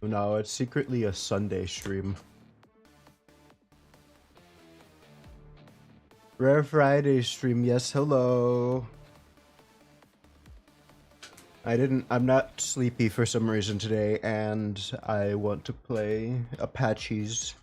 No, it's secretly a Sunday stream. Rare Friday stream, yes, hello. I'm not sleepy for some reason today, and I want to play Apaches.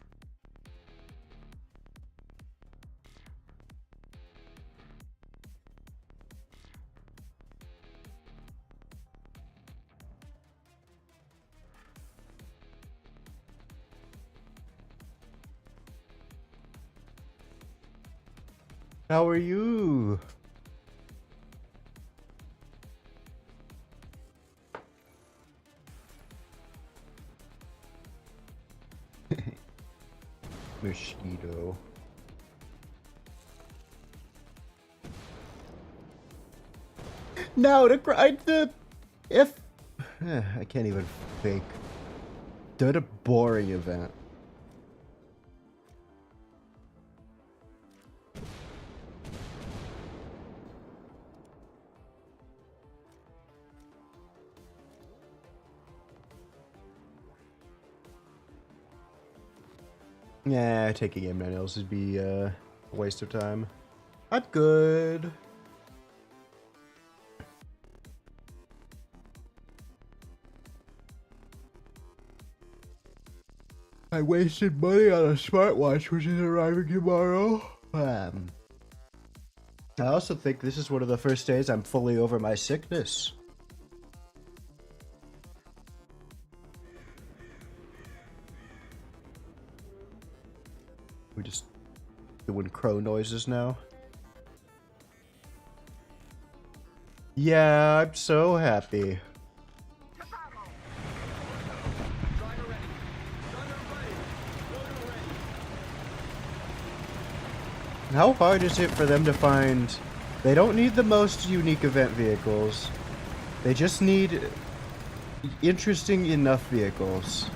How are you? Mosquito. No, if I can't even think. Did a boring event. Yeah, taking game manuals would be a waste of time. I'm good. I wasted money on a smartwatch, which is arriving tomorrow. I also think this is one of the first days I'm fully over my sickness. We just doing crow noises now. Yeah, I'm so happy. How hard is it for them to find... They don't need the most unique event vehicles. They just need interesting enough vehicles.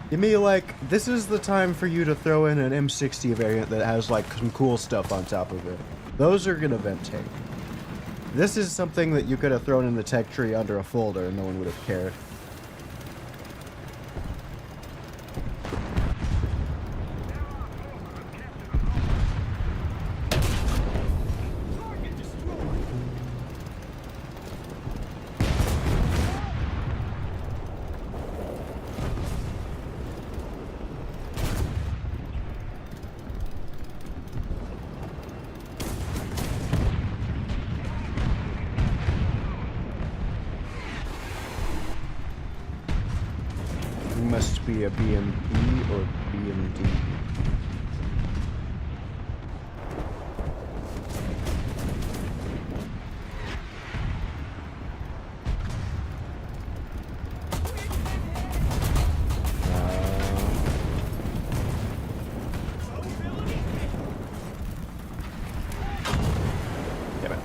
Give me, like, this is the time for you to throw in an M60 variant that has, like, some cool stuff on top of it. Those are gonna event take. This is something that you could have thrown in the tech tree under a folder and no one would have cared. Must be a BMP or BMD. Damn it.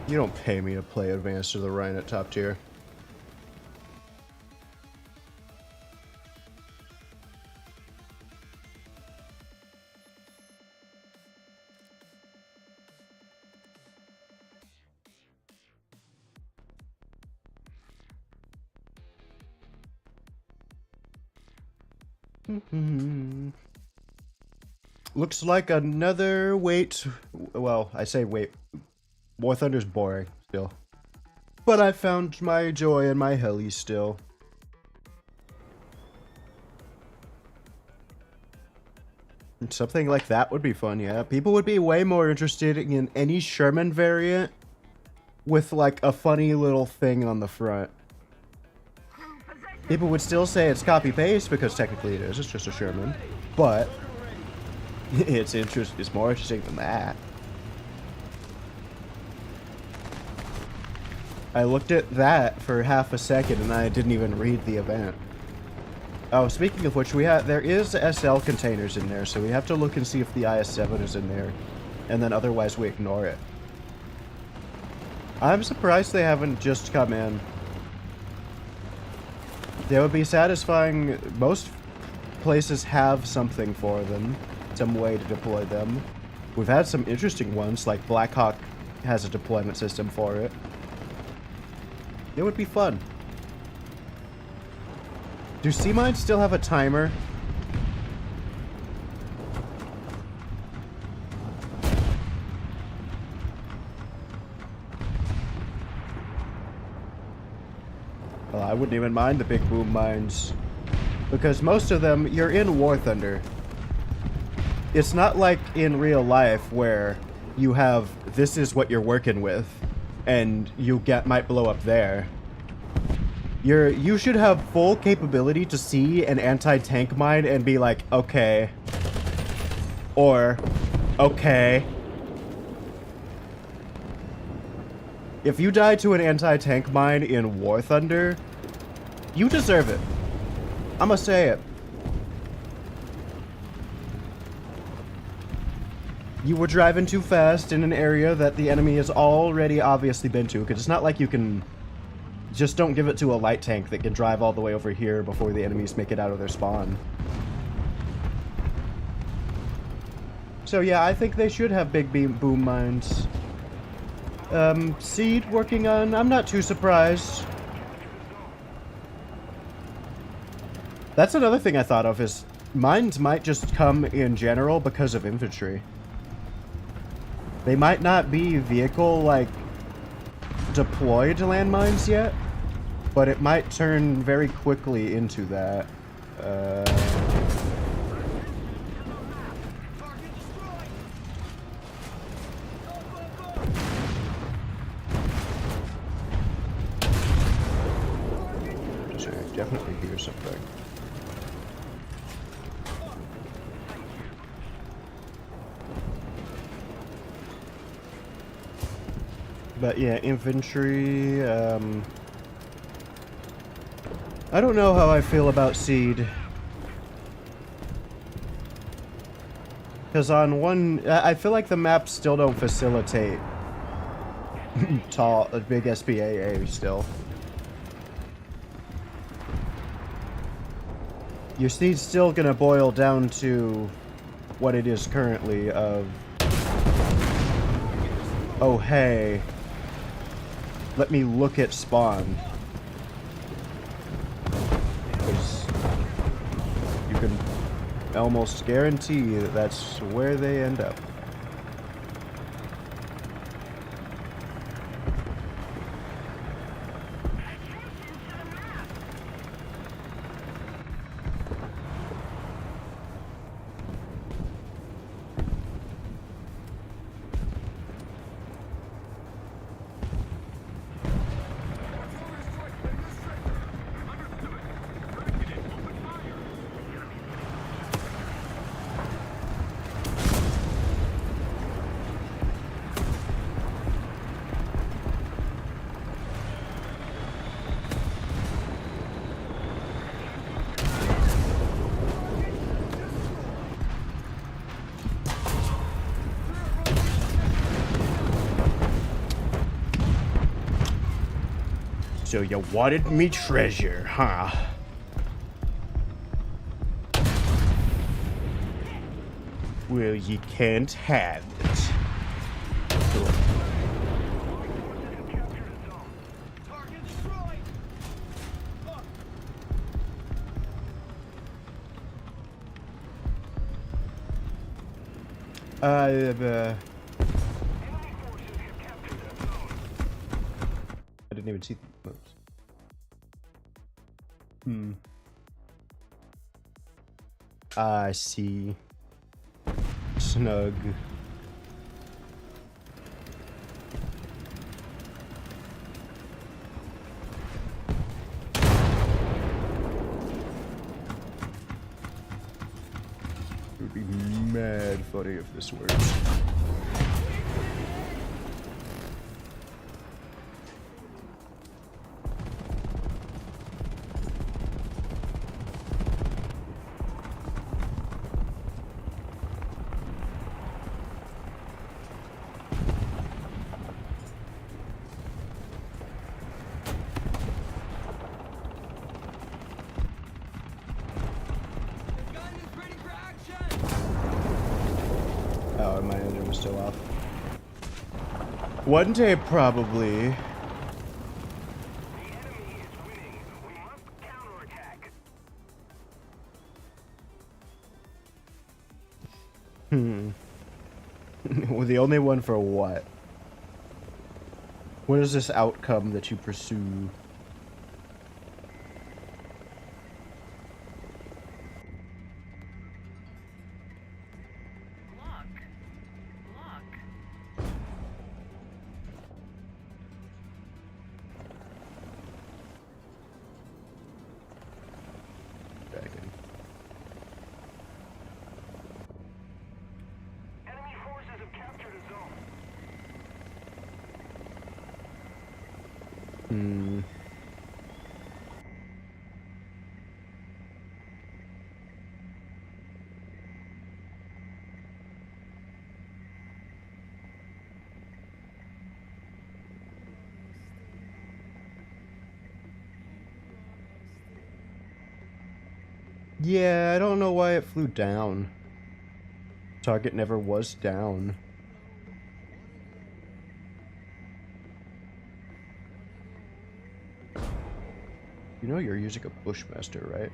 You don't pay me to play Advanced or the Rhine at top tier. Looks like another wait. Well, I say wait. Warthunder's boring, still. But I found my joy in my heli still. Something like that would be fun, yeah. People would be way more interested in any Sherman variant with, like, a funny little thing on the front. People would still say it's copy-paste, because technically it is, it's just a Sherman. But it's more interesting than that. I looked at that for half a second and I didn't even read the event. Oh, speaking of which, there is SL containers in there, so we have to look and see if the IS-7 is in there, and then otherwise we ignore it. I'm surprised they haven't just come in. They would be satisfying. Most places have something for them. system way to deploy them. We've had some interesting ones, like Blackhawk has a deployment system for it. It would be fun. Do sea mines still have a timer? Well, I wouldn't even mind the big boom mines. Because most of them, you're in Warthunder. It's not like in real life where you have, this is what you're working with, and you might blow up there. You should have full capability to see an anti-tank mine and be like, okay. Or, okay. If you die to an anti-tank mine in Warthunder, you deserve it. I'ma say it. You were driving too fast in an area that the enemy has already obviously been to, because it's not like you can... Just don't give it to a light tank that can drive all the way over here before the enemies make it out of their spawn. So yeah, I think they should have big boom mines. Seed working on... I'm not too surprised. That's another thing I thought of, is mines might just come in general because of infantry. They might not be vehicle, like, deployed landmines yet, but it might turn very quickly into that. Sorry, I definitely hear something. But yeah, infantry, I don't know how I feel about Seed. Because on one, I feel like the maps still don't facilitate big SPAA still. Your Seed's still gonna boil down to what it is currently of, oh hey, let me look at spawn. Because you can almost guarantee that that's where they end up. So you wanted me treasure, huh? Well, you can't have it. I didn't even see. Oops. I see. Snug. It would be mad funny if this works. One day, probably. Well, the only one for what? What is this outcome that you pursue? Yeah, I don't know why it flew down. Target never was down. You know you're using a Bushmaster, right?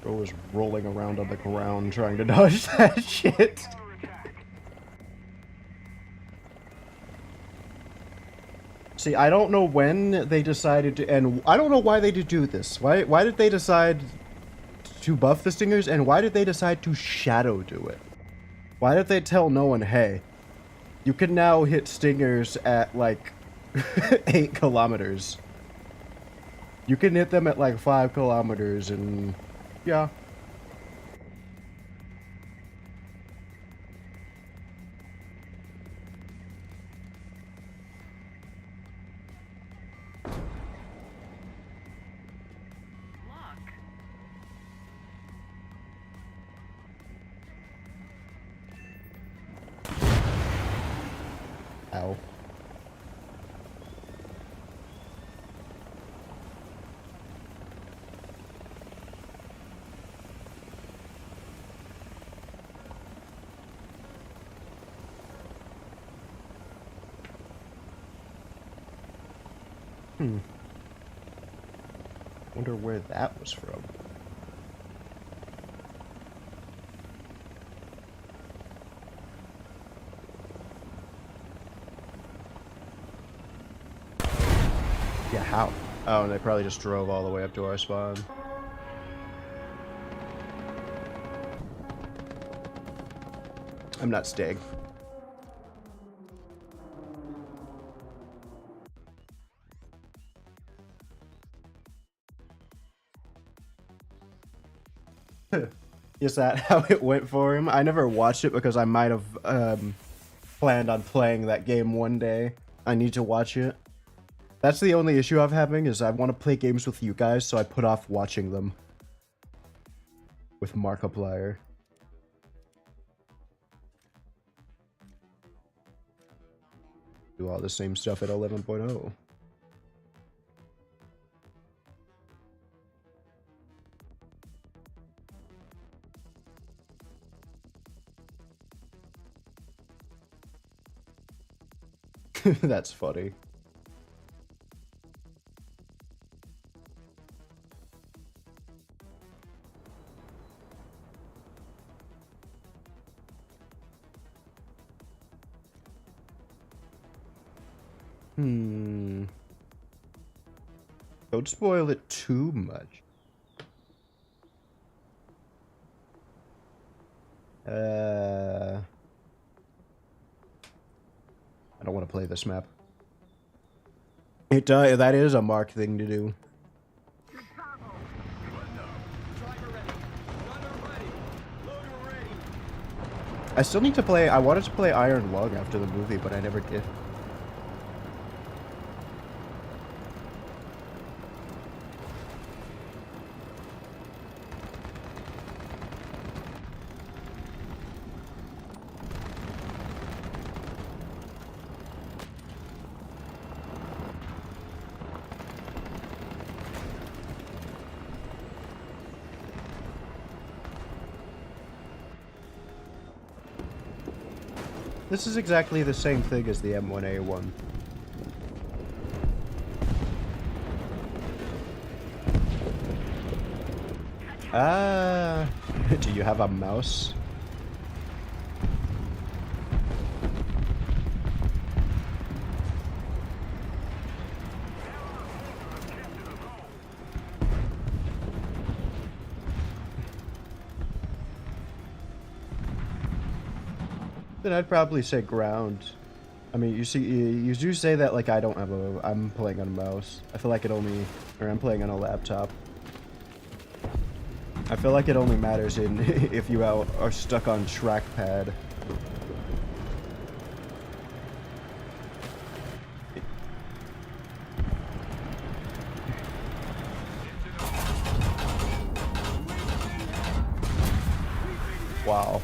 Bro was rolling around on the ground trying to dodge that shit. See, I don't know when they decided to, and I don't know why they did do this. Why did they decide to buff the stingers, and why did they decide to shadow do it? Why did they tell no one, hey, you can now hit stingers at, like, 8 kilometers. You can hit them at, like, 5 kilometers, and yeah. Ow. Wonder where that was from. Yeah, how? Oh, and they probably just drove all the way up to our spawn. I'm not staying. Is that how it went for him? I never watched it because I might have planned on playing that game one day. I need to watch it. That's the only issue I'm having, is I want to play games with you guys, so I put off watching them. With Markiplier. Do all the same stuff at 11.0. That's funny. Don't spoil it too much. I don't want to play this map. That is a Mark thing to do. I still need to play. I wanted to play Iron Lung after the movie, but I never did. This is exactly the same thing as the M1A1. Ah, do you have a mouse? Then I'd probably say ground. I mean, you see, you do say that like I don't have a. I'm playing on a mouse. I feel like it only, or I'm playing on a laptop. I feel like it only matters in if you are stuck on trackpad. Wow.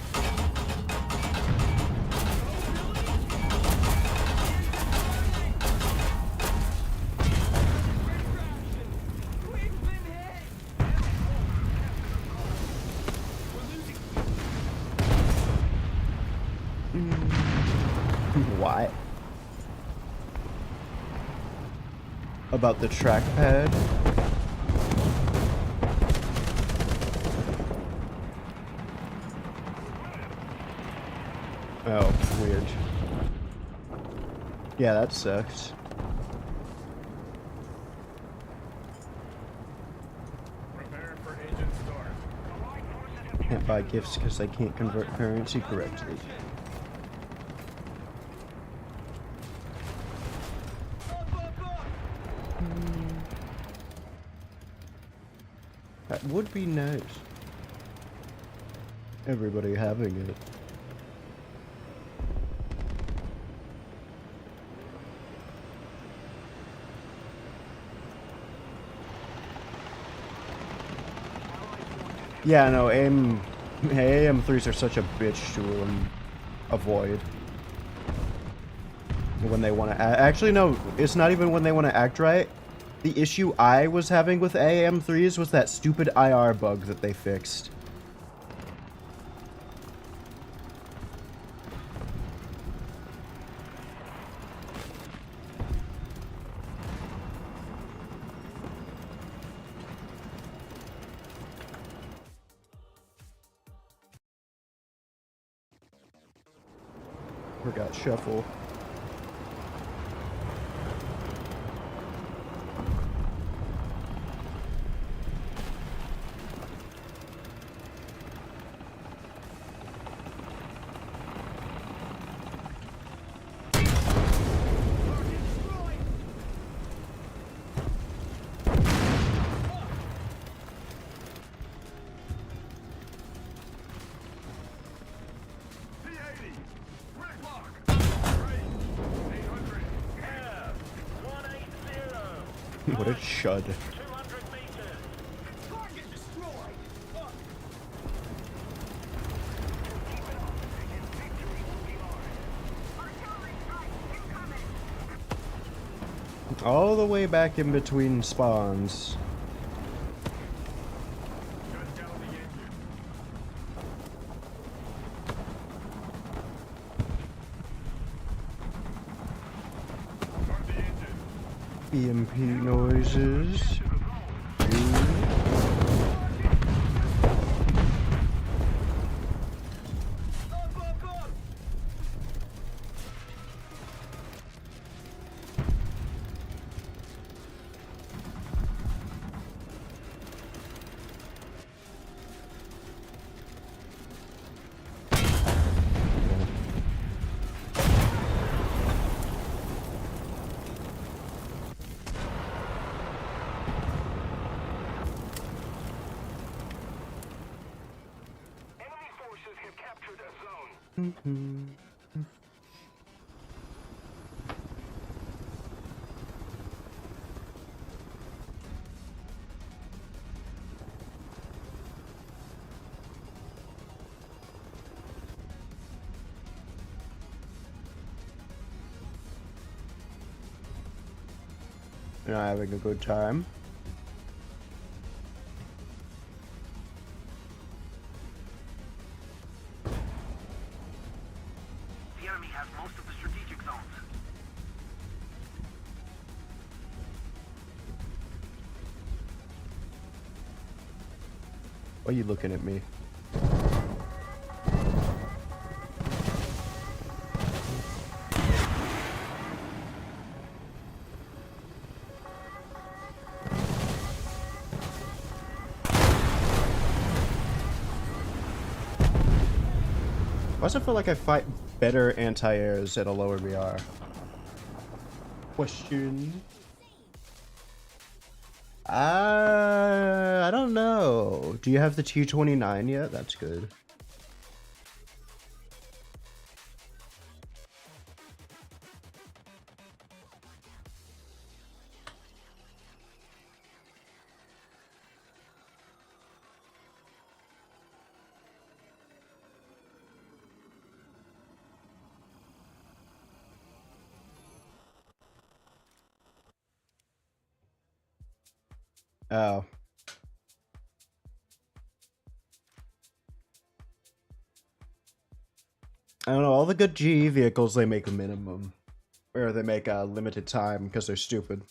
Why? About the trackpad? Oh, weird. Yeah, that sucks. Can't buy gifts because I can't convert currency correctly. That would be nice. Everybody having it. Yeah, no, AM3s are such a bitch to avoid. When they want to actually, no, it's not even when they want to act right. The issue I was having with AM3s was that stupid IR bug that they fixed. Forgot shuffle. What a chud. All the way back in between spawns. EMP noises. You're not having a good time. The enemy has most of the strategic zones. Why are you looking at me? Why does it feel like I fight better anti-airs at a lower VR? Question. I don't know. Do you have the T29 yet? That's good. Oh. I don't know, all the good GE vehicles, they make a minimum. Or they make a limited time because they're stupid.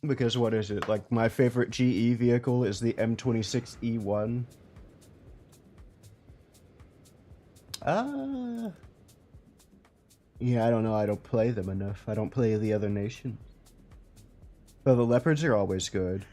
Because what is it? Like, my favorite GE vehicle is the M26E1. Yeah, I don't know. I don't play them enough. I don't play the other nations. But the leopards are always good.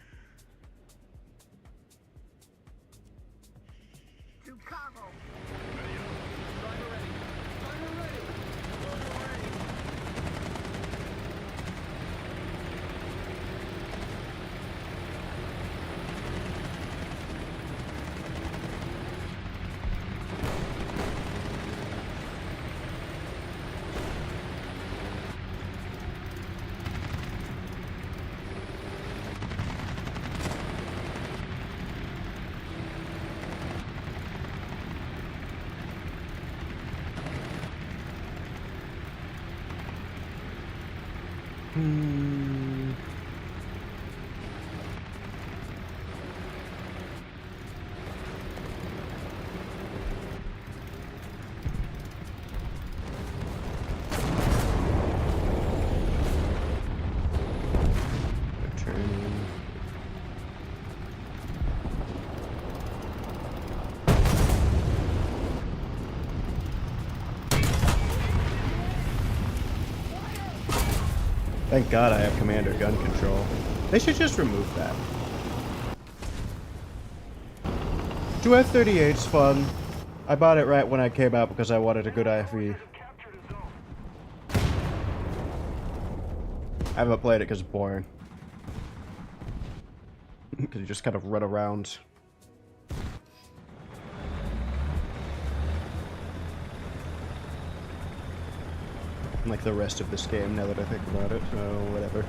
Thank God I have commander gun control. They should just remove that. 2F-38's fun. I bought it right when I came out because I wanted a good IFE. I haven't played it because it's boring. Because you just kind of run around. Like the rest of this game, now that I think about it, so whatever.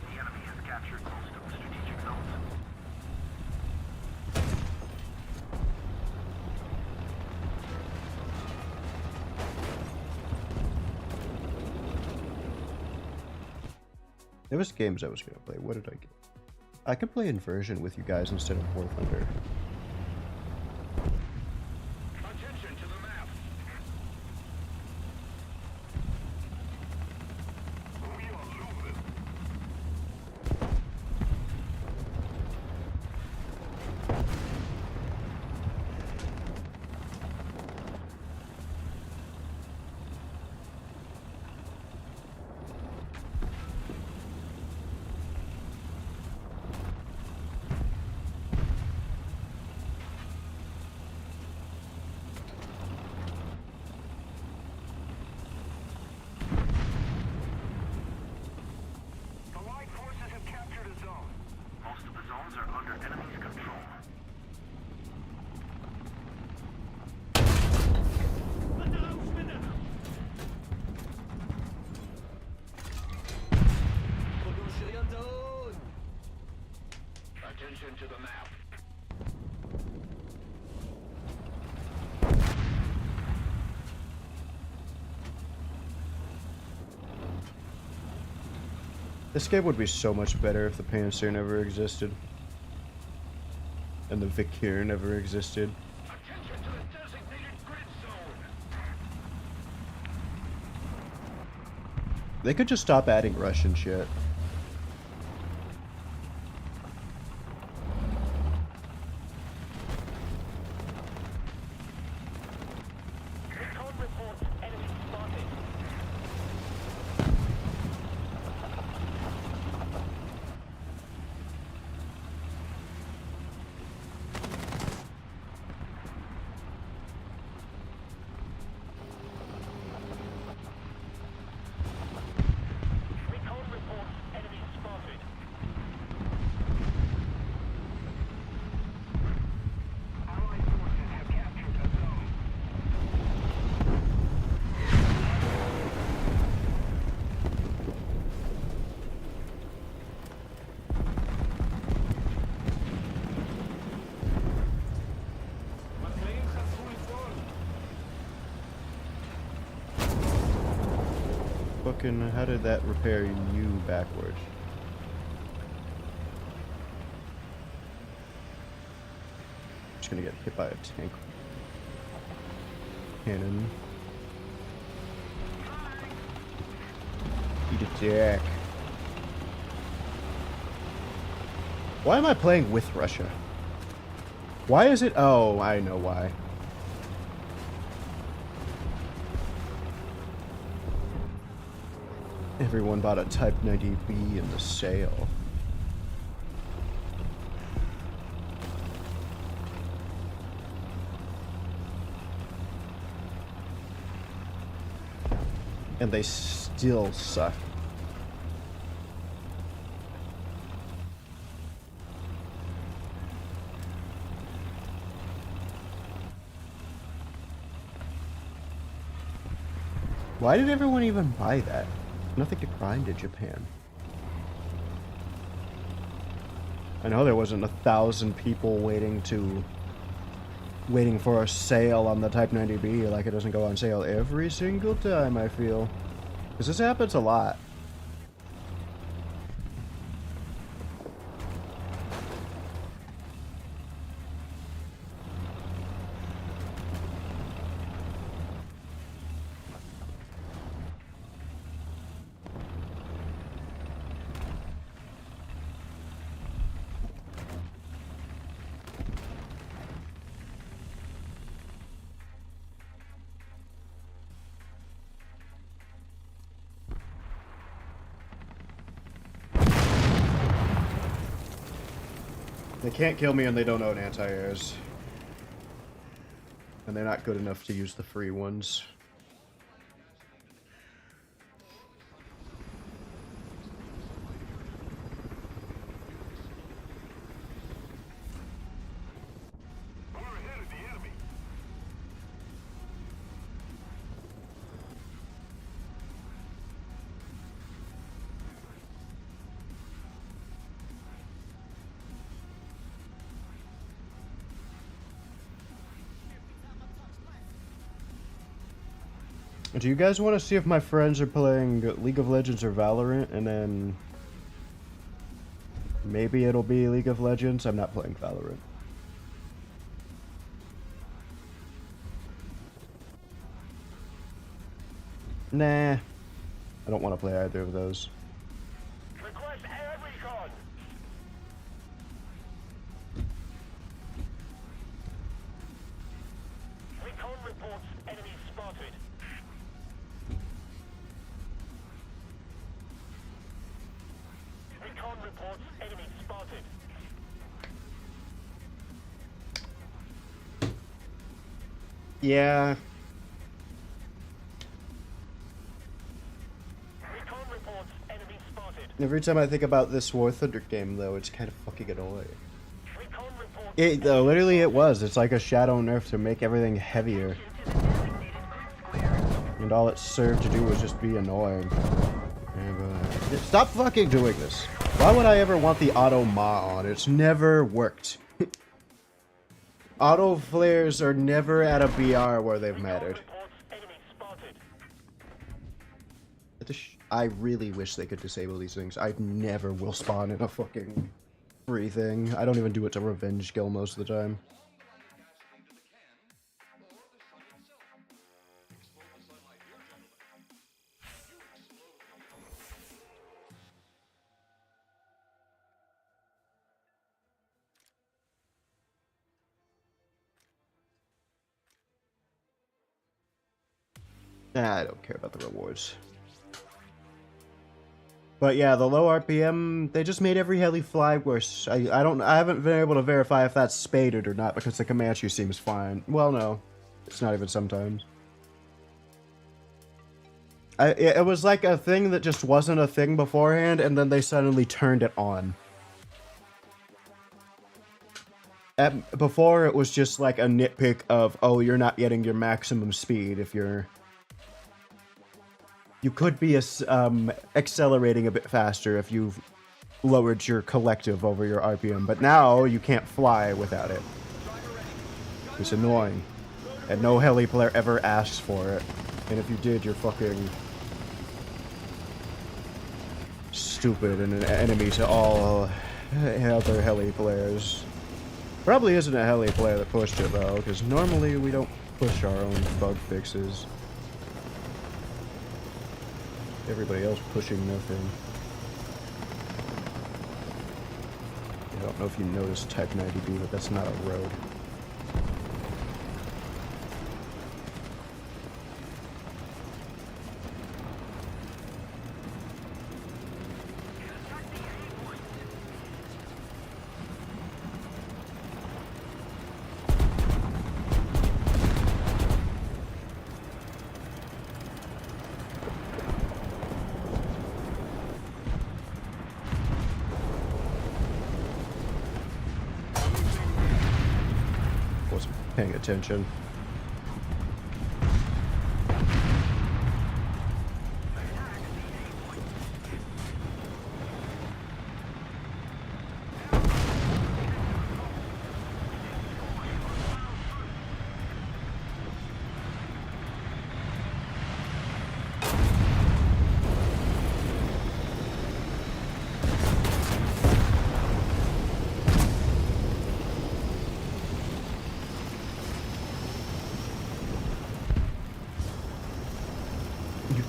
The enemy has captured most of the strategic zones. There was games I was gonna play. What did I get? I could play Inversion with you guys instead of Warthunder. Attention to the map. We are losing. This game would be so much better if the Panzer never existed. And the Vikir never existed. Attention to the designated grid zone. They could just stop adding Russian shit. Recon reports enemy spotted. Recon reports enemy spotted. Allied forces have captured the zone. My planes are fully formed. Fucking, how did that repair you backwards? Just gonna get hit by a tank. Cannon. Eat a dick. Why am I playing with Russia? Why is it? Oh, I know why. Everyone bought a Type 90B in the sale. And they still suck. Why did everyone even buy that? Nothing to grind in Japan. I know there wasn't 1,000 people waiting for a sale on the Type 90B, like it doesn't go on sale every single time, I feel. Because this happens a lot. They can't kill me and they don't own anti-airs. And they're not good enough to use the free ones. We're ahead of the enemy. Do you guys want to see if my friends are playing League of Legends or Valorant, and then maybe it'll be League of Legends? I'm not playing Valorant. Nah, I don't want to play either of those. Request air recon. Recon reports enemy spotted. Recon reports enemy spotted. Yeah. Recon reports enemy spotted. Every time I think about this Warthunder game, though, it's kind of fucking annoying. Recon reports Literally it was. It's like a shadow nerf to make everything heavier. And all it served to do was just be annoying. Stop fucking doing this. Why would I ever want the auto ma on? It's never worked. Auto flares are never at a BR where they've mattered. reports enemy spotted. I really wish they could disable these things. I never will spawn in a fucking free thing. I don't even do it to revenge kill most of the time. Nah, I don't care about the rewards. But yeah, the low RPM, they just made every heli fly worse. I haven't been able to verify if that's spaded or not because the Comanche seems fine. Well, no, it's not even sometimes. It was like a thing that just wasn't a thing beforehand, and then they suddenly turned it on. Before, it was just like a nitpick of, oh, you're not getting your maximum speed if you're... You could be accelerating a bit faster if you've lowered your collective over your RPM, but now you can't fly without it. It's annoying. And no heli player ever asks for it. And if you did, you're fucking... stupid and an enemy to all other heli players. Probably isn't a heli player that pushed it, though, because normally we don't push our own bug fixes. Everybody else pushing nothing. I don't know if you noticed Type 90B, but that's not a road. Paying attention.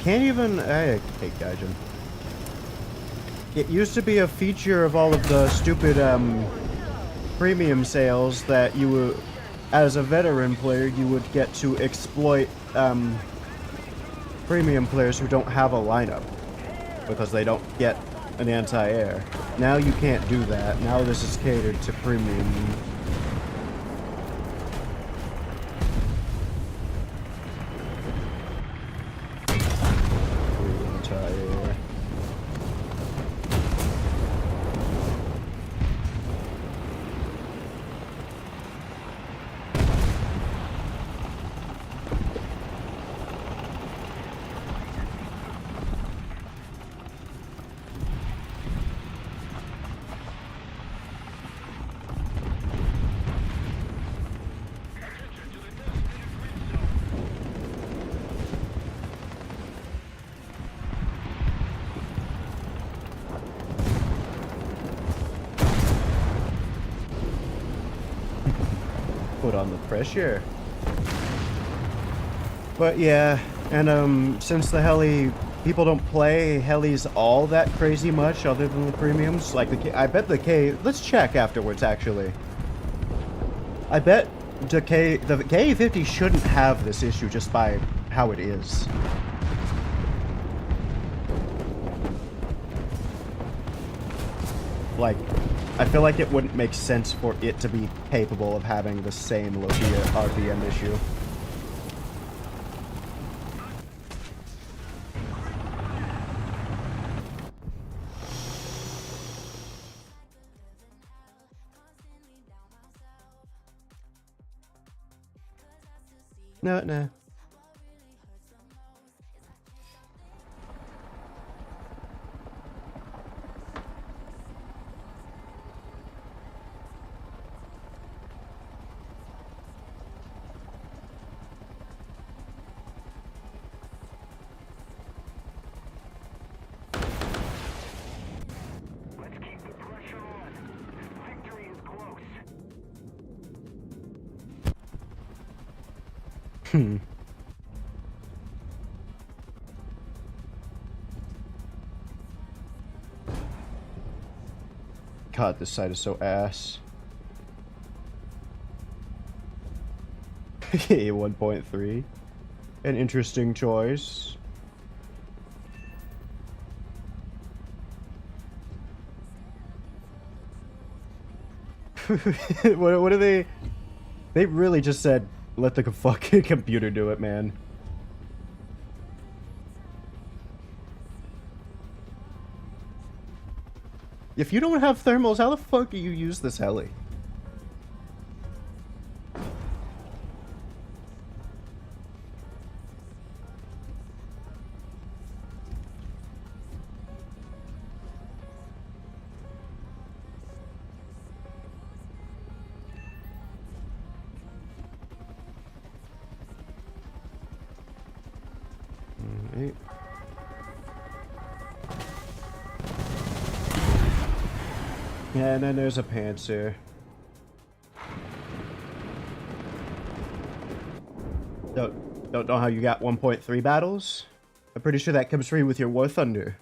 Can't even... I hate Gaijin. It used to be a feature of all of the stupid, premium sales that you would, as a veteran player, you would get to exploit, premium players who don't have a lineup. Because they don't get an anti-air. Now you can't do that. Now this is catered to premium. Put on the pressure. But yeah, and since the heli, people don't play helis all that crazy much other than the premiums, like I bet the K, let's check afterwards actually. I bet the K50 shouldn't have this issue just by how it is. Like, I feel like it wouldn't make sense for it to be capable of having the same low RPM issue. No. God, this side is so ass. 1.3. An interesting choice. What are they? They really just said, let the fucking computer do it, man. If you don't have thermals, how the fuck do you use this heli? Alright. Yeah, and then there's a Panzer. Don't know how you got 1.3 battles. I'm pretty sure that comes free with your Warthunder.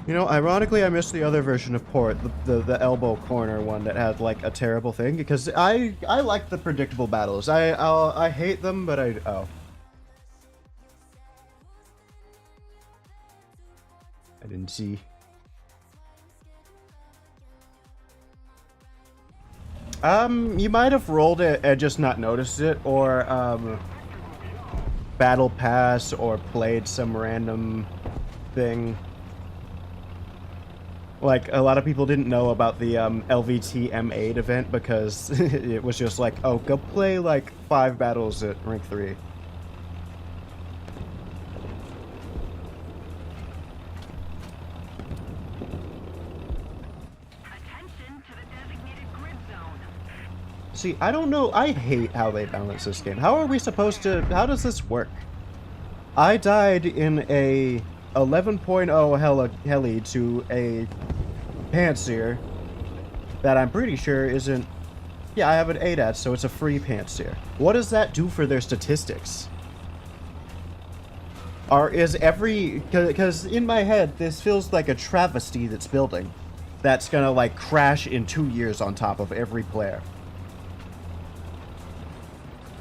You know, ironically, I missed the other version of Port, the elbow corner one that had like a terrible thing, because I like the predictable battles. I hate them, but I didn't see. You might have rolled it and just not noticed it, or battle pass, or played some random thing. Like, a lot of people didn't know about the LVT M8 event because it was just like, oh, go play like 5 battles at rank 3. Attention to the designated grid zone. See, I don't know. I hate how they balance this game. How are we supposed to... How does this work? I died in a 11.0 heli to a Panzer that I'm pretty sure isn't... Yeah, I have an ADAT, so it's a free Panzer. What does that do for their statistics? Or is every... Because in my head, this feels like a travesty that's building. That's gonna, like, crash in 2 years on top of every player.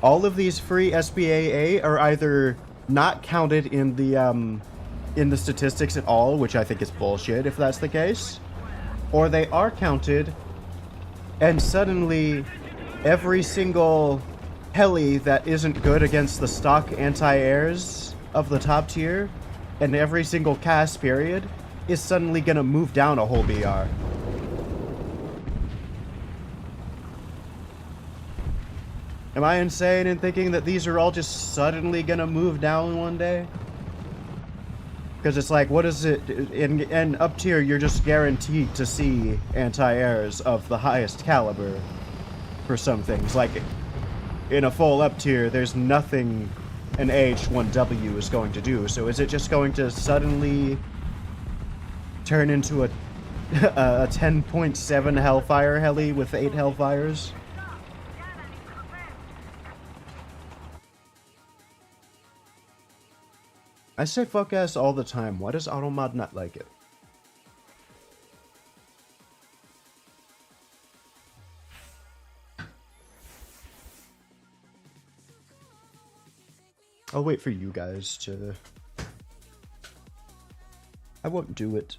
All of these free SBAA are either not counted in the statistics at all, which I think is bullshit if that's the case, or they are counted, and suddenly every single heli that isn't good against the stock anti-airs of the top tier, and every single cast period, is suddenly gonna move down a whole BR. Am I insane in thinking that these are all just suddenly gonna move down one day? Because it's like, what is it? In up tier, you're just guaranteed to see anti-airs of the highest caliber for some things. Like, in a full up tier, there's nothing an AH-1W is going to do. So is it just going to suddenly turn into a 10.7 Hellfire heli with 8 Hellfires? I say fuck ass all the time. Why does Automod not like it? I'll wait for you guys to... I won't do it.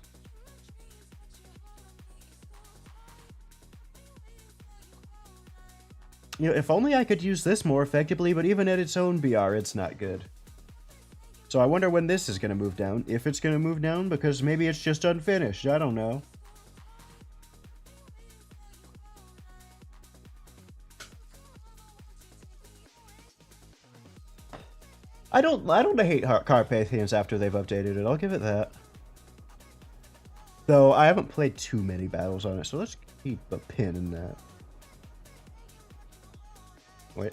You know, if only I could use this more effectively, but even at its own BR, it's not good. So I wonder when this is going to move down, if it's going to move down, because maybe it's just unfinished, I don't know. I don't hate Carpathians after they've updated it, I'll give it that. Though I haven't played too many battles on it, so let's keep a pin in that. Wait.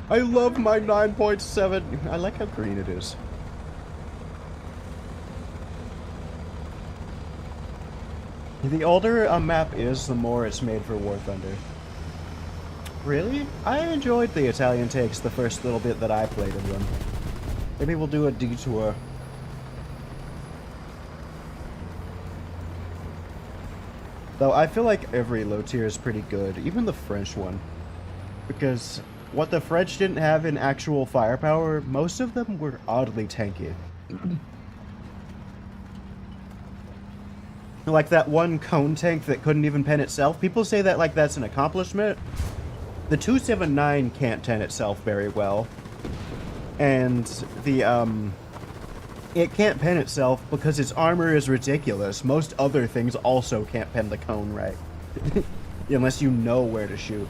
I love my 9.7. I like how green it is. The older a map is, the more it's made for Warthunder. Really? I enjoyed the Italian takes the first little bit that I played of them. Maybe we'll do a detour. Though I feel like every low tier is pretty good, even the French one. Because what the French didn't have in actual firepower, most of them were oddly tanky. Like that one cone tank that couldn't even pen itself. People say that like that's an accomplishment. The 279 can't pen itself very well. And the, it can't pen itself because its armor is ridiculous. Most other things also can't pen the cone right. Unless you know where to shoot.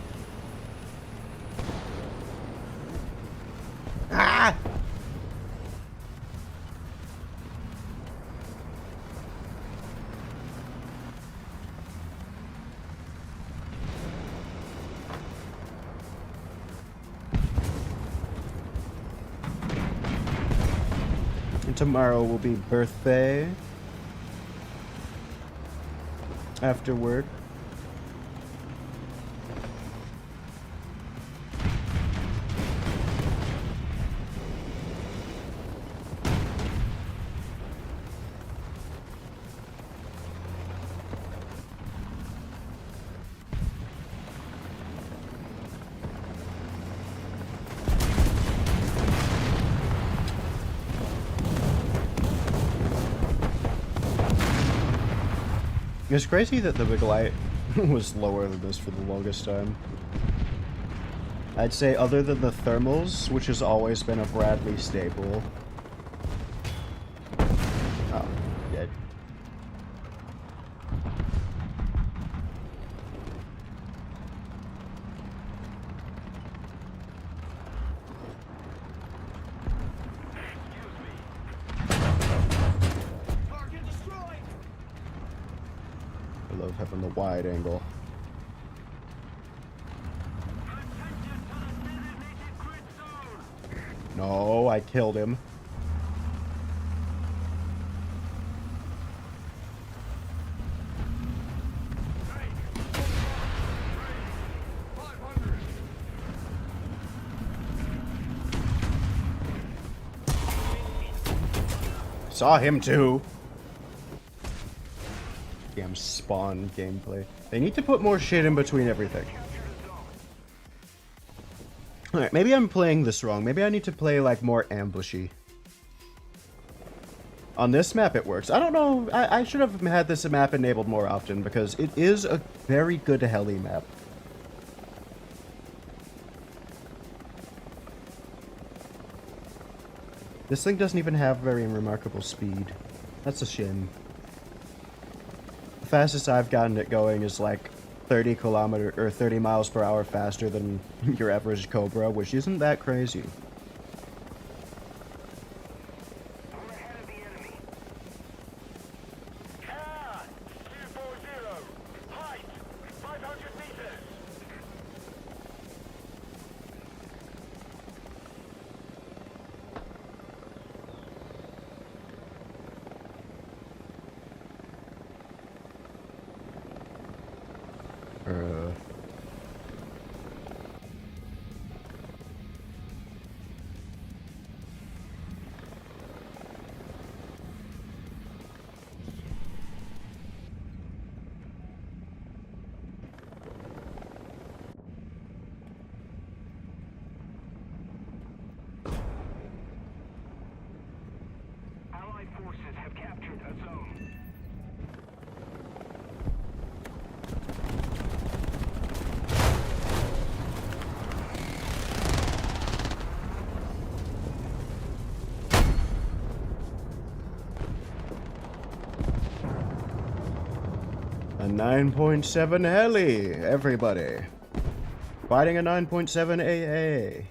Ah! And tomorrow will be birthday. After work. It's crazy that the big light was lower than this for the longest time. I'd say other than the thermals, which has always been a Bradley staple. Oh, dead. I love having the wide angle. No, I killed him. Saw him too. Damn spawn gameplay. They need to put more shit in between everything. Alright, maybe I'm playing this wrong. Maybe I need to play like more ambushy. On this map it works. I don't know. I should have had this map enabled more often because it is a very good heli map. This thing doesn't even have very remarkable speed. That's a shame. The fastest I've gotten it going is like 30 miles per hour faster than your average Cobra, which isn't that crazy. We're ahead of the enemy. Ah! 240. Height! 500 meters. Allied forces have captured a zone. A 9.7 heli, everybody. Fighting a 9.7 AA.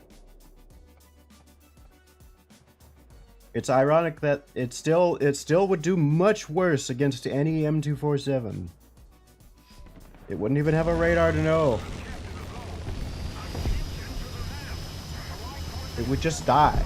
It's ironic that it still would do much worse against any M247. It wouldn't even have a radar to know. It would just die.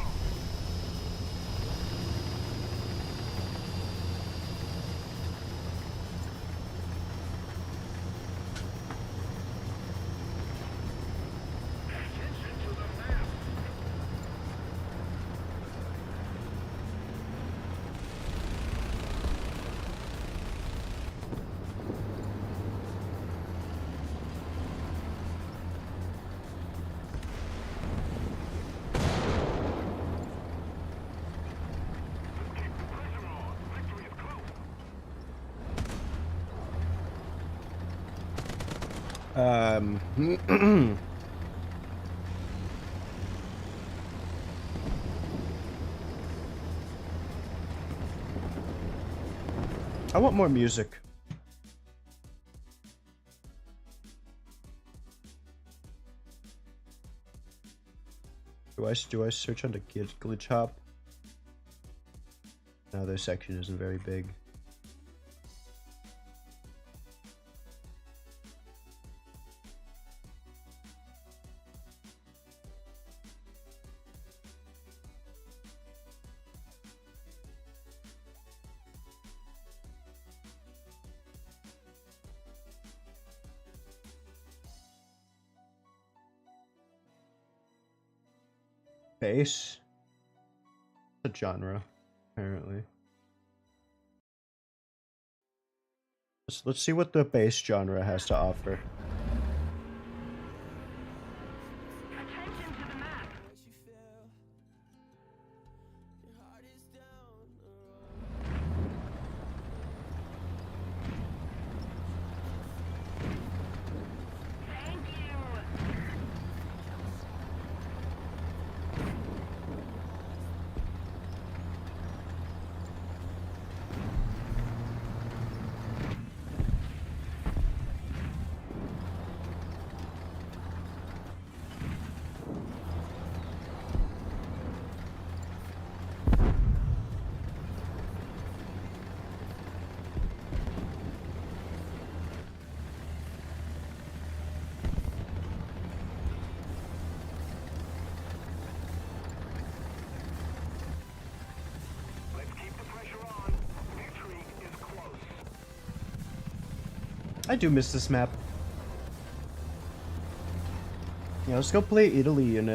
I want more music. Do I search on the glitch hop? No, this section isn't very big. Bass? A genre, apparently. Let's see what the bass genre has to offer. Attention to the map. Thank you. I do miss this map. Yeah, let's go play Italy in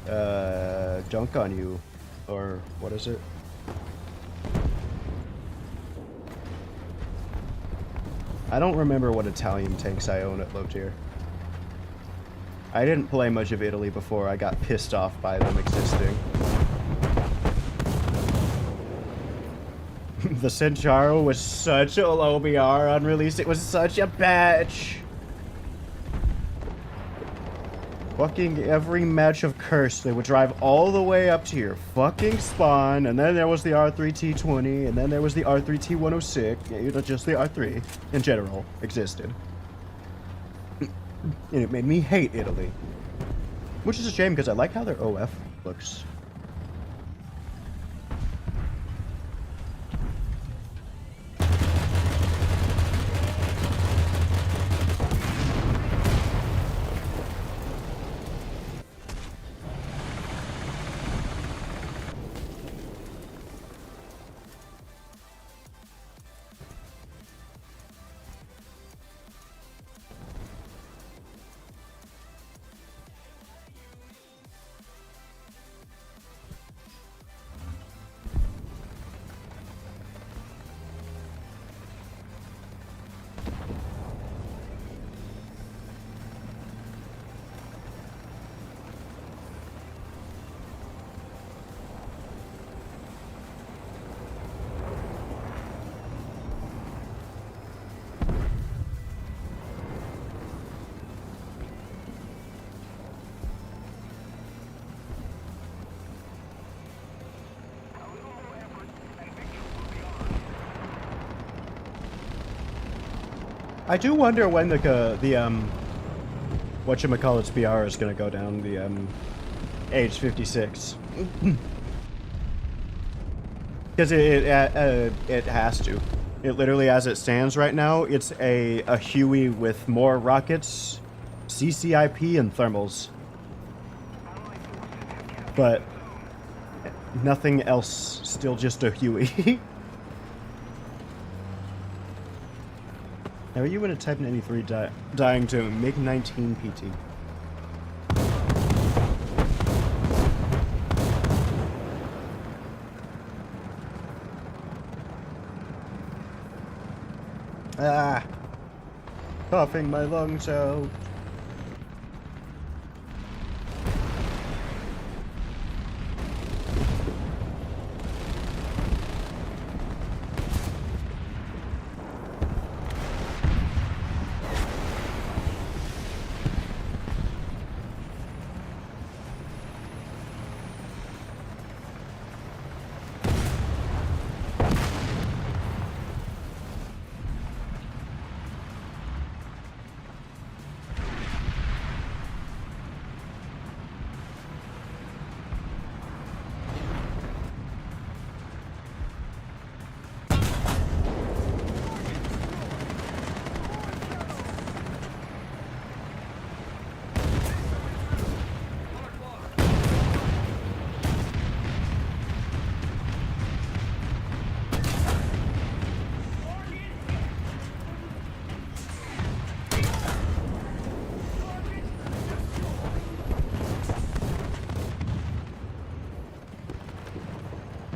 Dunk on You, or what is it? I don't remember what Italian tanks I own at low tier. I didn't play much of Italy before I got pissed off by them existing. The Centauro was such a low BR on release. It was such a bitch. Fucking every match of Curse, they would drive all the way up to your fucking spawn, and then there was the R3T20, and then there was the R3T106. Yeah, just the R3 in general existed. And it made me hate Italy. Which is a shame, because I like how their OF looks. I do wonder when the whatchamacallit's BR is gonna go down, the age 56. Because it has to. It literally, as it stands right now, it's a Huey with more rockets, CCIP, and thermals. but nothing else, still just a Huey. Now, are you in a type 93 dying to MiG-19 PT? Ah! Coughing my lungs out.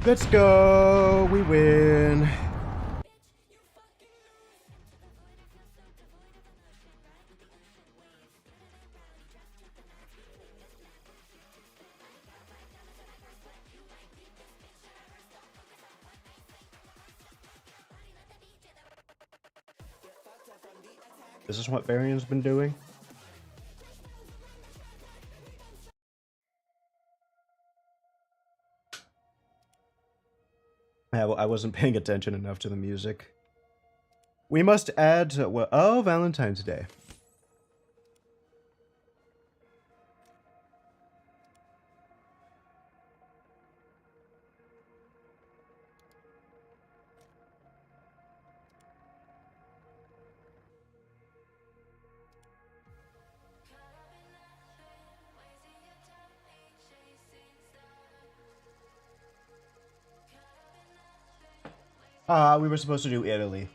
Let's go! We win! Is this what Varian's been doing? I wasn't paying attention enough to the music. We must add... well, oh, Valentine's Day. Ah, we were supposed to do Italy.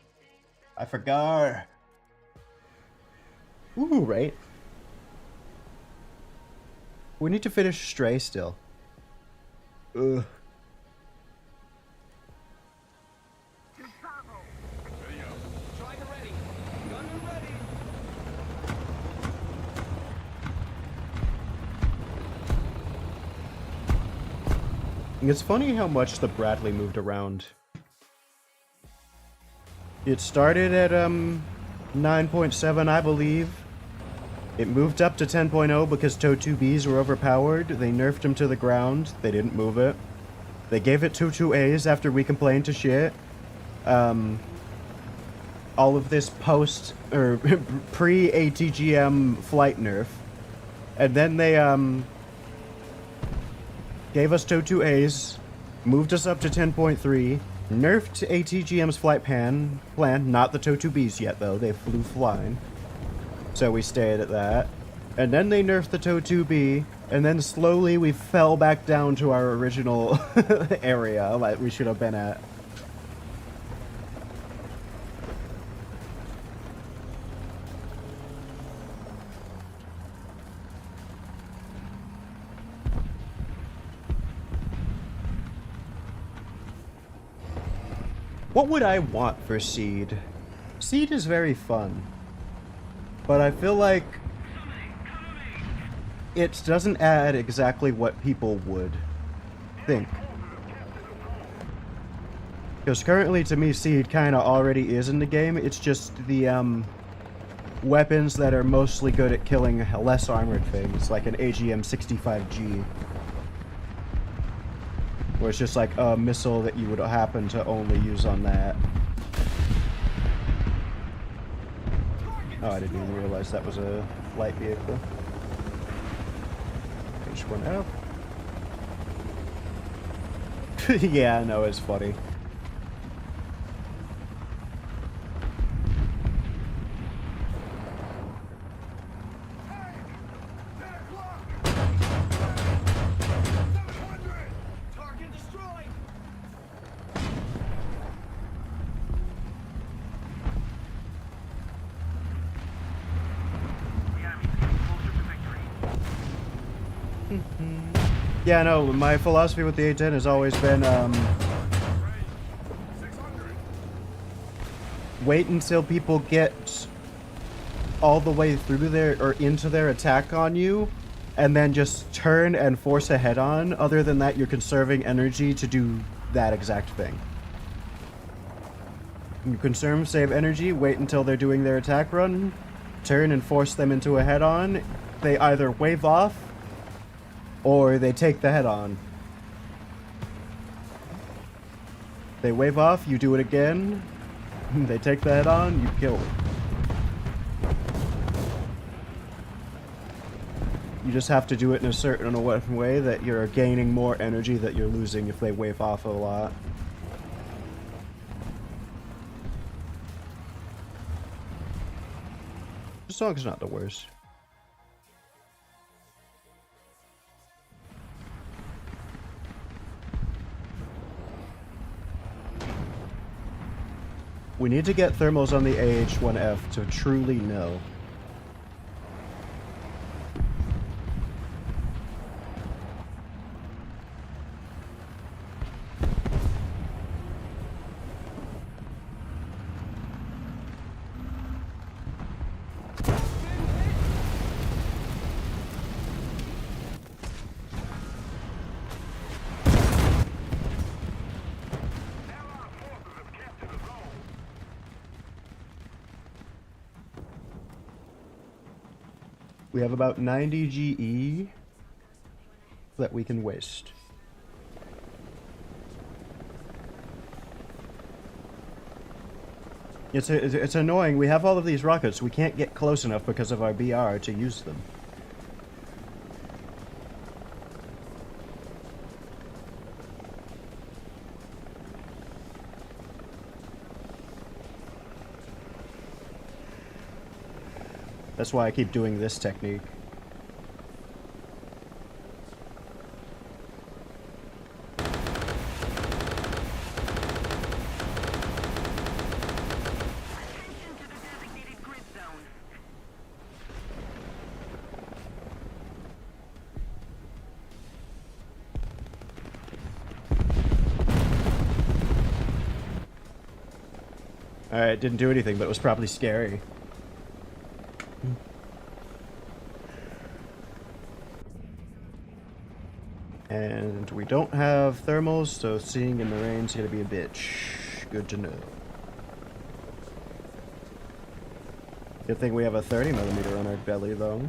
I forgot. Ooh, right. We need to finish Stray still. Ugh. It's funny how much the Bradley moved around. It started at 9.7, I believe. It moved up to 10.0 because TOE2Bs were overpowered. They nerfed him to the ground. They didn't move it. They gave it 2-2As after we complained to shit. All of this post or pre-ATGM flight nerf. And then they gave us TOE2As, moved us up to 10.3. Nerfed ATGM's flight plan, not the TOE2Bs yet though, they flew flying. So we stayed at that. And then they nerfed the TOE2B, and then slowly we fell back down to our original area like we should have been at. What would I want for Seed? Seed is very fun. But I feel like it doesn't add exactly what people would think. Because currently, to me, Seed kind of already is in the game. It's just the weapons that are mostly good at killing less armored things, like an AGM-65G. Where it's just like a missile that you would happen to only use on that. Oh, I didn't even realize that was a light vehicle. Just went out. Yeah, I know, it's funny. Yeah, no, my philosophy with the A10 has always been, wait until people get all the way through their, or into their attack on you, and then just turn and force a head-on. Other than that, you're conserving energy to do that exact thing. You conserve, save energy, wait until they're doing their attack run, turn and force them into a head-on. They either wave off, or they take the head-on. They wave off, you do it again, they take the head-on, you kill them. You just have to do it in a certain way that you're gaining more energy that you're losing if they wave off a lot. This song's not the worst. We need to get thermals on the AH-1F to truly know. We have about 90 GE that we can waste. It's annoying. We have all of these rockets. We can't get close enough because of our BR to use them. That's why I keep doing this technique. Attention to the designated grid zone. Alright, didn't do anything, but it was probably scary. And we don't have thermals, so seeing in the rain is going to be a bitch. Good to know. Good thing we have a 30mm on our belly, though.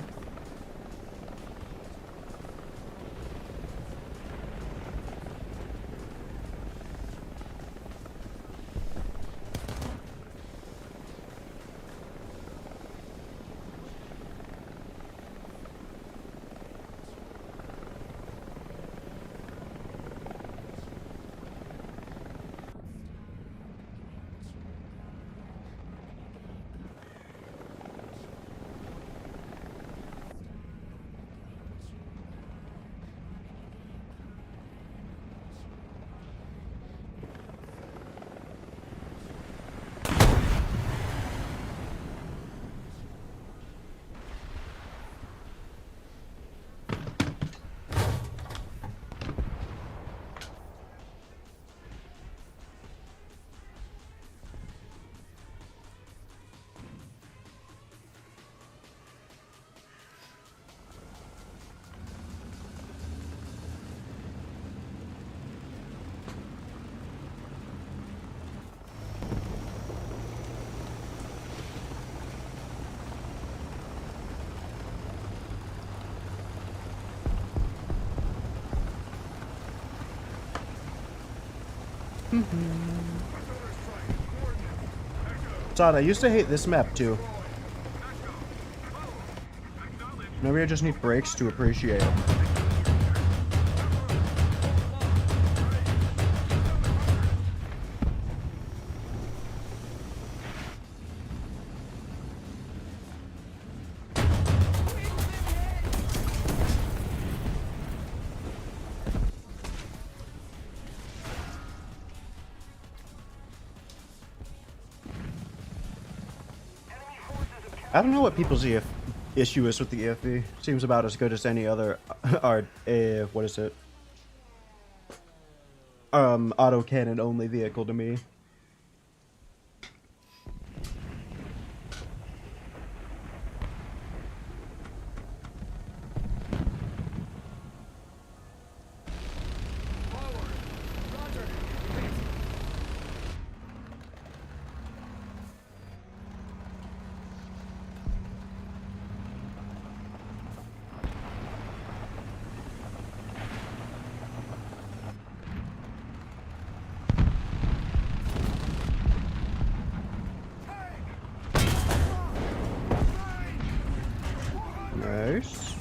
Todd, I used to hate this map too. Maybe I just need breaks to appreciate it. I don't know what people's issue is with the EFV. Seems about as good as any other art. What is it? Autocannon only vehicle to me. Nice.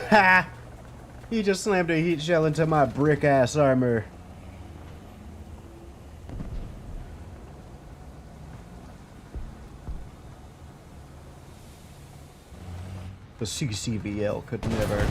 Ha! He just slammed a heat shell into my brick-ass armor. The CCVL could never.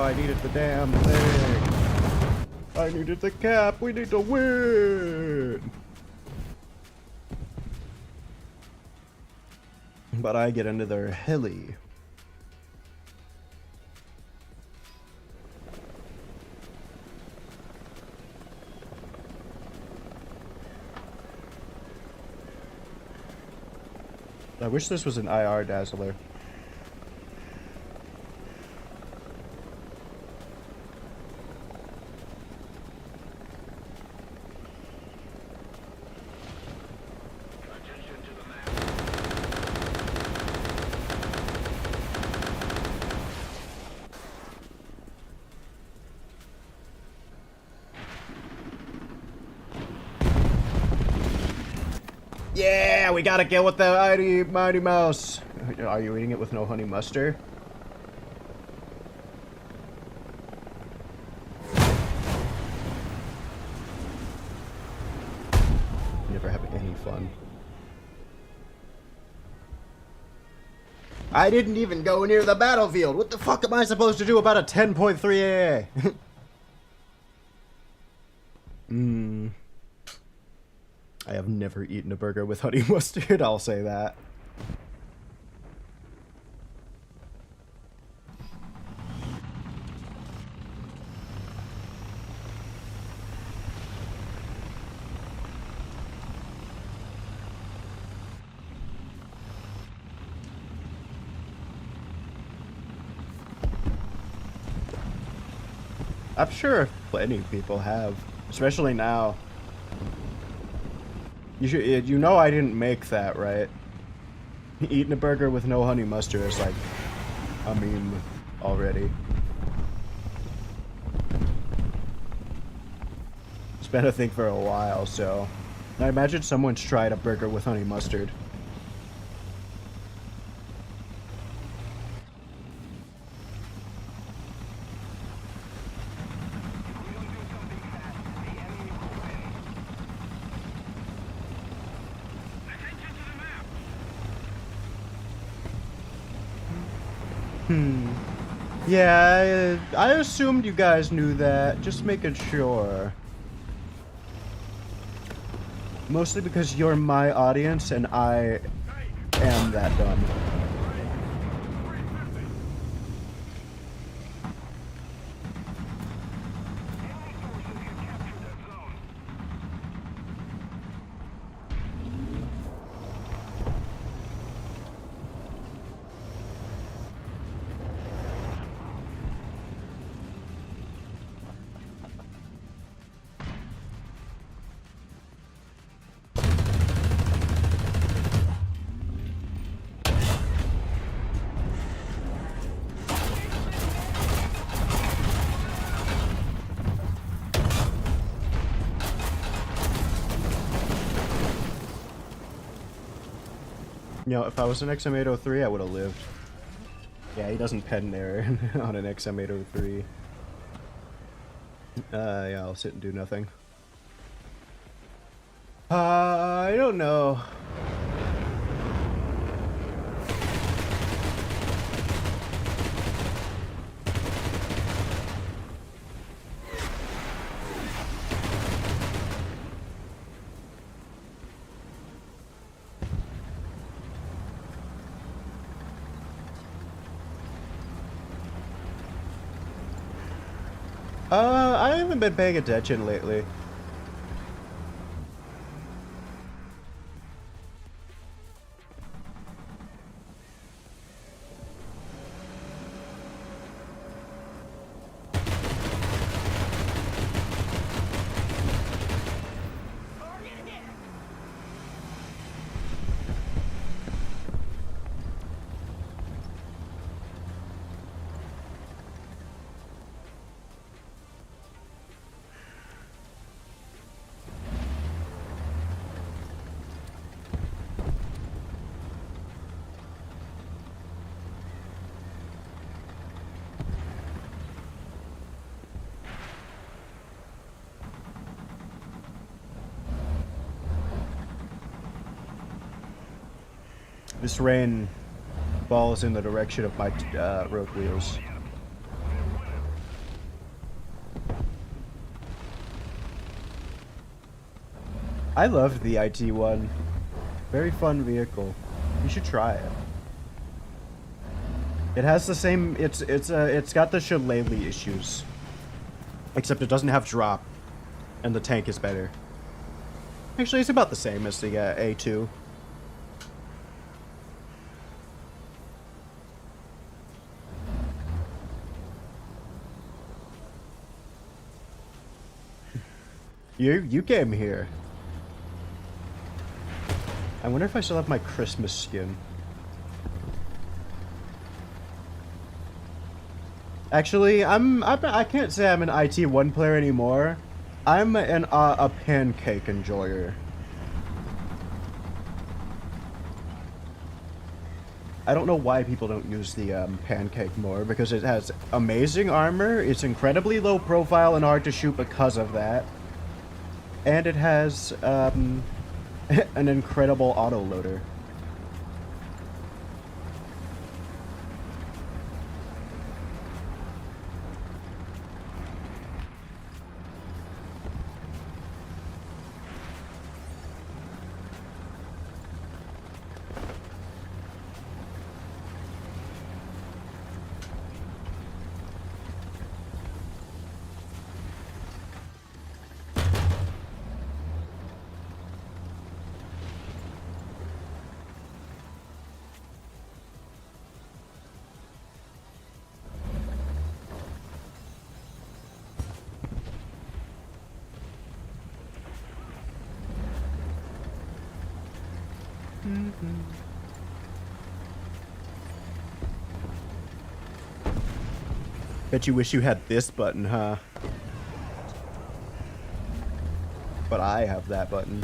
I needed the damn thing. I needed the cap. We need to win. But I get into their heli. I wish this was an IR Dazzler. Yeah, we got a kill with the Mighty Mouse. Are you eating it with no honey mustard? Never have any fun. I didn't even go near the battlefield. What the fuck am I supposed to do about a 10.3 AA? I have never eaten a burger with honey mustard, I'll say that. I'm sure plenty of people have, especially now. You know I didn't make that, right? Eating a burger with no honey mustard is like a meme already. It's been a thing for a while, so I imagine someone's tried a burger with honey mustard. Yeah, I assumed you guys knew that. Just making sure. Mostly because you're my audience and I am that dumb. You know, if I was an XM803, I would have lived. Yeah, he doesn't pen there on an XM803. Yeah, I'll sit and do nothing. I don't know. I haven't been paying attention lately. This rain falls in the direction of my road wheels. I loved the IT one. Very fun vehicle. You should try it. It has the same. It's got the shillelagh issues, except it doesn't have drop, and the tank is better. Actually, it's about the same as the A2. You came here. I wonder if I still have my Christmas skin. Actually, I can't say I'm an IT1 player anymore. I'm a pancake enjoyer. I don't know why people don't use the pancake more, because it has amazing armor, it's incredibly low profile and hard to shoot because of that. And it has an incredible autoloader. Bet you wish you had this button, huh? But I have that button.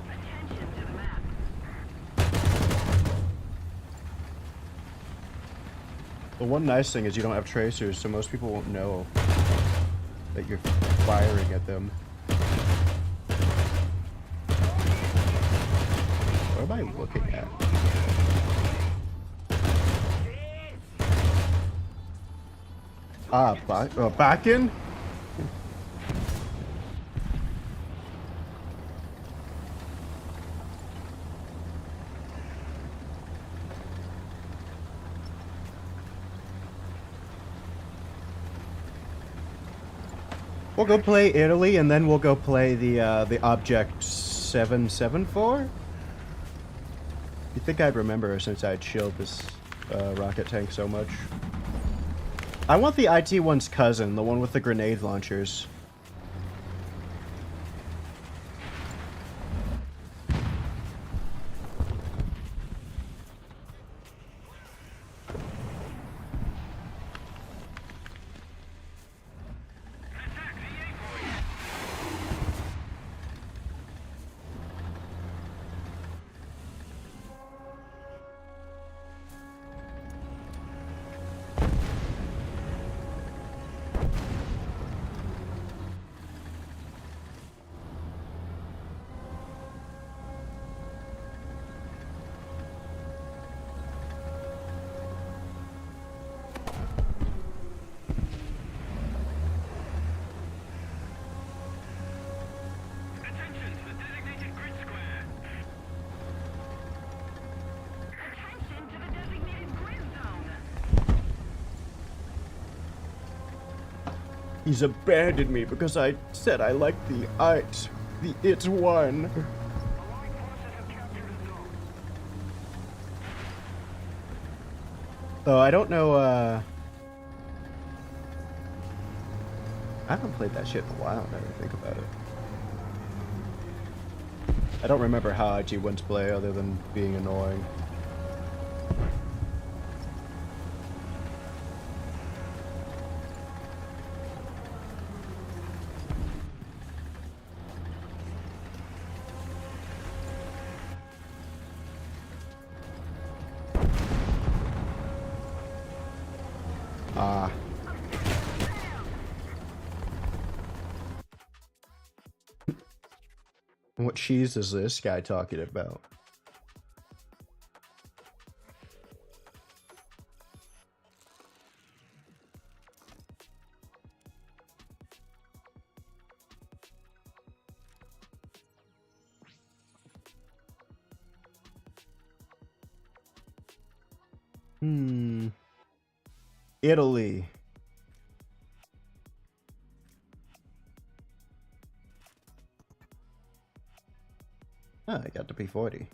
Attention to the map. The one nice thing is you don't have tracers, so most people won't know that you're firing at them. What am I looking at? Ah, back in? We'll go play Italy, and then we'll go play the Object 774. You think I'd remember since I'd shielded this rocket tank so much? I want the IT-1's cousin, the one with the grenade launchers. Attention to the designated grid square. Attention to the designated grid zone. He's abandoned me because I said I liked the IT. The It one. Allied forces have captured a zone. Oh, I don't know, I haven't played that shit in a while, now that I think about it. I don't remember how IG-1s play other than being annoying. Ah. What cheese is this guy talking about? Italy. Ah, I got the P40.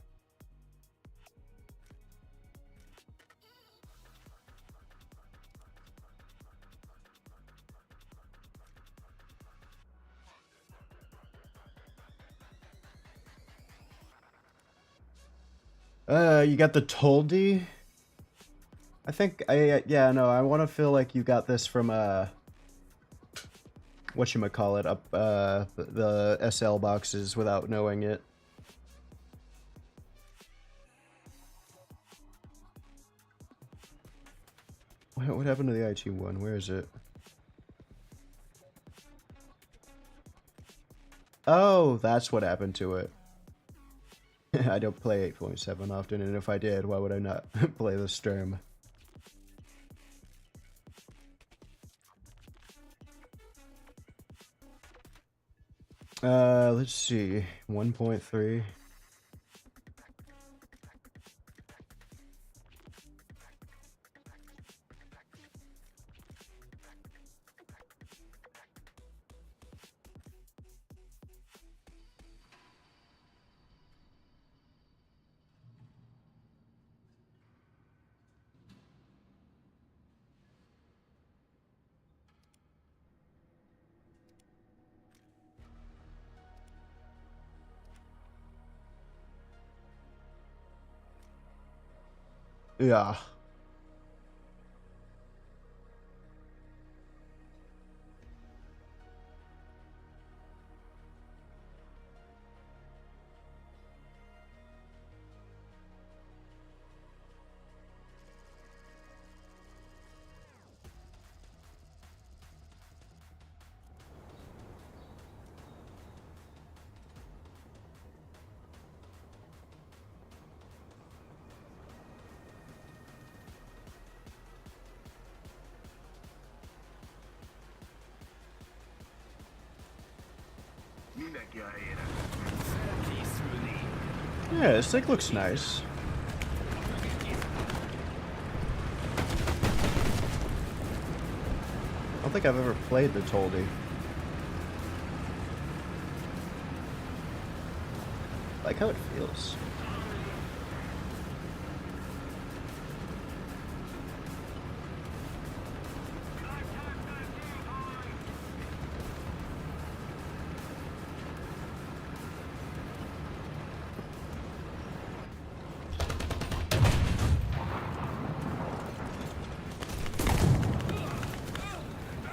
You got the Toldi? I think, yeah, no, I want to feel like you got this from, whatchamacallit, up, the SL boxes without knowing it. What happened to the IT one? Where is it? Oh, that's what happened to it. I don't play 8.7 often, and if I did, why would I not play the Sturm? Let's see. 1.3. Yeah. Yeah, this thing looks nice. I don't think I've ever played the Toldi. I like how it feels.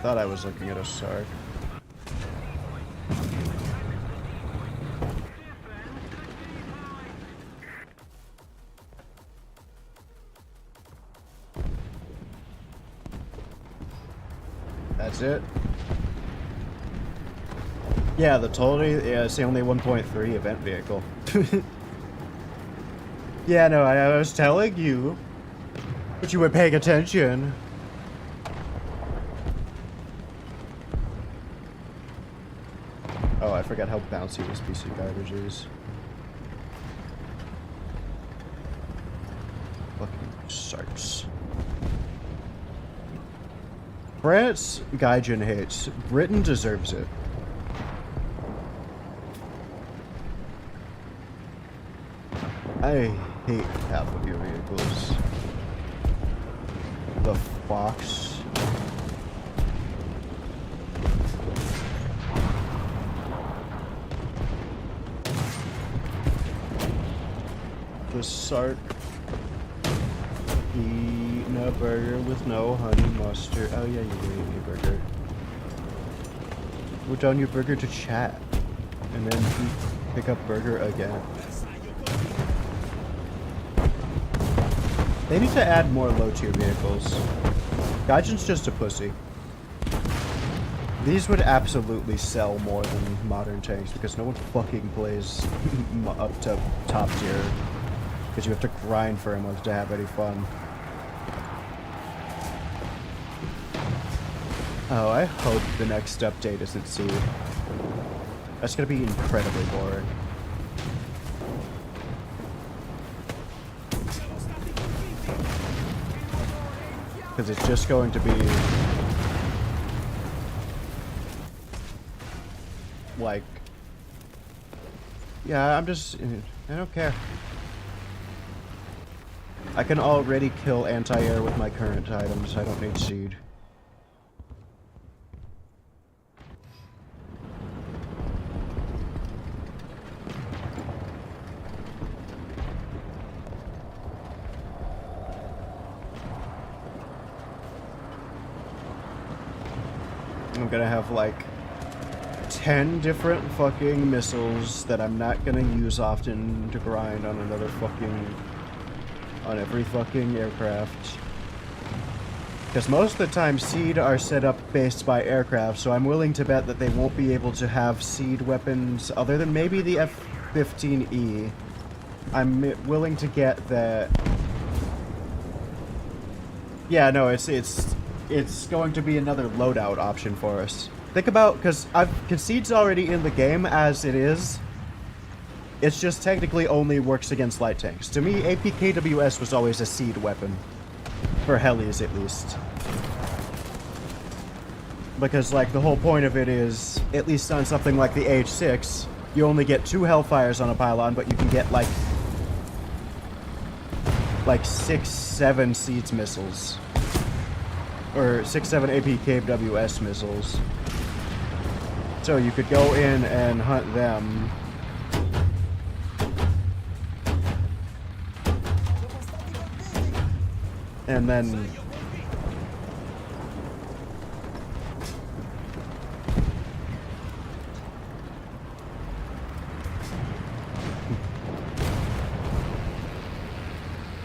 Thought I was looking at a Sark. That's it. Yeah, the Toldi, yeah, it's the only 1.3 event vehicle. Yeah, no, I was telling you, but you were paying attention. Oh, I forgot how bouncy this piece of garbage is. Fucking Sarks. France, Gaijin hates. Britain deserves it. I hate half of your vehicles. The Fox. The Sark. Eating a burger with no honey mustard. Oh yeah, you ate me burger. Put down your burger to chat. And then pick up burger again. They need to add more low-tier vehicles. Gaijin's just a pussy. These would absolutely sell more than modern tanks because no one fucking plays up to top tier. Because you have to grind for him to have any fun. Oh, I hope the next update isn't Seed. That's gonna be incredibly boring. Because it's just going to be like, yeah, I don't care. I can already kill anti-air with my current items. I don't need seed. I'm gonna have like 10 different fucking missiles that I'm not gonna use often to grind on every fucking aircraft. Because most of the time seed are set up based by aircraft, so I'm willing to bet that they won't be able to have seed weapons other than maybe the F-15E. I'm willing to get that. Yeah, no, it's going to be another loadout option for us. Think about, because Concede's already in the game as it is. It's just technically only works against light tanks. To me, APKWS was always a seed weapon. For helis, at least. Because, like, the whole point of it is, at least on something like the AH-6, you only get 2 Hellfires on a pylon, but you can get, like 6, 7 Seeds missiles. Or 6, 7 APKWS missiles. So you could go in and hunt them. And then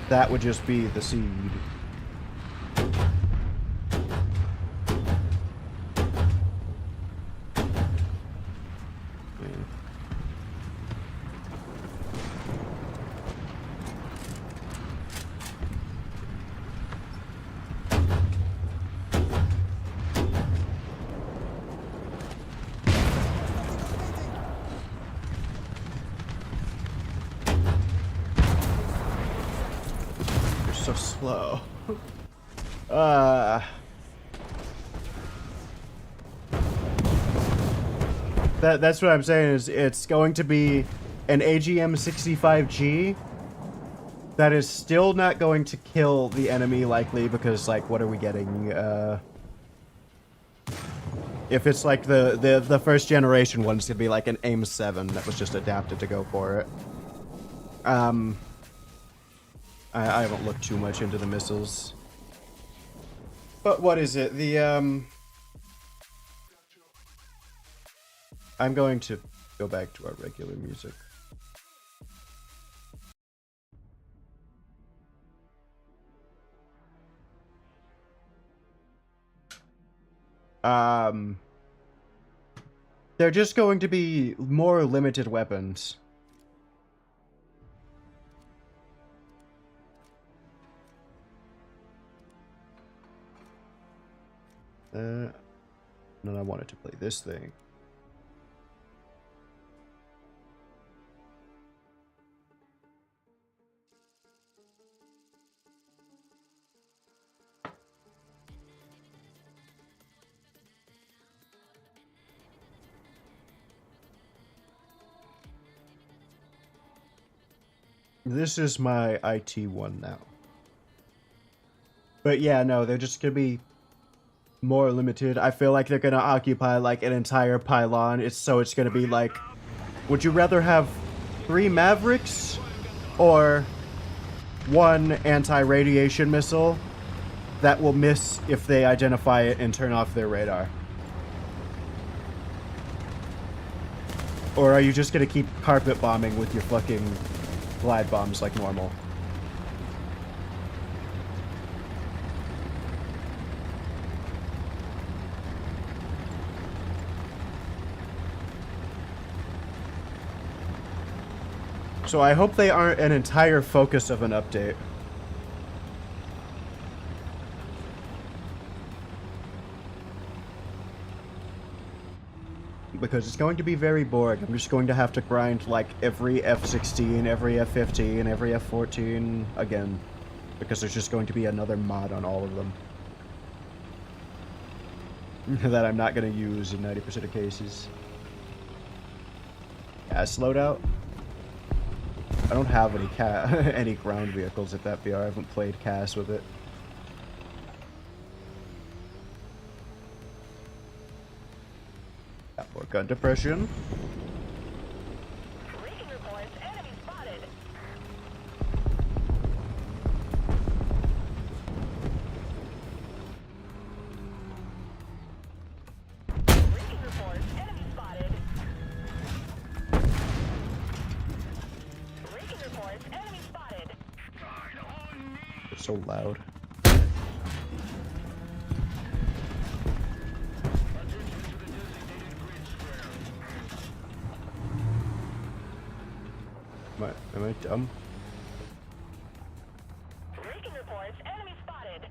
that would just be the seed. slow. That's what I'm saying is it's going to be an AGM 65G that is still not going to kill the enemy likely because like what are we getting? If it's like the first generation one, it's gonna be like an AIM 7 that was just adapted to go for it. I haven't looked too much into the missiles. But what is it? The I'm going to go back to our regular music. They're just going to be more limited weapons. No, I wanted to play this thing. This is my IT1 now. But yeah, no, they're just gonna be more limited. I feel like they're gonna occupy like an entire pylon. It's gonna be like, would you rather have 3 Mavericks or 1 anti-radiation missile that will miss if they identify it and turn off their radar? Or are you just gonna keep carpet bombing with your fucking glide bombs like normal? So I hope they aren't an entire focus of an update. Because it's going to be very boring. I'm just going to have to grind like every F16, every F15, every F14 again. Because there's just going to be another mod on all of them. That I'm not going to use in 90% of cases. Gas loadout? I don't have any any ground vehicles at that BR. I haven't played CAS with it. Got more gun depression. Leaking reports, enemy spotted. Leaking reports, enemy spotted. Leaking reports, enemy spotted. It's so loud. Am I dumb? Leaking reports, enemy spotted.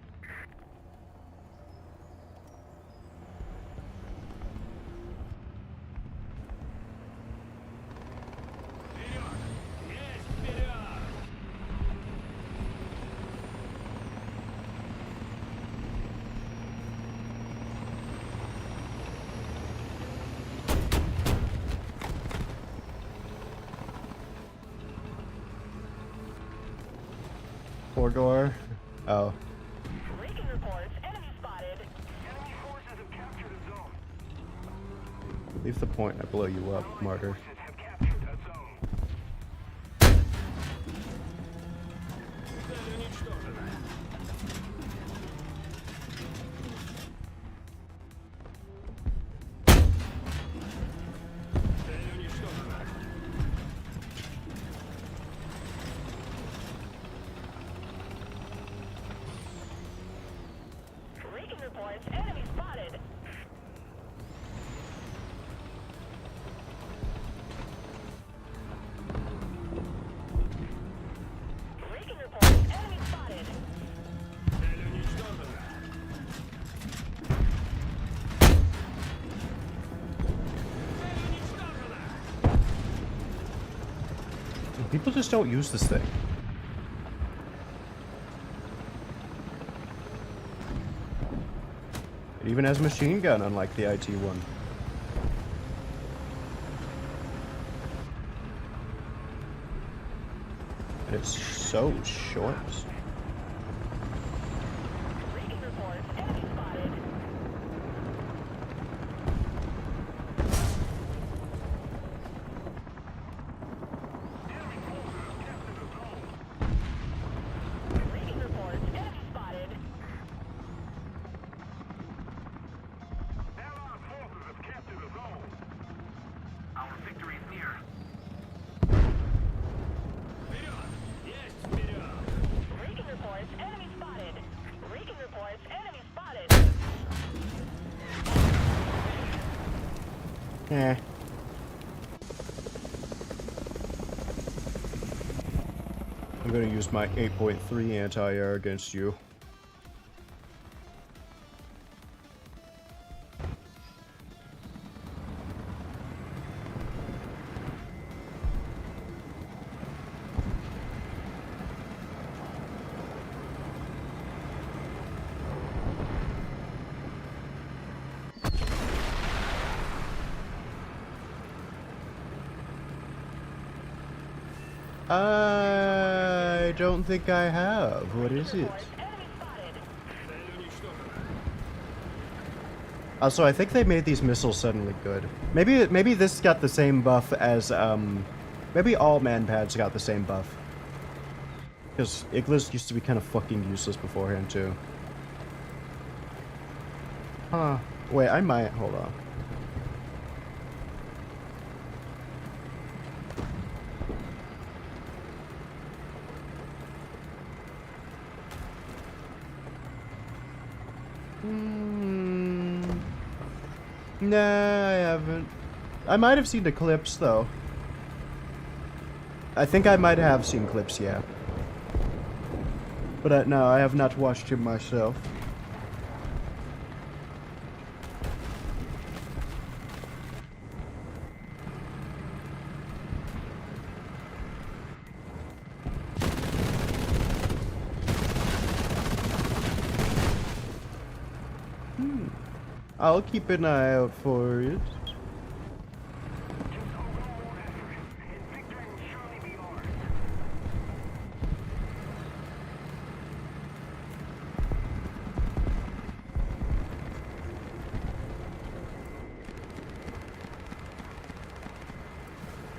Door. Oh. Leaking reports, enemy spotted. Enemy forces have captured a zone. Leave the point. I blow you up, martyr. Forces have captured a zone. Leaking reports, enemy spotted. Leaking reports, enemy spotted. People just don't use this thing. It even has a machine gun, unlike the IT one. And it's so short. Reading reports. Enemy spotted. Reading reports. Enemy spotted. Allied forces have captured the zone. Our victory is near. Reading reports. Enemy spotted. Reading reports. Enemy spotted. Eh. I'm gonna use my 8.3 anti-air against you. I don't think I have. What is it? Enemy spotted. Also, I think they made these missiles suddenly good. Maybe this got the same buff as maybe all man-pads got the same buff. Because Iglis used to be kind of fucking useless beforehand too. Huh. Wait, I might hold on. Nah, I haven't. I might have seen the clips, though. I think I might have seen clips, yeah. But no, I have not watched him myself. I'll keep an eye out for it.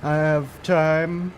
I have time.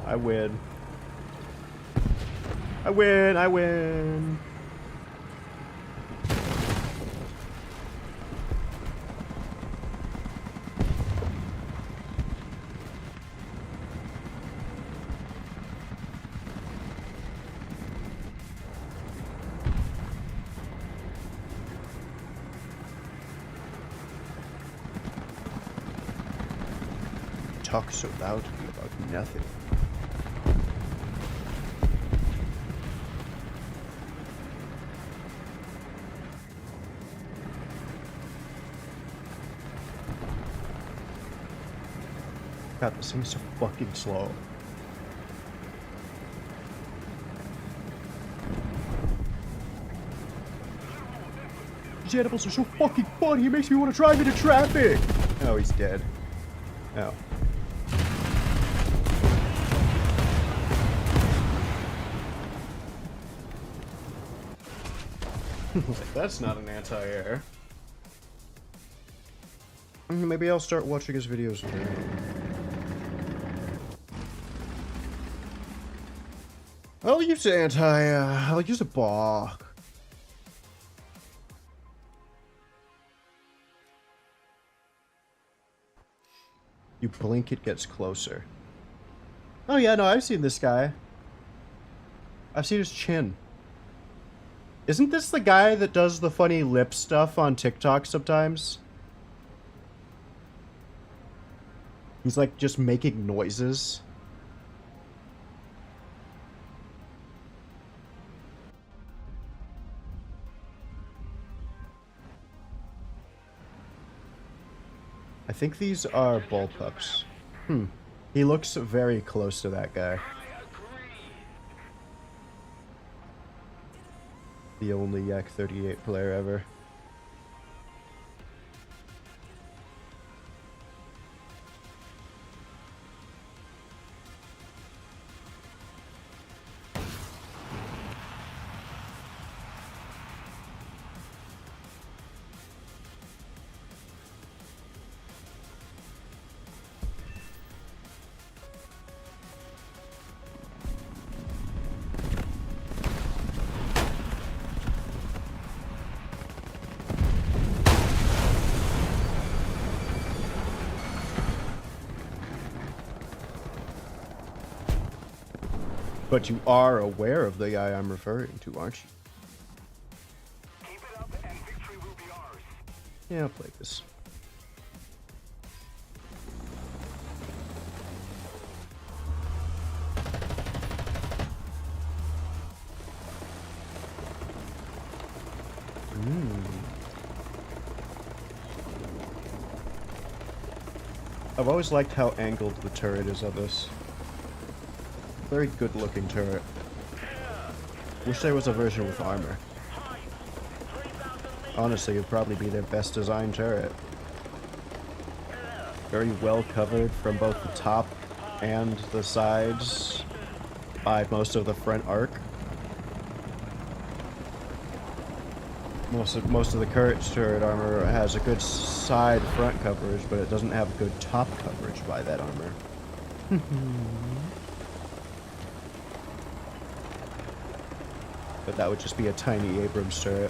I win. I win, I win. Talk so loudly about nothing. God, this thing's so fucking slow. These animals are so fucking funny, it makes me want to drive into traffic! Oh, he's dead. Oh. That's not an anti-air. Maybe I'll start watching his videos again. I'll use I'll use a ball. You blink, it gets closer. Oh yeah, no, I've seen this guy. I've seen his chin. Isn't this the guy that does the funny lip stuff on TikTok sometimes? He's like just making noises. I think these are bullpups. He looks very close to that guy. The only Yak 38 player ever. But you are aware of the guy I'm referring to, aren't you? Keep it up and victory will be ours. Yeah, I'll play this. I've always liked how angled the turret is on this. Very good looking turret. Wish there was a version with armor. Honestly, it'd probably be their best designed turret. Very well covered from both the top and the sides by most of the front arc. Most of the current turret armor has a good side front coverage, but it doesn't have good top coverage by that armor. But that would just be a tiny Abrams turret.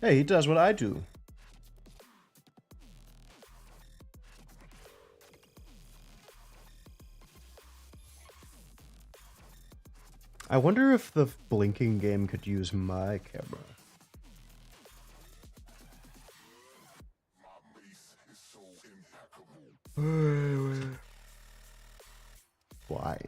Hey, he does what I do. I wonder if the blinking game could use my camera. Why?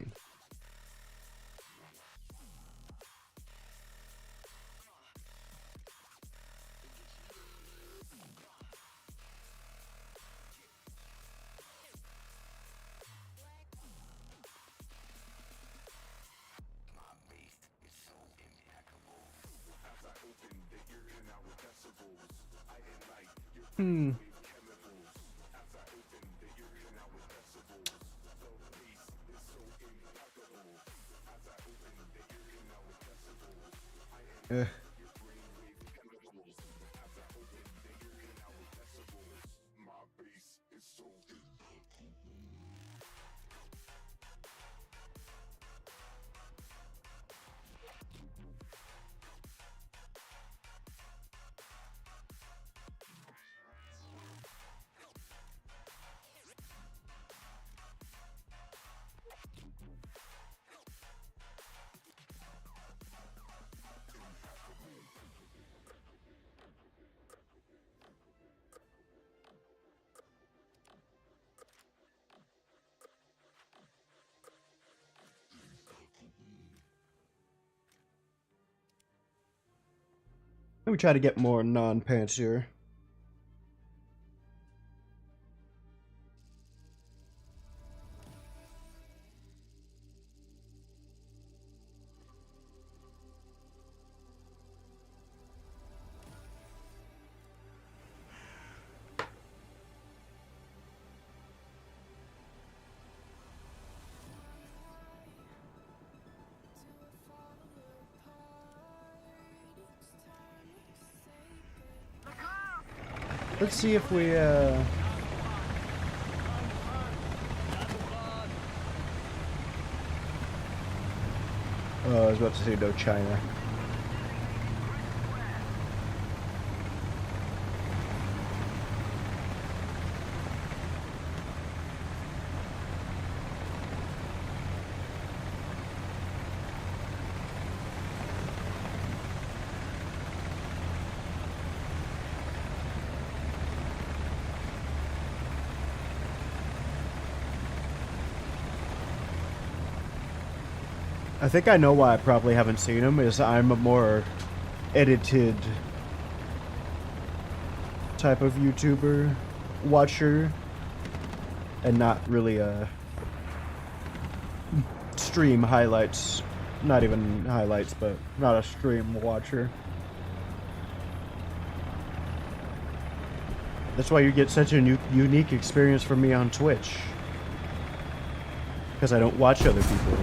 Eh. Let me try to get more non-pants here. Let's see if we, Oh, I was about to say no China. I think I know why I probably haven't seen him, is I'm a more edited type of YouTuber watcher and not really a stream highlights, not even highlights, but not a stream watcher. That's why you get such a unique experience from me on Twitch, because I don't watch other people.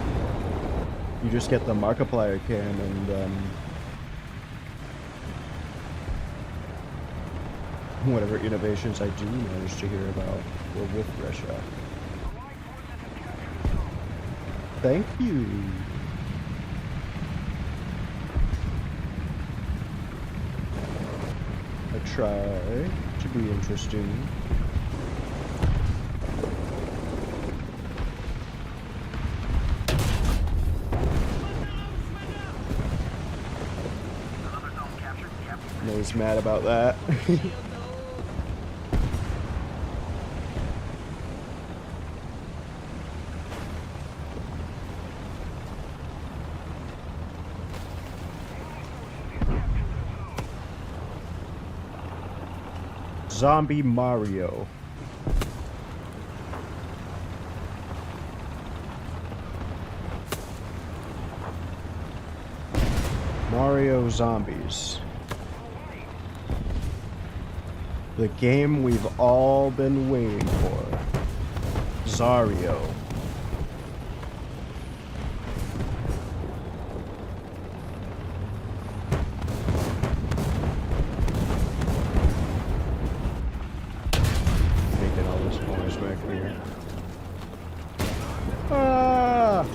You just get the Markiplier cam and whatever innovations I do manage to hear about or with Russia. Thank you. I try to be interesting. I know he's mad about that. Zombie Mario. Mario Zombies. The game we've all been waiting for. Zario. Making all this noise back here. Ah!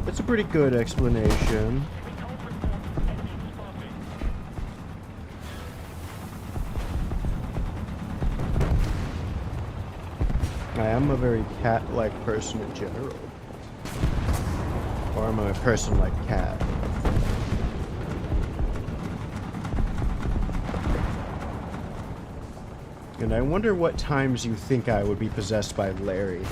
It's a pretty good explanation. I am a very cat-like person in general. Or I'm a person like cat. And I wonder what times you think I would be possessed by Larry.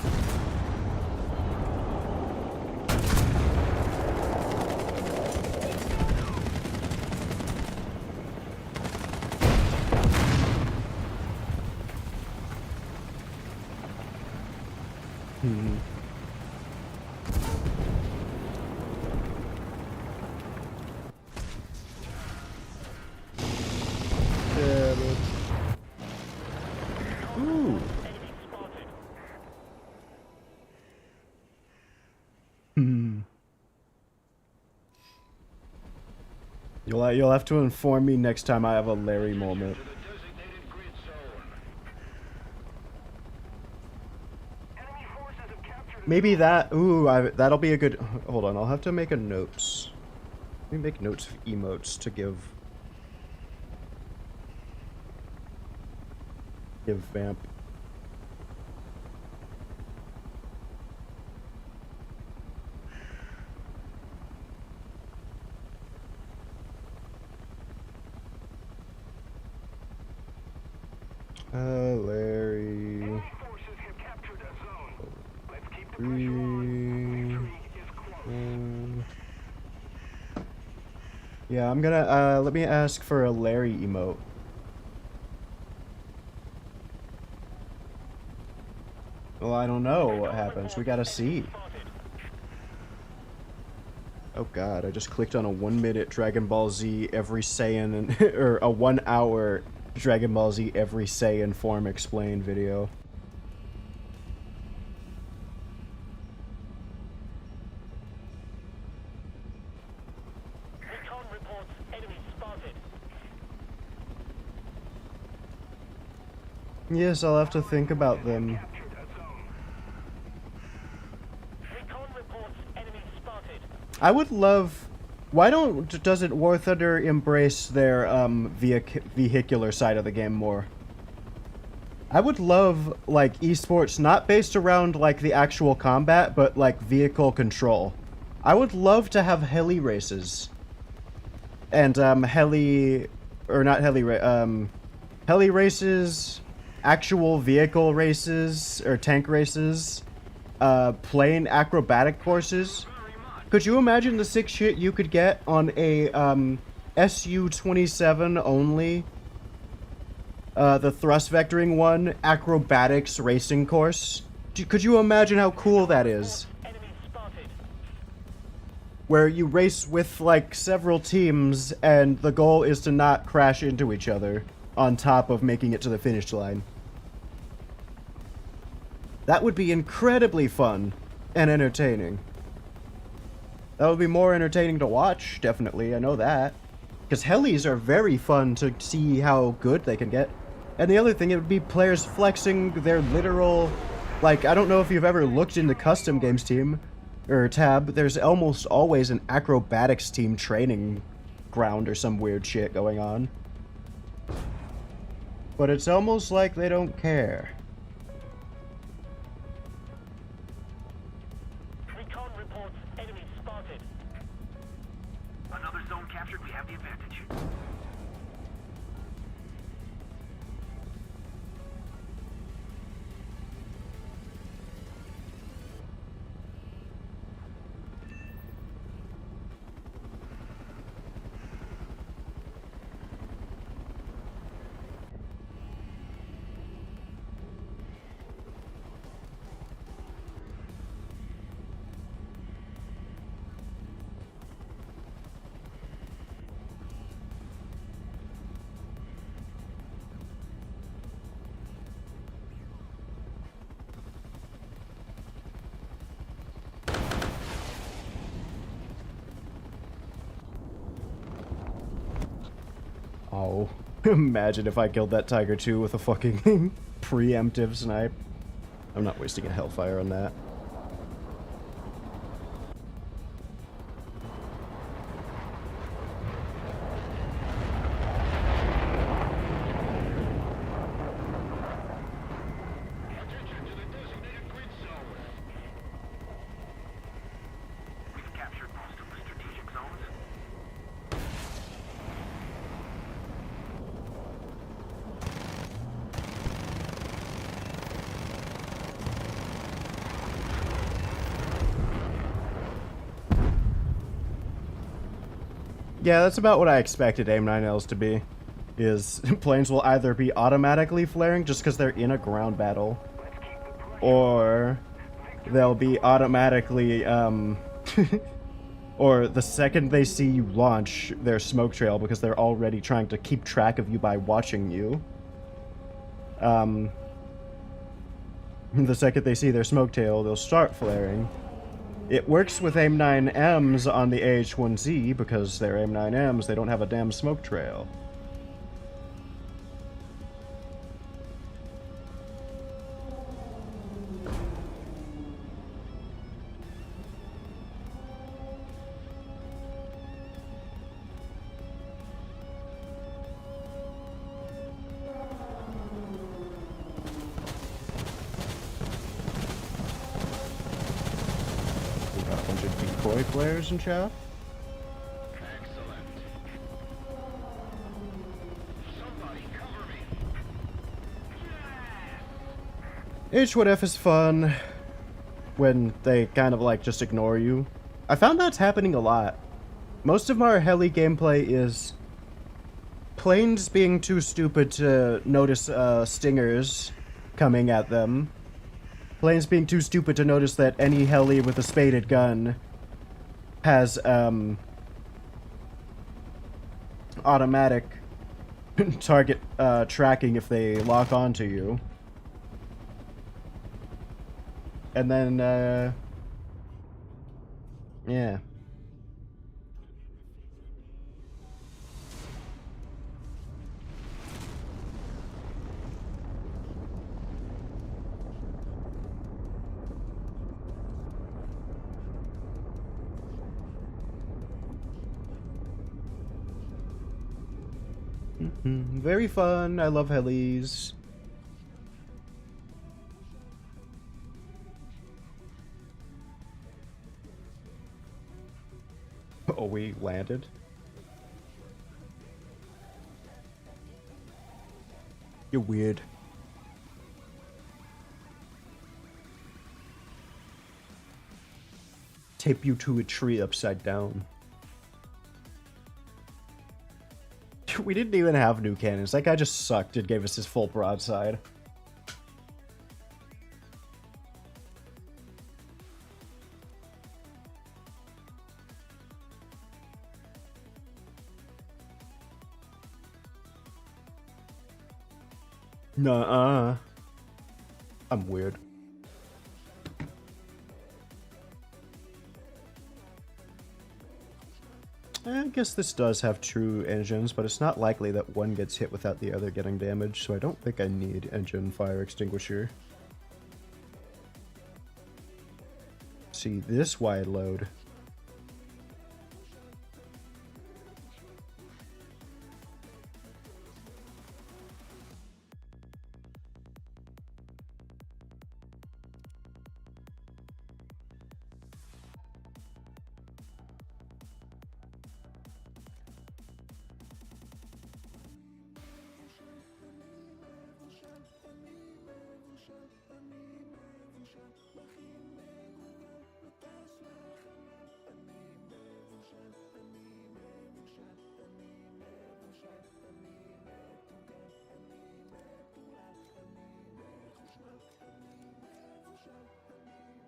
Ooh. You'll have to inform me next time I have a Larry moment. Maybe that. Ooh, that'll be a good. Hold on, I'll have to make a notes. Let me make notes of emotes to give Vamp. Larry. Yeah, I'm gonna, let me ask for a Larry emote. Well, I don't know what happens. We gotta see. Oh god, I just clicked on a 1-minute Dragon Ball Z every Saiyan, or a 1-hour Dragon Ball Z every Saiyan form explained video. Recon reports enemy spotted. Yes, I'll have to think about them. Captured a zone. Recon reports enemy spotted. I would love... Why doesn't Warthunder embrace their vehicular side of the game more? I would love, like, esports not based around, like, the actual combat, but, like, vehicle control. I would love to have heli races. And, heli races, actual vehicle races, or tank races, plane acrobatic courses. Could you imagine the sick shit you could get on a, SU-27 only? The thrust vectoring one, acrobatics racing course? Could you imagine how cool that is? Enemy spotted. Where you race with, like, several teams, and the goal is to not crash into each other, on top of making it to the finish line. That would be incredibly fun and entertaining. That would be more entertaining to watch, definitely, I know that. Because helis are very fun to see how good they can get. And the other thing, it would be players flexing their literal... Like, I don't know if you've ever looked into custom games team, or tab, there's almost always an acrobatics team training ground or some weird shit going on. But it's almost like they don't care. Recon reports enemy spotted. Another zone captured. We have the advantage. Oh, imagine if I killed that Tiger 2 with a fucking preemptive snipe. I'm not wasting a Hellfire on that. Attention to the designated grid zone. We've captured most of the strategic zones. Yeah, that's about what I expected AIM-9Ls to be. Is planes will either be automatically flaring just because they're in a ground battle, or they'll be automatically, or the second they see you launch their smoke trail because they're already trying to keep track of you by watching you. The second they see their smoke tail, they'll start flaring. It works with AIM-9Ms on the AH-1Z because they're AIM-9Ms, they don't have a damn smoke trail. Decoy flares and chat. Excellent. Somebody cover me. H1F is fun when they kind of like just ignore you. I found that's happening a lot. Most of our heli gameplay is planes being too stupid to notice stingers coming at them. Planes being too stupid to notice that any heli with a spaded gun has automatic target tracking if they lock onto you. And then yeah. Very fun. I love helis. Oh, we landed. You're weird. Tape you to a tree upside down. We didn't even have new cannons. That guy just sucked and gave us his full broadside. Nuh-uh. I'm weird. I guess this does have true engines, but it's not likely that one gets hit without the other getting damaged, so I don't think I need engine fire extinguisher. See, this wide load.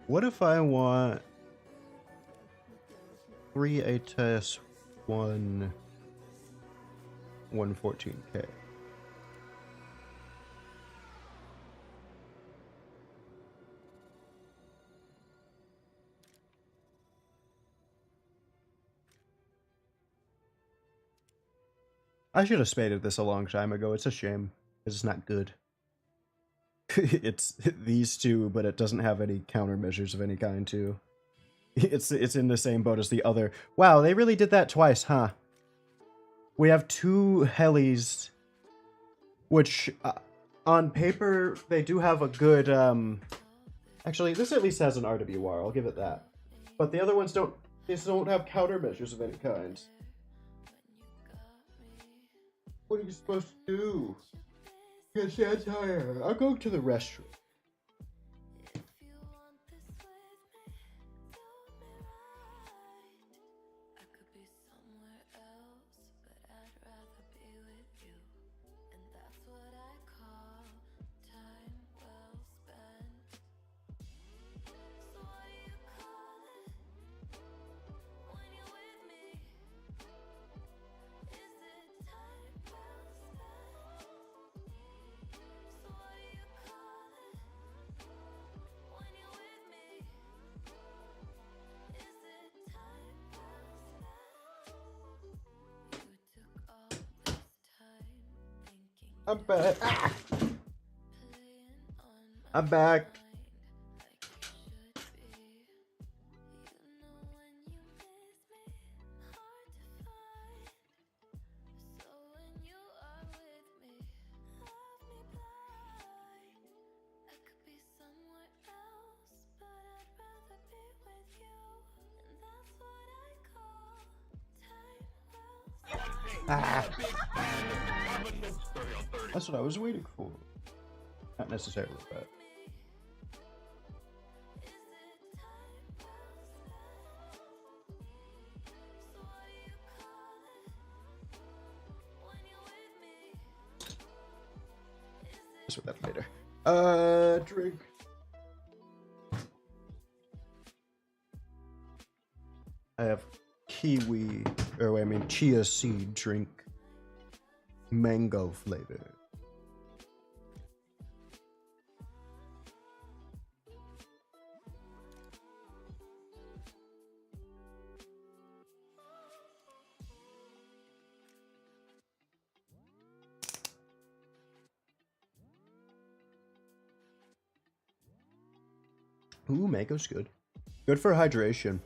What if I want 3 ATS 114K? I should have spaded this a long time ago. It's a shame, because it's not good. It's these two, but it doesn't have any countermeasures of any kind, too. It's in the same boat as the other. Wow, they really did that twice, huh? We have two helis, which, on paper, they do have a good, Actually, this at least has an RWR, I'll give it that. But the other ones don't have countermeasures of any kind. What are you supposed to do? Get satire. I'll go to the restroom. I'm back. Ah! I'm back. Ah. That's what I was waiting for. Not necessarily, but... Just with that later. Drink. I have kiwi, or wait, I mean chia seed drink, mango flavor. Ooh, mango's good. Good for hydration.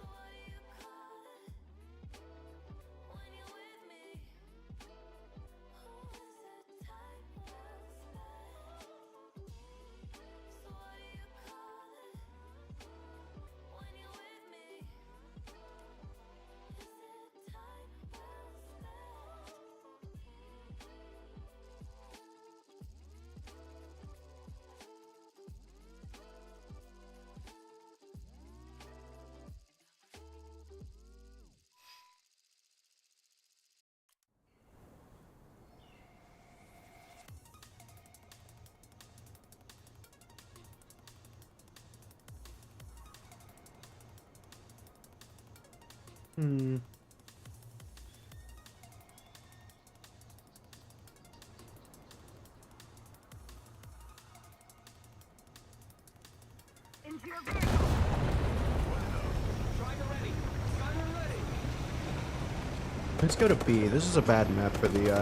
Hmm. Into your vehicle. Driver ready. Gunner ready. Let's go to B. This is a bad map for the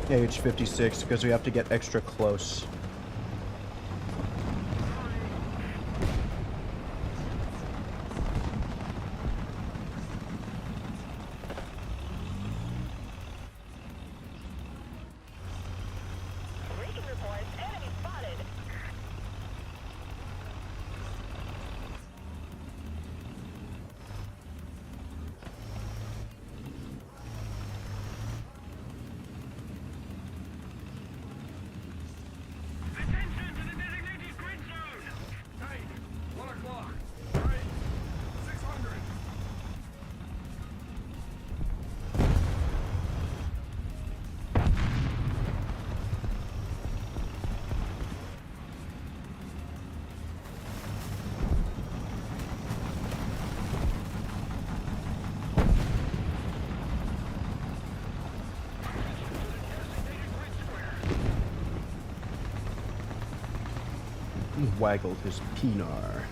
AH-56 because we have to get extra close. Recon reports. Enemy spotted. Attention to the designated grid zone. Hey, 1 o'clock. Right. 600. He waggled his penar.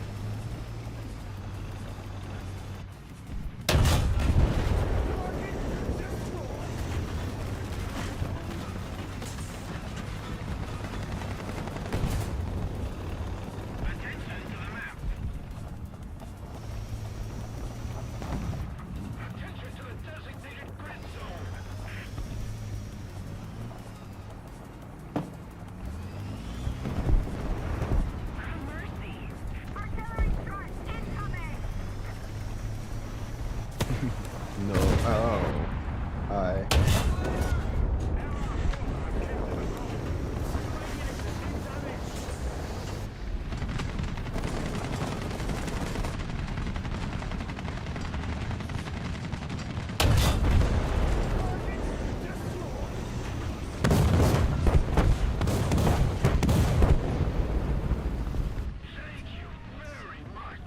Attention to the map. Attention to the designated grid zone. Mercy. Artillery strike incoming. No. Oh. Hi. Thank you very much.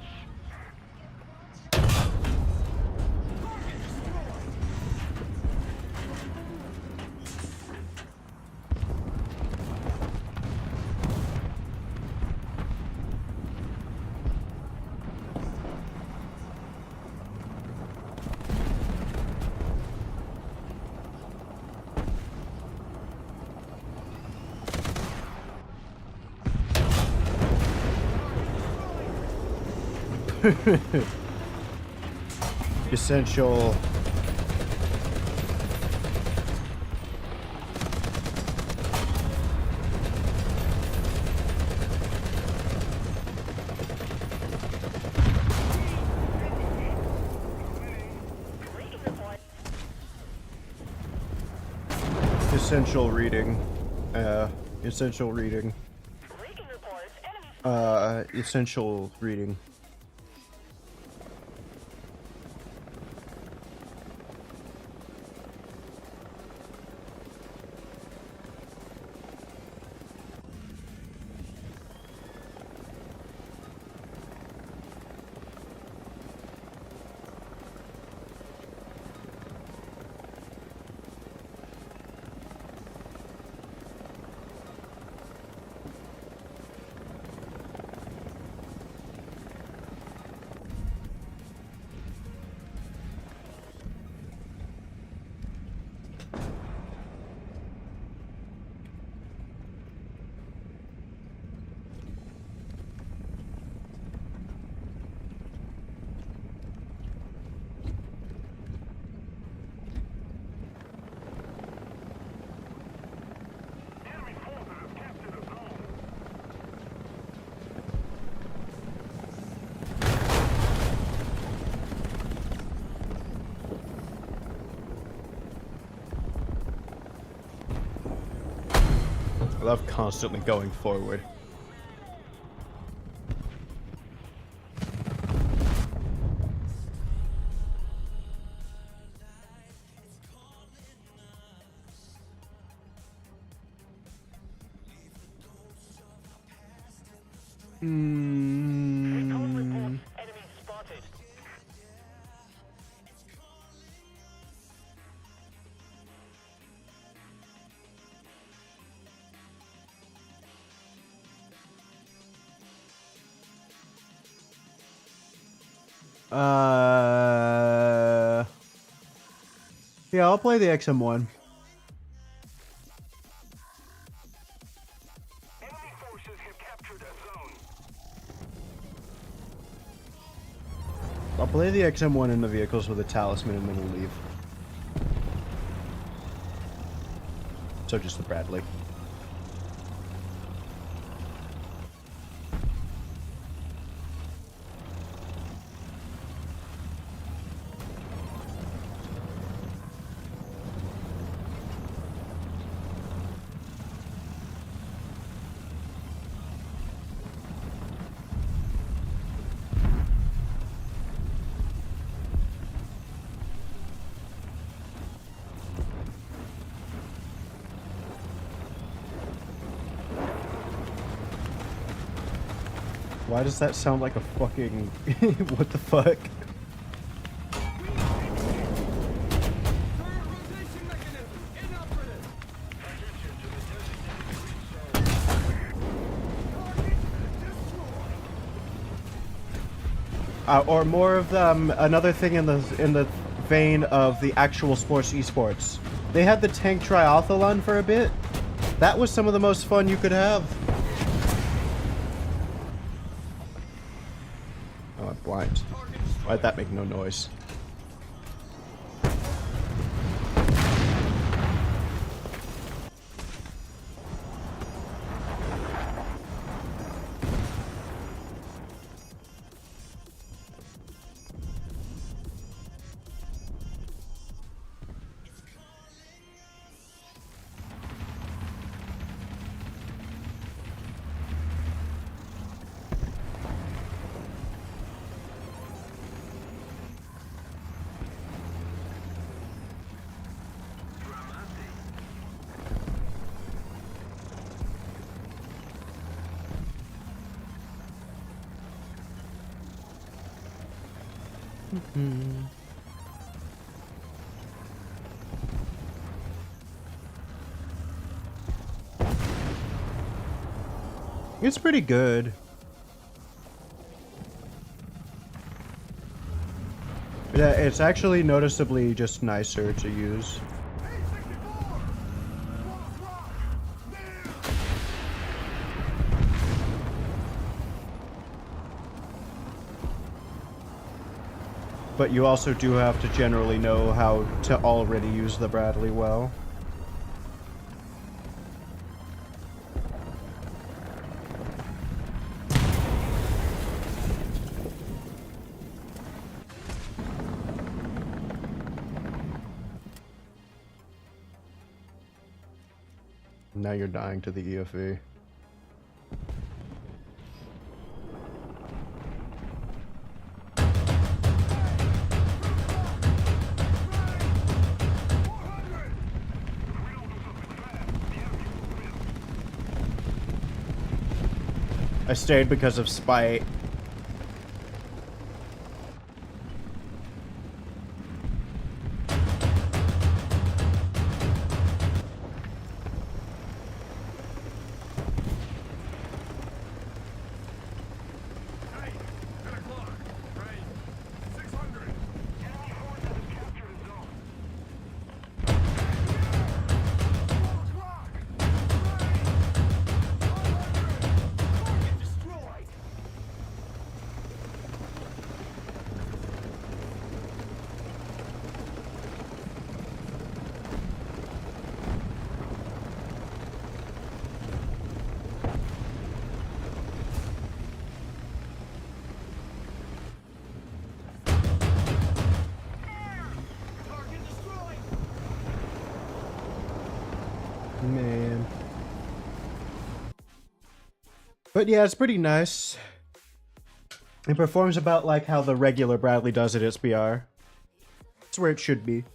Essential. Recon reports. Essential reading. Essential reading. Recon reports. Enemy Essential reading. I love constantly going forward. Recon reports enemy spotted. Yeah, I'll play the XM1. Enemy forces have captured a zone. I'll play the XM1 in the vehicles with a talisman and then we'll leave. So just the Bradley. Why does that sound like a fucking... what the fuck? Turret rotation mechanism inoperative. Attention to the designated zone. Or more of another thing in the vein of the actual sports esports. They had the tank triathlon for a bit. That was some of the most fun you could have. Oh, I'm blind. Why'd that make no noise? It's pretty good. Yeah, it's actually noticeably just nicer to use. But you also do have to generally know how to already use the Bradley well. Now you're dying to the EFE. I stayed because of spite. Hey, 10 o'clock. Right. 600. Enemy forces have captured a zone. 4 o'clock. Right. 400. Target destroyed. But yeah, it's pretty nice. It performs about like how the regular Bradley does at SBR. It's where it should be.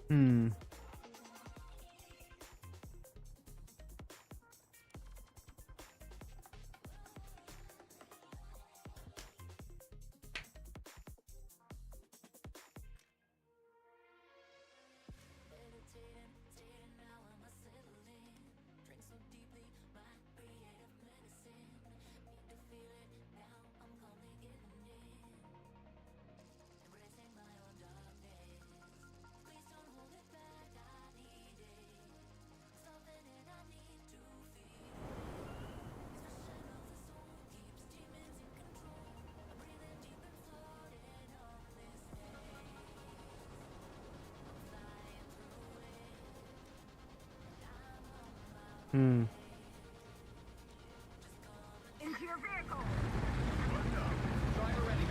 Hmm. Hmm. Into your vehicle. Driver ready.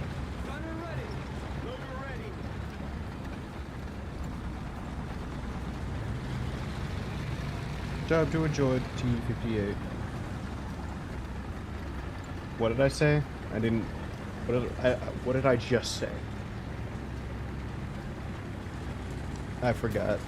Gunner ready. Loader ready. Job to enjoy T58. What did I say? I didn't. What did I just say? I forgot.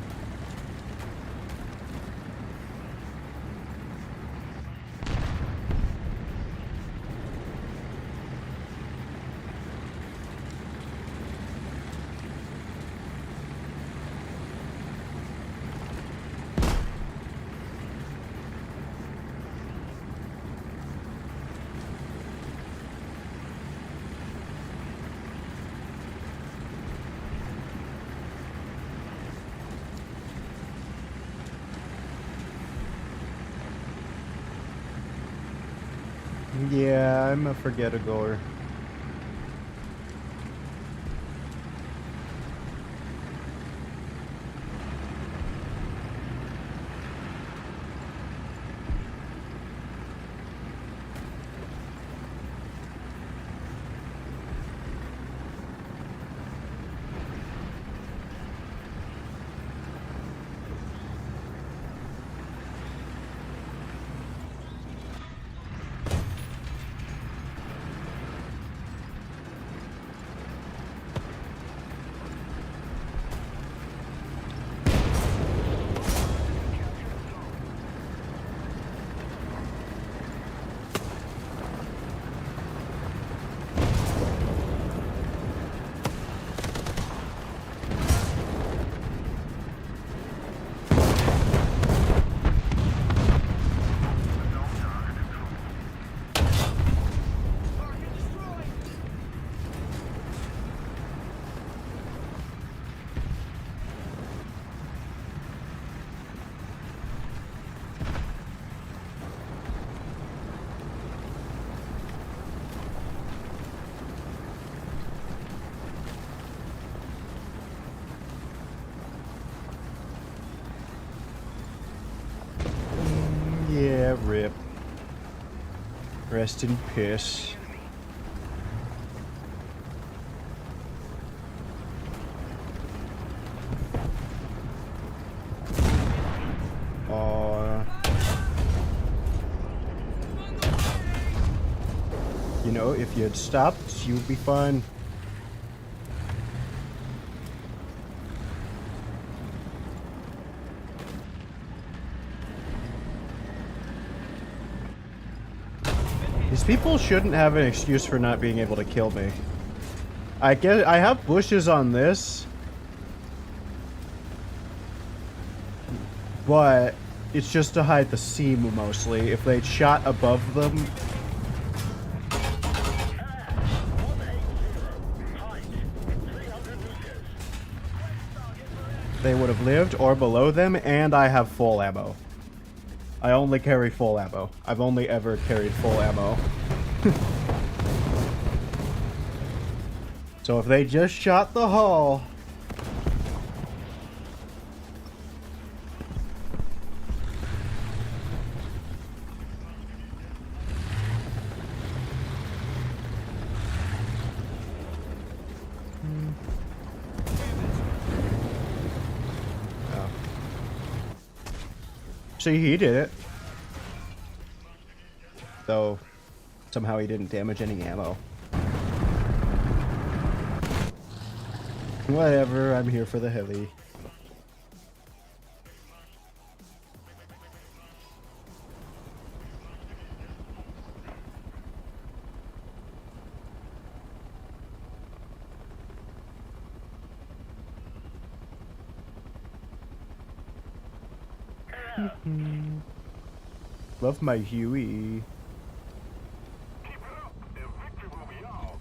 Yeah, I'm a forget-a-goer. Yeah, rip. Rest in piss. You know, if you had stopped, you'd be fine. These people shouldn't have an excuse for not being able to kill me. I have bushes on this, but it's just to hide the seam mostly. If they'd shot above them, they would have lived, or below them, and I have full ammo. I only carry full ammo. I've only ever carried full ammo. So if they just shot the hull... Oh. See, he did it. Though, somehow he didn't damage any ammo. Whatever, I'm here for the heli. Love my Huey. Keep it up, and victory will be ours.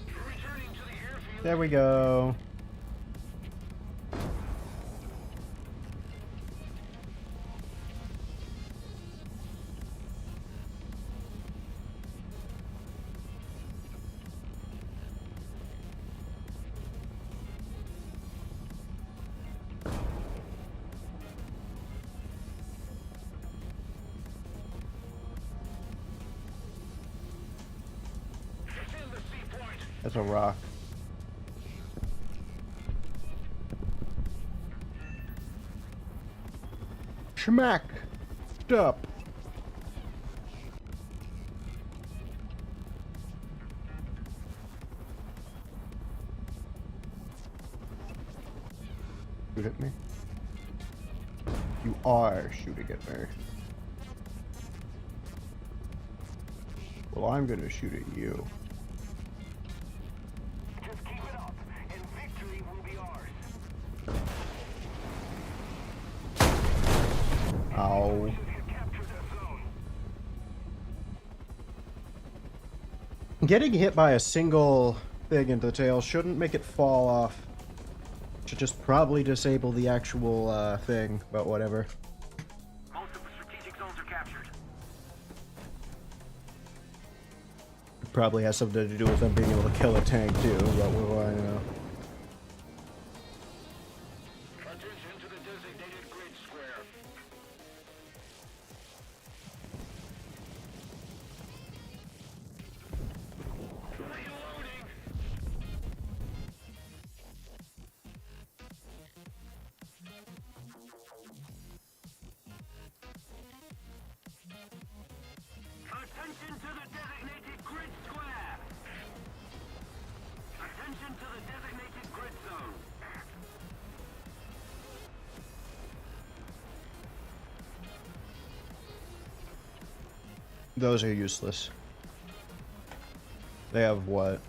Returning to the airfield. There we go. Defend the sea point. That's a rock. Schmack! Stop! Shoot at me? You are shooting at me. Well, I'm gonna shoot at you. Just keep it up, and victory will be ours. Ow. We have captured that zone. Getting hit by a single thing into the tail shouldn't make it fall off. Should just probably disable the actual thing, but whatever. Most of the strategic zones are captured. Probably has something to do with them being able to kill a tank too, but what do I know? Attention to the designated grid square. Reloading. Attention to the designated grid square. Attention to the designated grid zone. Those are useless. They have what?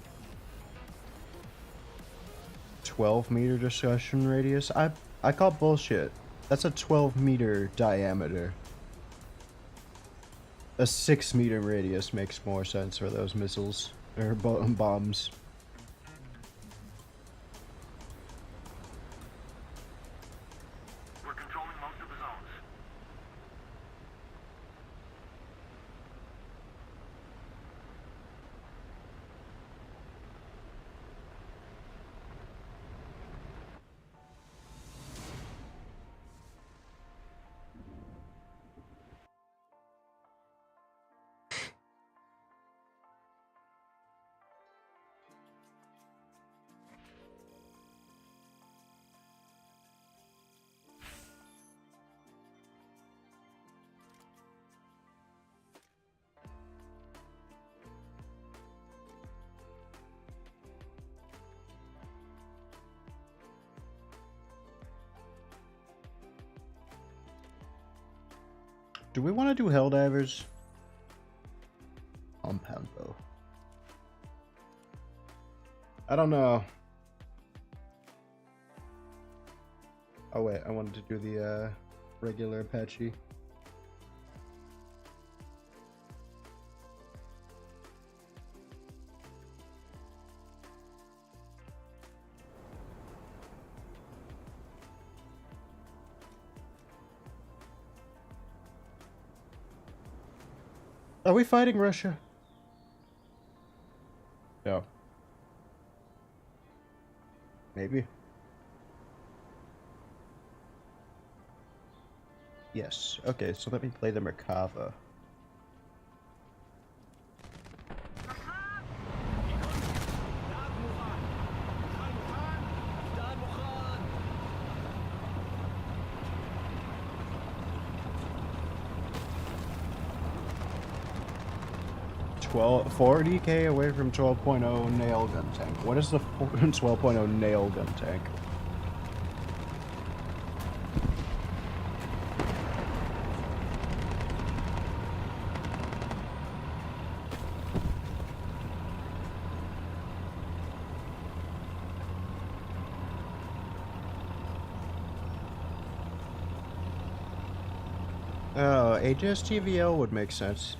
12-meter discussion radius? I call bullshit. That's a 12-meter diameter. A 6-meter radius makes more sense for those missiles or bombs. We're controlling most of the zones. Do we want to do Helldivers? Compound bow. I don't know. Oh wait, I wanted to do the regular Apache. Are we fighting Russia? No. Maybe. Yes. Okay, so let me play the Merkava. Four DK away from 12.0 nail gun tank. What is the 12.0 nail gun tank? Oh, HSTVL would make sense.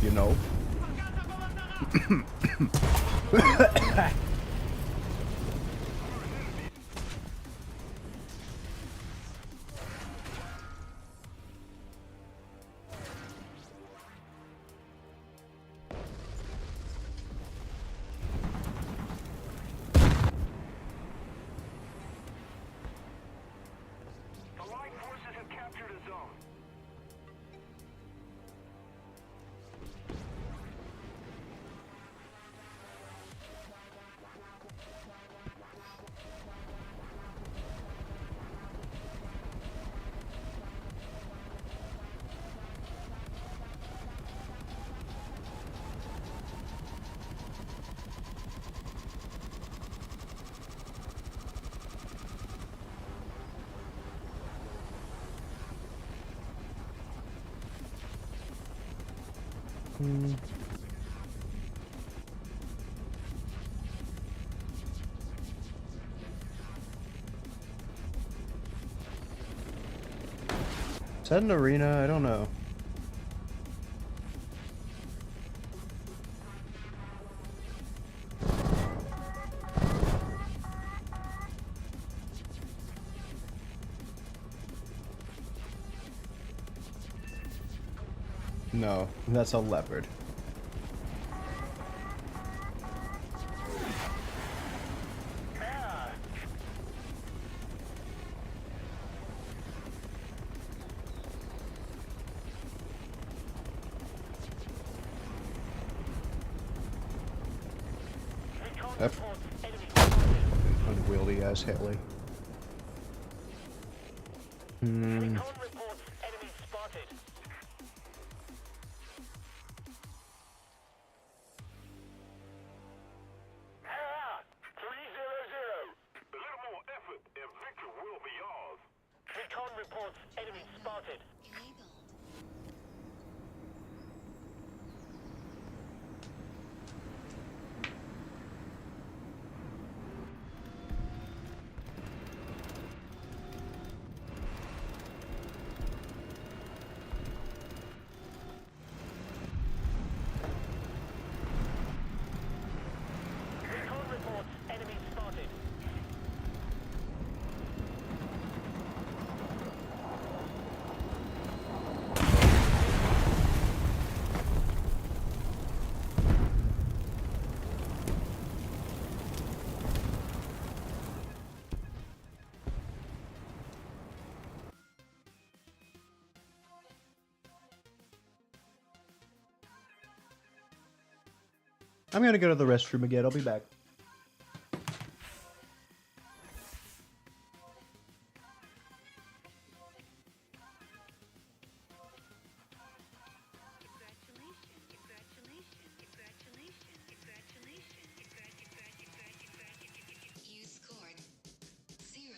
You know. Allied forces have captured a zone. Is that an arena? I don't know. No, that's a leopard. Yep. reports enemy spotted. Unwieldy ass heli. Recon reports enemy spotted. Ah, 300. A little more effort and victory will be ours. Recon reports enemy spotted. Recon reports enemy spotted. I'm gonna go to the restroom again. I'll be back. You scored 0.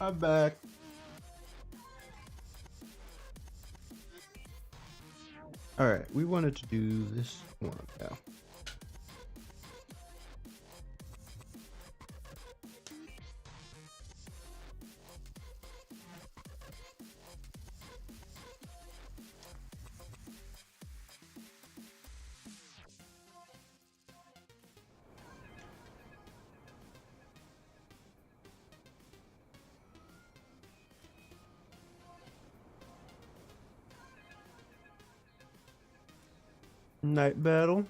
I'm back. Alright, we wanted to do this one now. Night battle.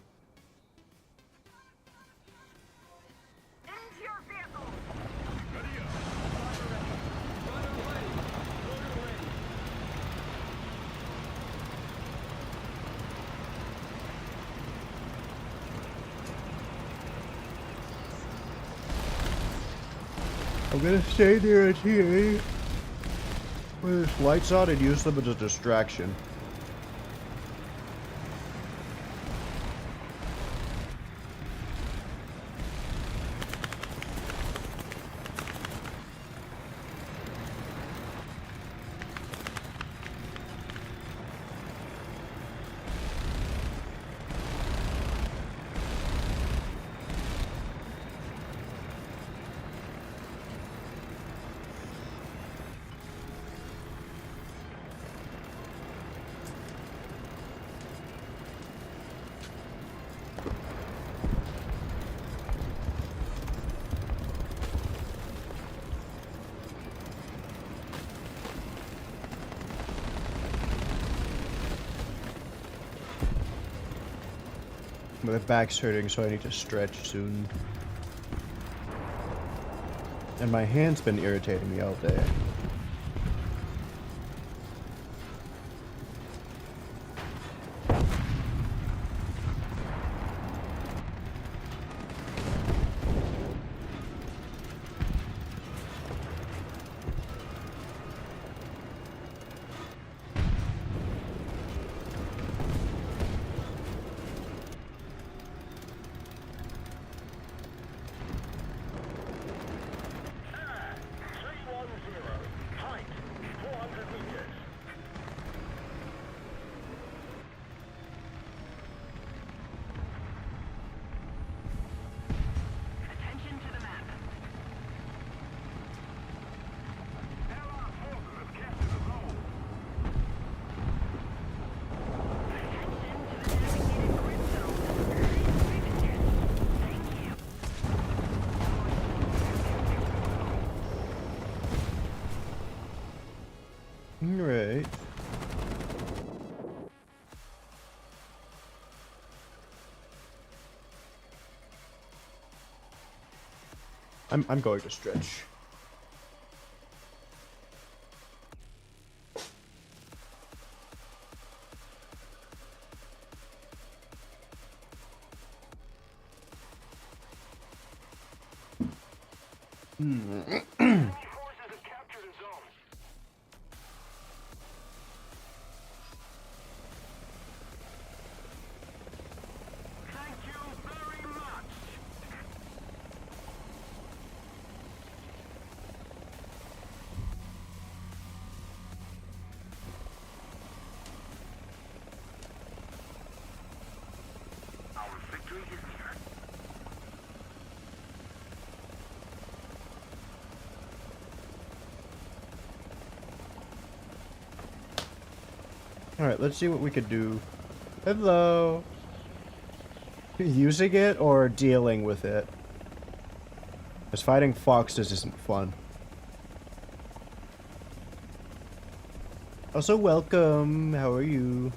Into your vehicle. I'm gonna stay near a TA where there's lights on and use them as a distraction. My back's hurting, so I need to stretch soon. And my hand's been irritating me all day. Right. I'm going to stretch. Enemy forces have captured a zone. Thank you very much. Our victory is near. Alright, let's see what we could do. Hello. Using it or dealing with it? Because fighting foxes isn't fun. Also, welcome. How are you?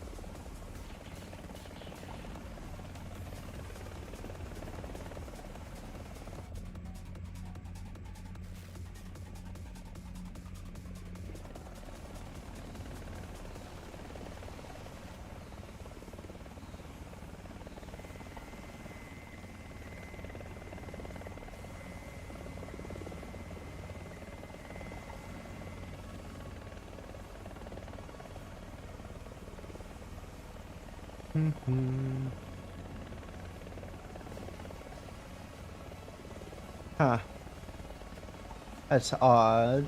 Huh. That's odd.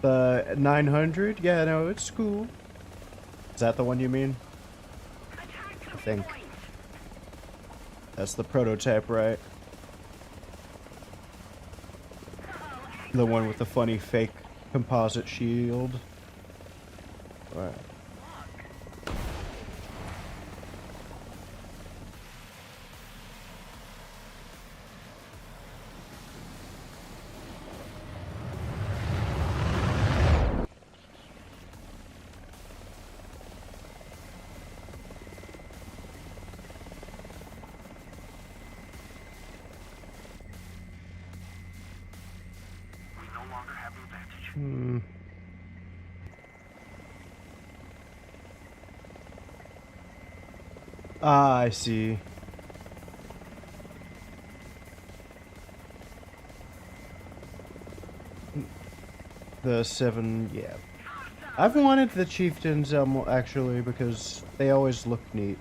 The 900? Yeah, no, it's cool. Is that the one you mean? I think. That's the prototype, right? The one with the funny fake composite shield. Right. We no longer have an advantage. Hmm. Ah, I see. The 7, yeah. I've wanted the chieftains, actually, because they always look neat.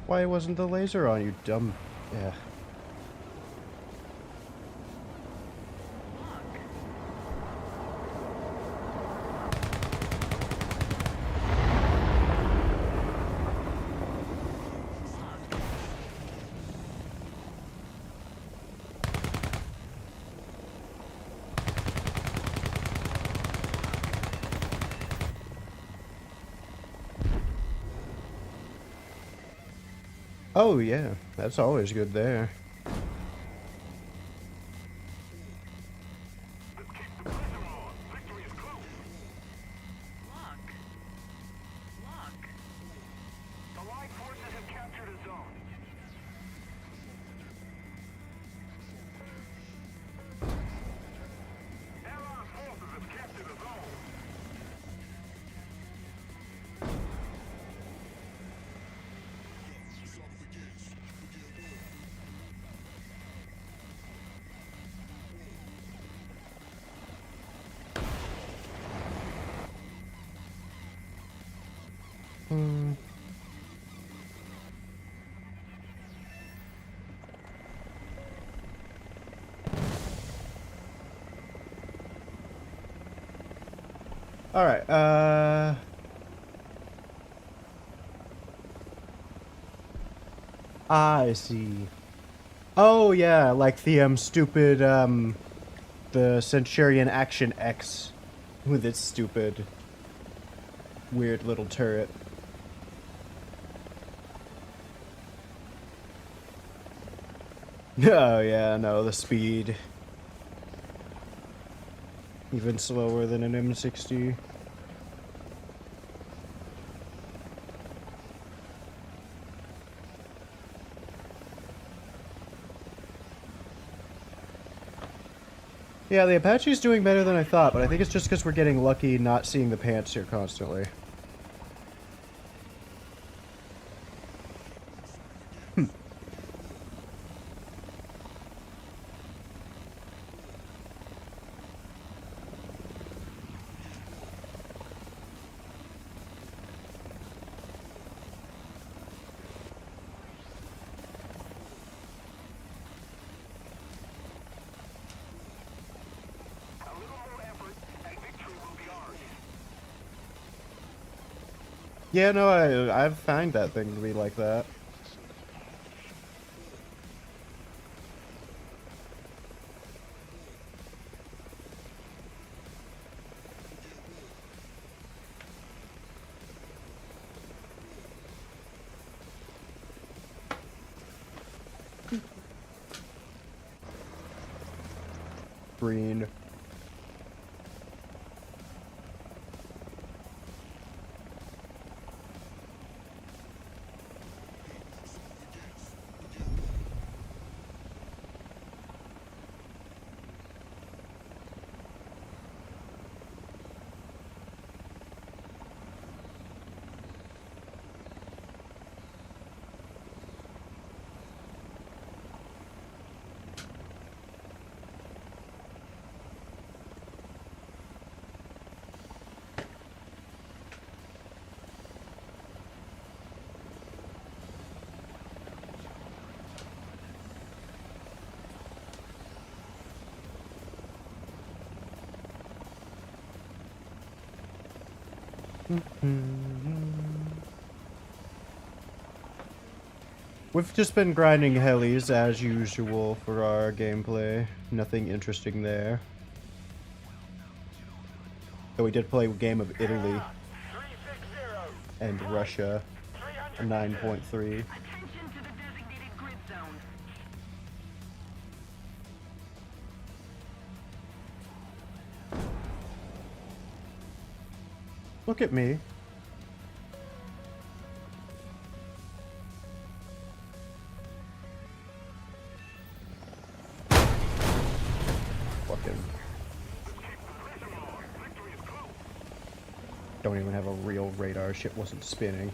Why wasn't the laser on, you dumb... Yeah. Oh, yeah. That's always good there. Let's keep the pressure on. Victory is close. Allied forces have captured a zone. Allied forces have captured a zone. Hmm. Alright, I see. Oh yeah, like the stupid the Centurion Action X with its stupid weird little turret. Oh yeah, no, the speed. Even slower than an M60. Yeah, the Apache's doing better than I thought, but I think it's just because we're getting lucky not seeing the pants here constantly. Yeah, no, I've found that thing to be like that. Green. We've just been grinding helis as usual for our gameplay. Nothing interesting there. Though we did play a game of Italy and Russia, a 9.3. Attention to the designated grid zone. Look at me. Fucking. Don't even have a real radar. Shit wasn't spinning.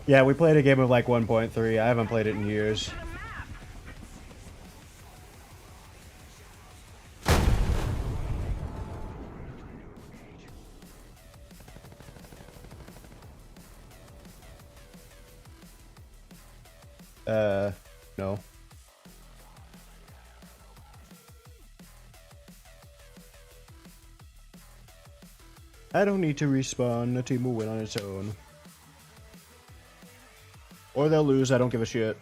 Yeah, we played a game of like 1.3. I haven't played it in years. No. I don't need to respawn. The team will win on its own. Or they'll lose. I don't give a shit.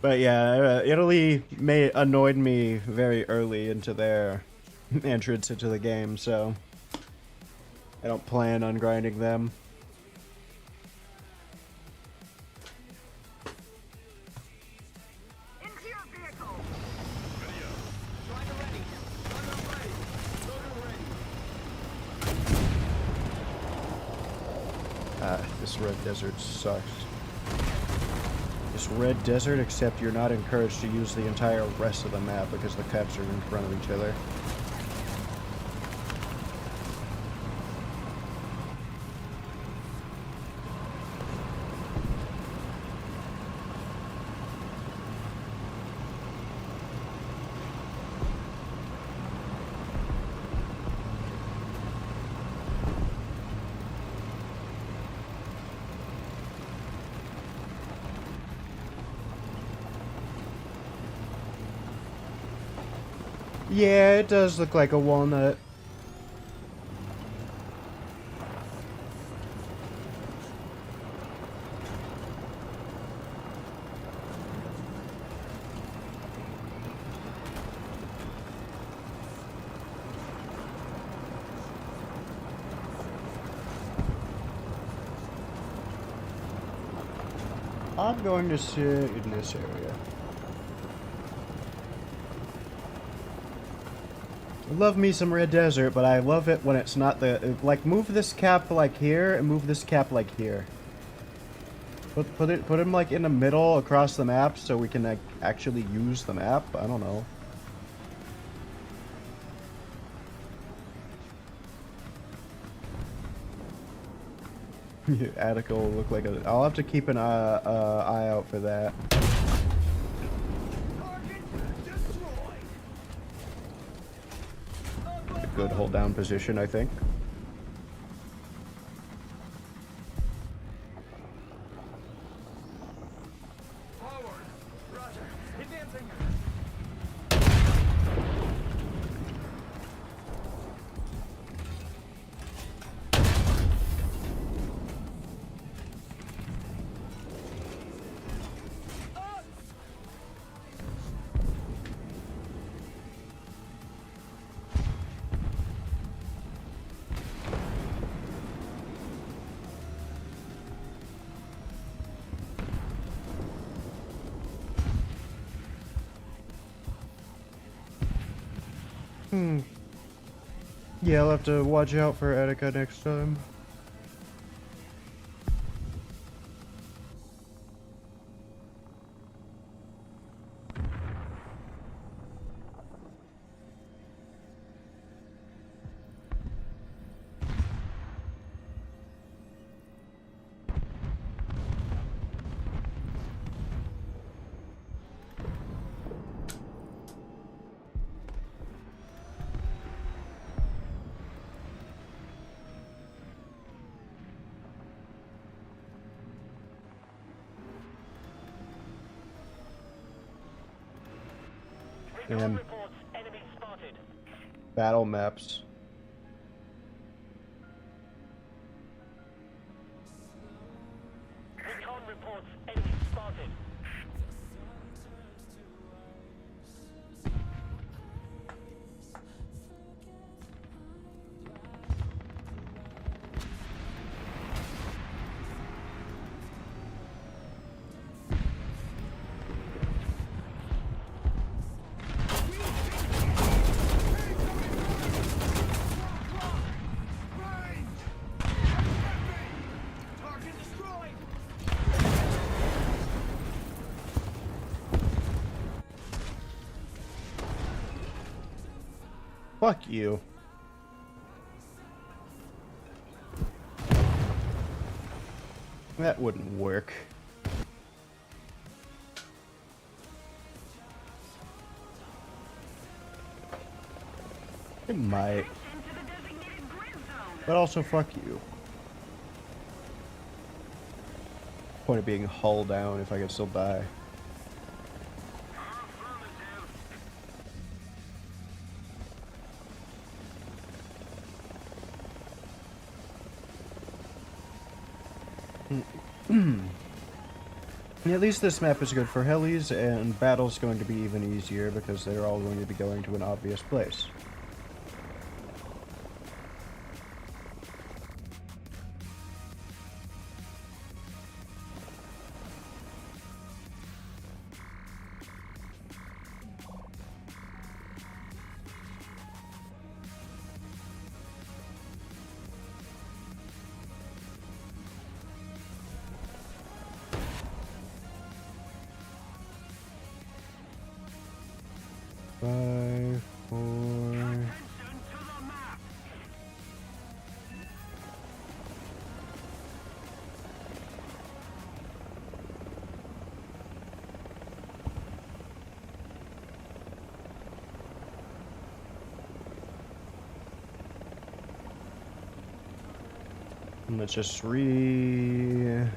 But yeah, Italy annoyed me very early into their entrance into the game, so I don't plan on grinding them. Into your vehicle. This red desert sucks. This red desert, except you're not encouraged to use the entire rest of the map because the caps are in front of each other. Yeah, it does look like a walnut. I'm going to sit in this area. I love me some red desert, but I love it when it's not the... Like, move this cap, like, here, and move this cap, like, here. Put him, like, in the middle across the map so we can, like, actually use the map. I don't know. Attica will look like a... I'll have to keep an eye out for that. A good hold down position, I think. Forward. Roger. Advancing. Yeah, I'll have to watch out for Attica next time. And Reports, enemy spotted. battle maps. Recon reports, enemy spotted. Target destroyed. Fuck you. That wouldn't work. It might. Into the designated grid zone. But also, fuck you. Point of being hull down if I can still die. At least this map is good for helis, and battle's going to be even easier because they're all going to be going to an obvious place. Five, four. And let's just reorient.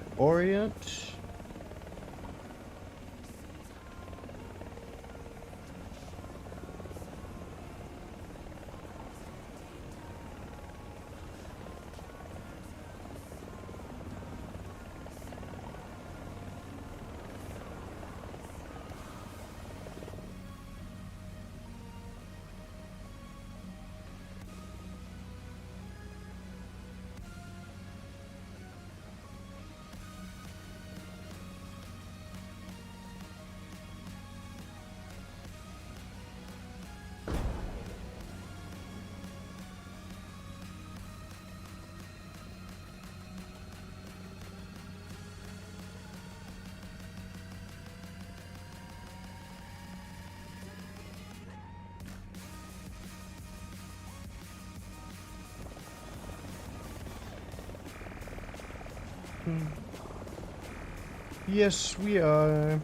Yes, we are.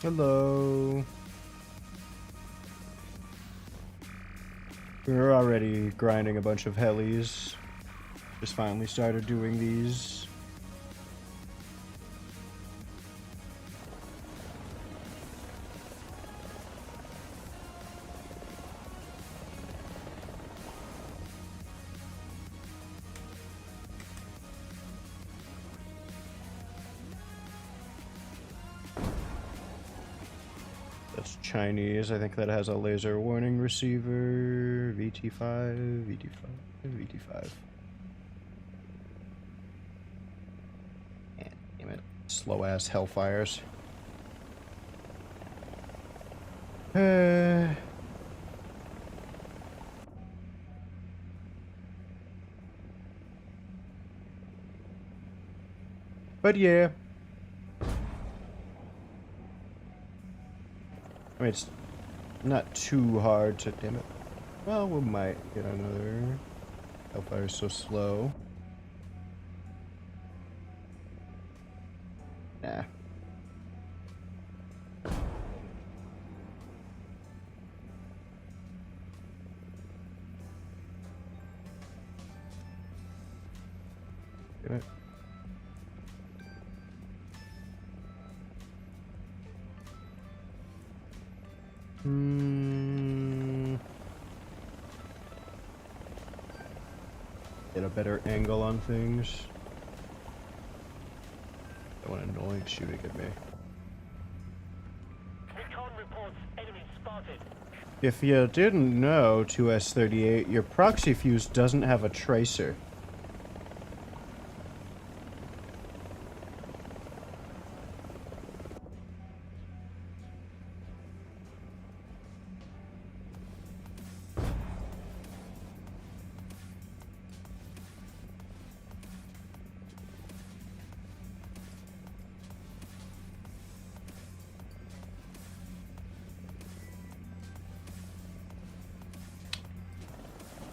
Hello. We're already grinding a bunch of helis. Just finally started doing these. That's Chinese. I think that has a laser warning receiver. VT5, VT5, VT5. Damn it. Slow ass hellfires. But yeah. I mean, it's not too hard to... Damn it. Well, we might get another... Hellfire's so slow. Nah. Damn it. Get a better angle on things. That one annoying shooting at me. Recon reports enemy spotted. If you didn't know, 2S38, your proxy fuse doesn't have a tracer.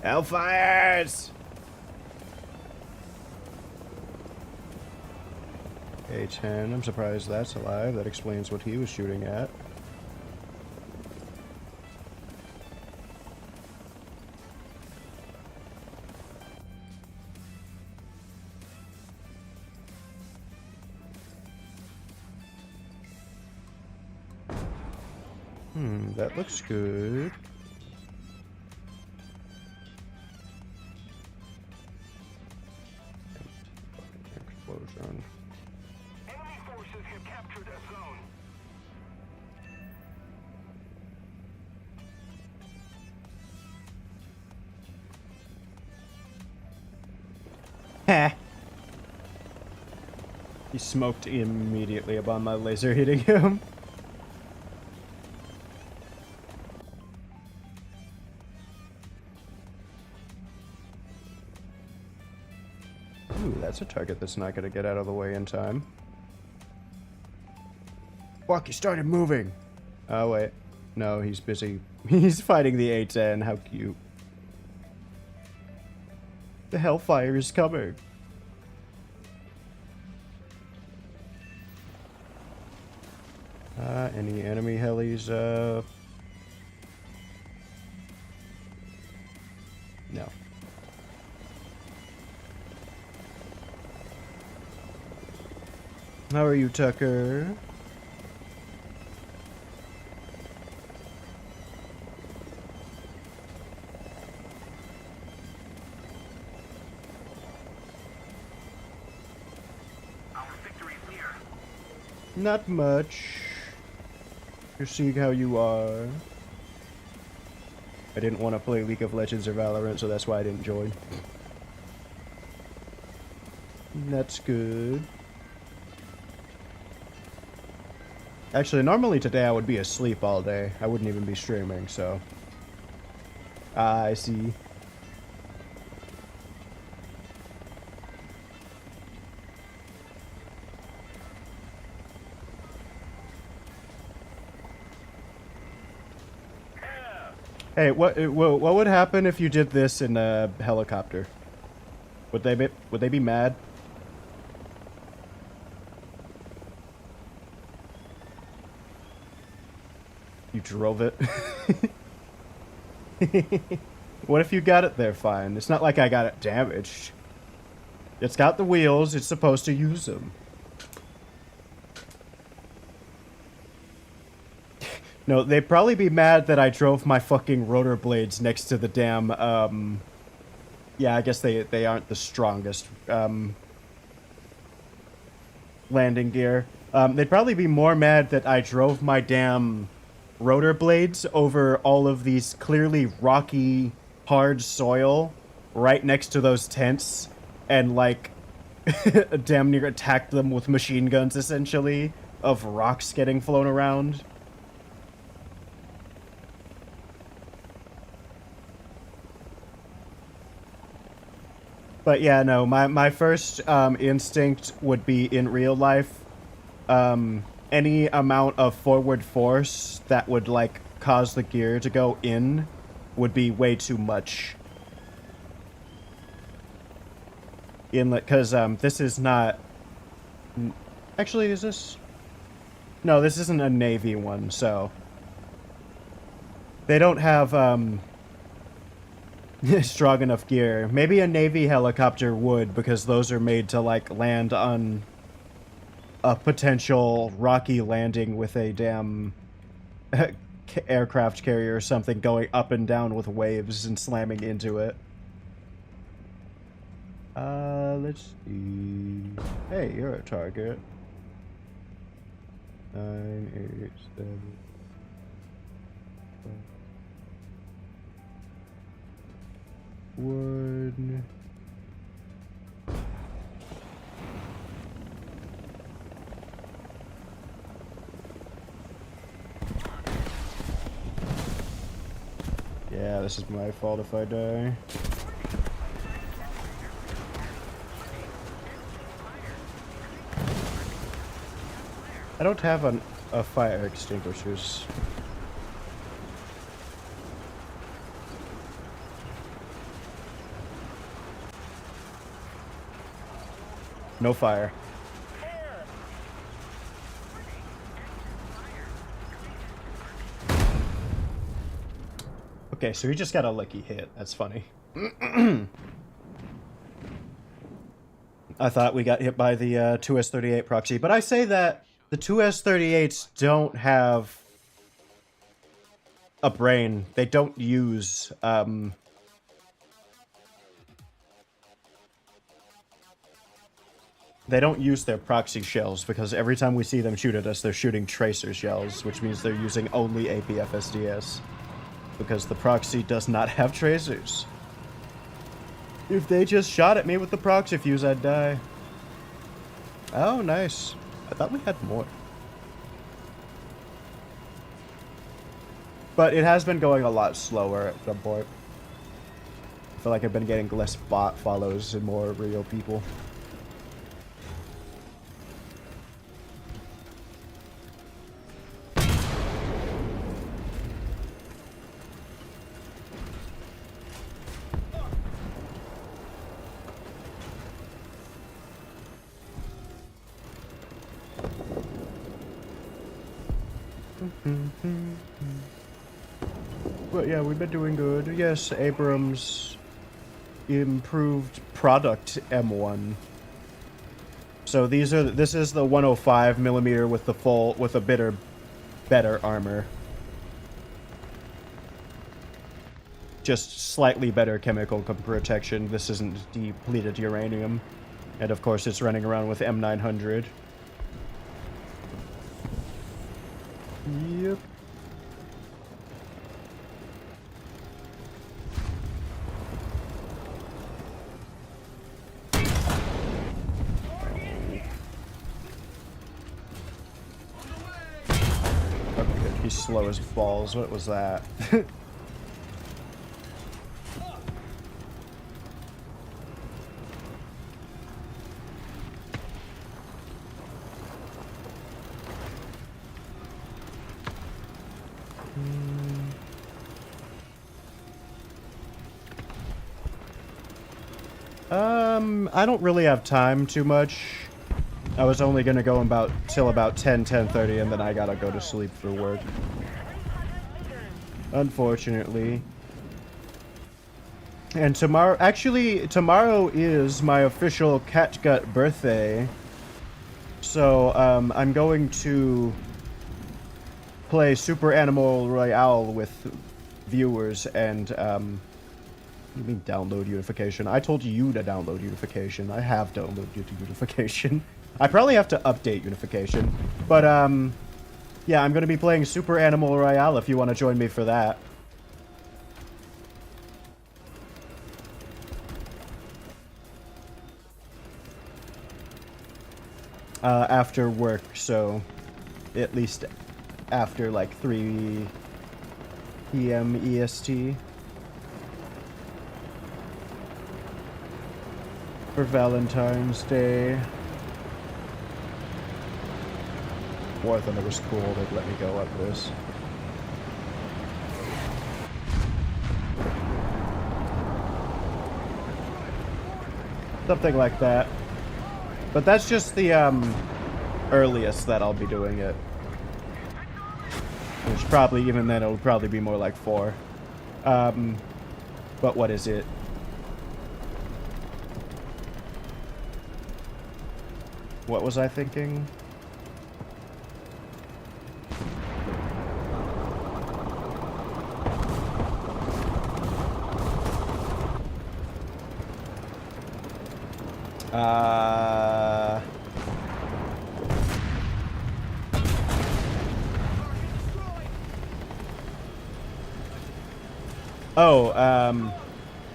Hellfires! A10, I'm surprised that's alive. That explains what he was shooting at. That looks good. Explosion. Enemy forces have captured a zone. Heh. He smoked immediately upon my laser hitting him. Ooh, that's a target that's not gonna get out of the way in time. Fuck, he started moving! Oh, wait. No, he's busy. He's fighting the A10. How cute. The Hellfire is coming. Any enemy helis, no. How are you, Tucker? Our victory is near. Not much. Just seeing how you are. I didn't want to play League of Legends or Valorant, so that's why I didn't join. That's good. Actually, normally today I would be asleep all day. I wouldn't even be streaming, so... I see. Hey, what would happen if you did this in a helicopter? Would they be mad? You drove it. What if you got it there fine? It's not like I got it damaged. It's got the wheels. It's supposed to use them. No, they'd probably be mad that I drove my fucking rotor blades next to the damn, yeah, I guess they aren't the strongest, landing gear. They'd probably be more mad that I drove my damn rotor blades over all of these clearly rocky, hard soil right next to those tents and, like, damn near attacked them with machine guns, essentially, of rocks getting flown around. But yeah, no, my first instinct would be in real life, any amount of forward force that would, like, cause the gear to go in would be way too much. Because this is not... Actually, is this... No, this isn't a Navy one, so... They don't have, strong enough gear. Maybe a Navy helicopter would, because those are made to, like, land on a potential rocky landing with a damn aircraft carrier or something going up and down with waves and slamming into it. Let's see. Hey, you're a target. 9, 8, 7... Wood. Yeah, this is my fault if I die. I don't have a fire extinguishers. No fire. Okay, so he just got a lucky hit. That's funny. I thought we got hit by the 2S38 proxy, but I say that the 2S38s don't have a brain. They don't use they don't use their proxy shells, because every time we see them shoot at us, they're shooting tracer shells, which means they're using only APFSDS. Because the proxy does not have tracers. If they just shot at me with the proxy fuse, I'd die. Oh, nice. I thought we had more. But it has been going a lot slower at some point. I feel like I've been getting less bot follows and more real people. But yeah, we've been doing good. Yes, Abrams improved product M1. So this is the 105mm with the with a better armor. Just slightly better chemical protection. This isn't depleted uranium. And of course it's running around with M900. Yep. Okay, he's slow as balls. What was that? I don't really have time too much. I was only gonna go till about 10:30, and then I gotta go to sleep for work. Unfortunately. And tomorrow is my official Catgut birthday. So, I'm going to play Super Animal Royale with viewers and, you mean download unification? I told you to download unification. I have downloaded unification. I probably have to update unification. But, yeah, I'm going to be playing Super Animal Royale if you want to join me for that. After work, so at least after like 3 p.m. EST. For Valentine's Day. Warthunder was cool, they'd let me go up this. Something like that. But that's just the earliest that I'll be doing it. Which probably, even then, it'll probably be more like 4. But what is it? What was I thinking?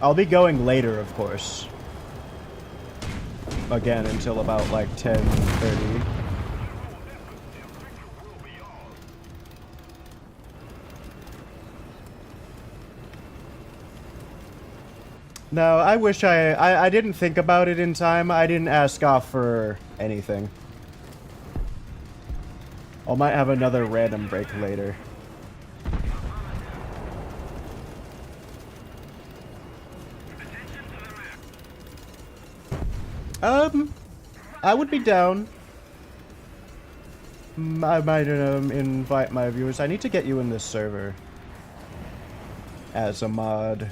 I'll be going later, of course. Again, until about, like, 10:30. No, I wish I didn't think about it in time. I didn't ask off for anything. I might have another random break later. I would be down. I might invite my viewers. I need to get you in this server as a mod.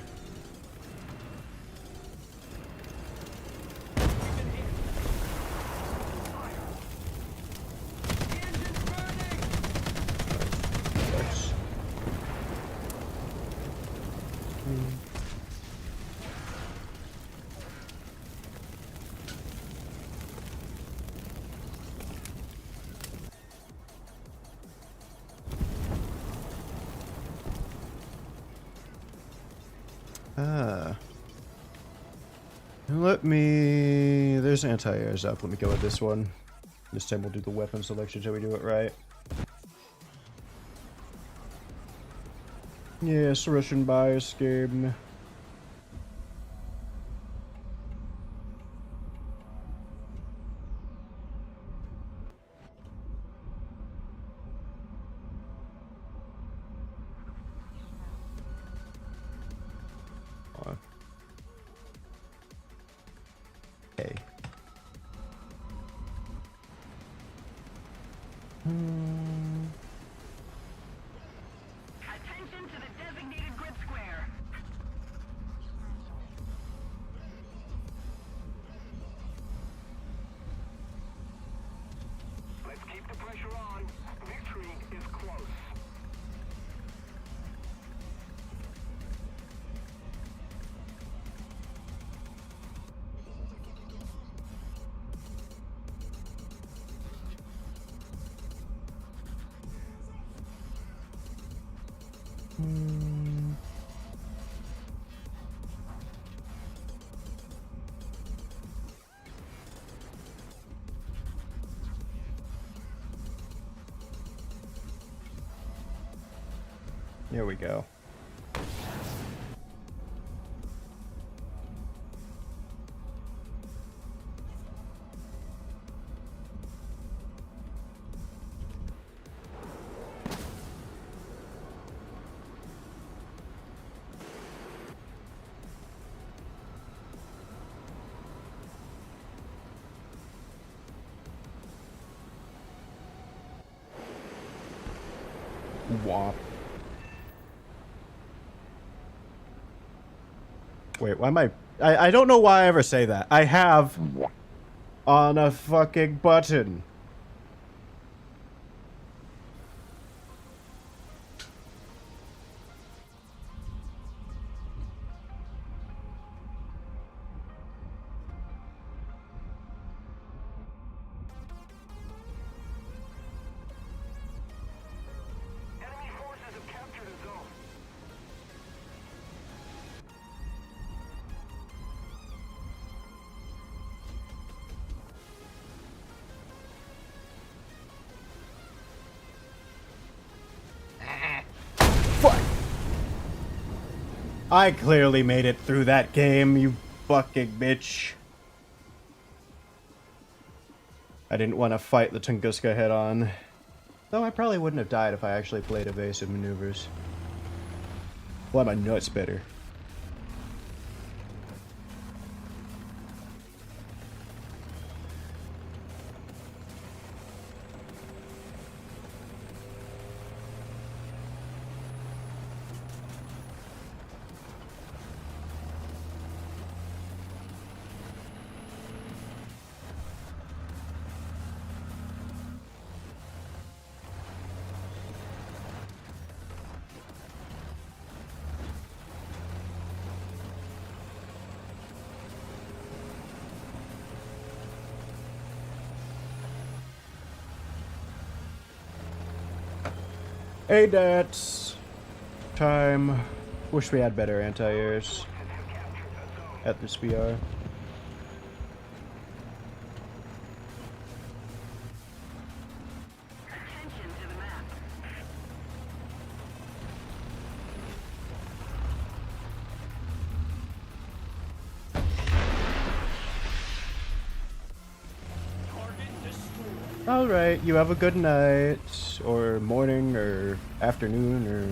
Let me... There's anti-airs up. Let me go with this one. This time we'll do the weapon selection so we do it right. Yes, Russian bias game. Attention to the designated grid square. Let's keep the pressure on. Victory is close. Here we go. Womp. Wait, why am I don't know why I ever say that. I have on a fucking button. Enemy forces have captured a zone. Fuck! I clearly made it through that game, you fucking bitch. I didn't want to fight the Tunguska head on. Though I probably wouldn't have died if I actually played evasive maneuvers. Why my nuts better. Hey, that's time. Wish we had better anti-airs at this BR. Attention to the map. Alright, you have a good night, or morning, or afternoon, or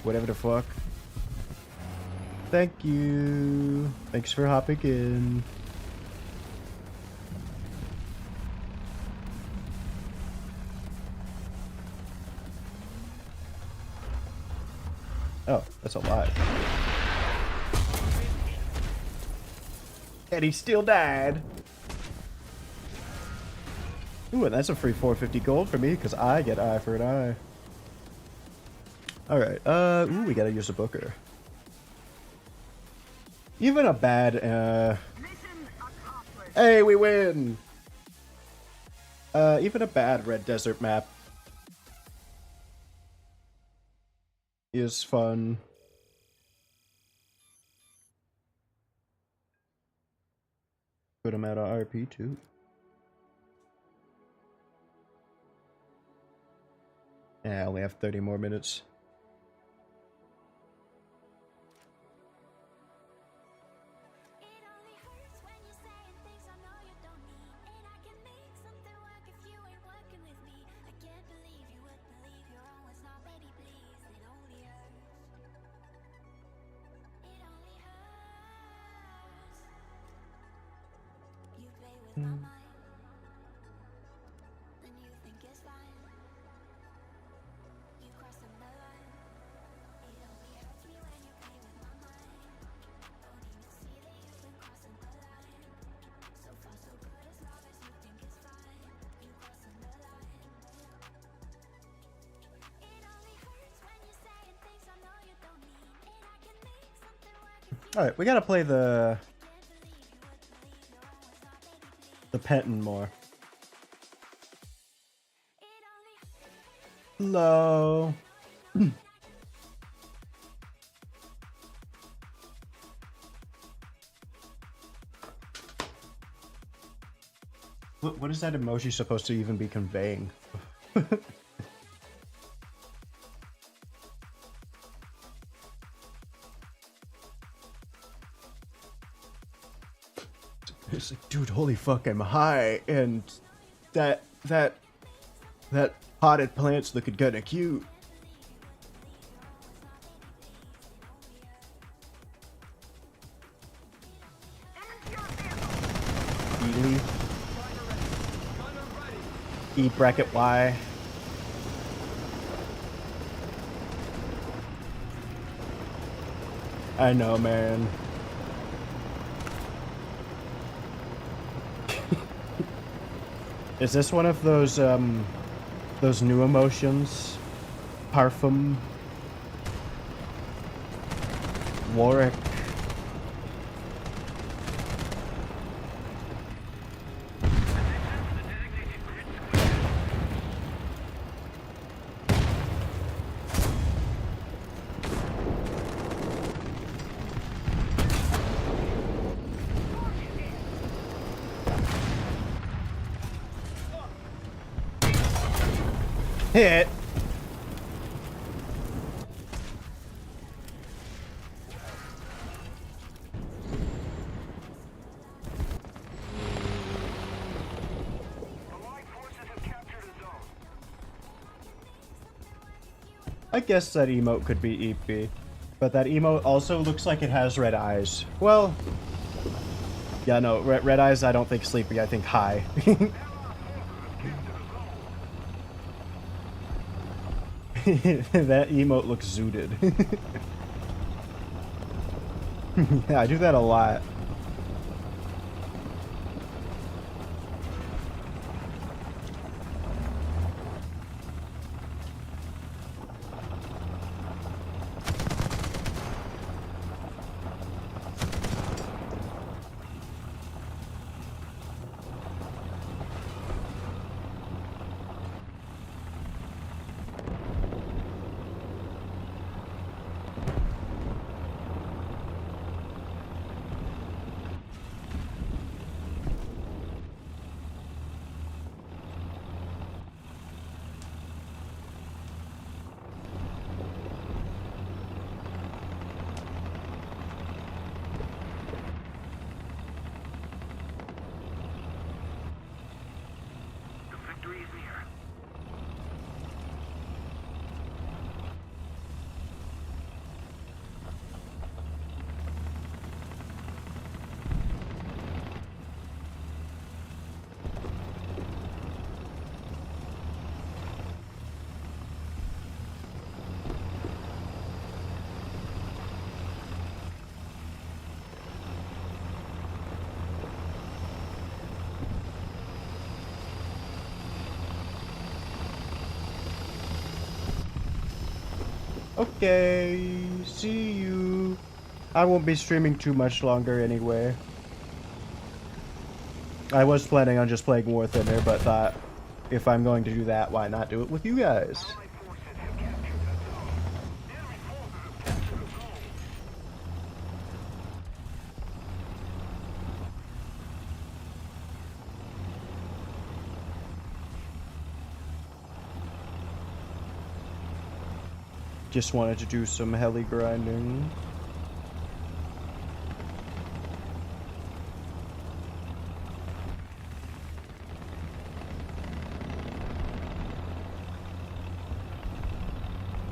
whatever the fuck. Thank you. Thanks for hopping in. Oh, that's a lot. And he still died. Ooh, and that's a free 450 gold for me, because I get eye for an eye. Alright, ooh, we gotta use a booker. Even a bad, hey, we win! Even a bad red desert map is fun. Good amount of RP, too. Yeah, I only have 30 more minutes. Alright, we gotta play the Penton more. Hello. What is that emoji supposed to even be conveying? It's like, dude, holy fuck, I'm high, and that potted plant's looking kinda cute. Ely. E bracket Y. I know, man. Is this one of those new emotions? Parfum? Warwick? Hit. I guess that emote could be EP, but that emote also looks like it has red eyes. Well, yeah, no, red eyes. I don't think sleepy. I think high. That emote looks zooted. Yeah, I do that a lot. Okay, see you. I won't be streaming too much longer anyway. I was planning on just playing Warthunder, but thought if I'm going to do that, why not do it with you guys? Just wanted to do some heli grinding.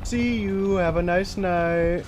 See you. Have a nice night.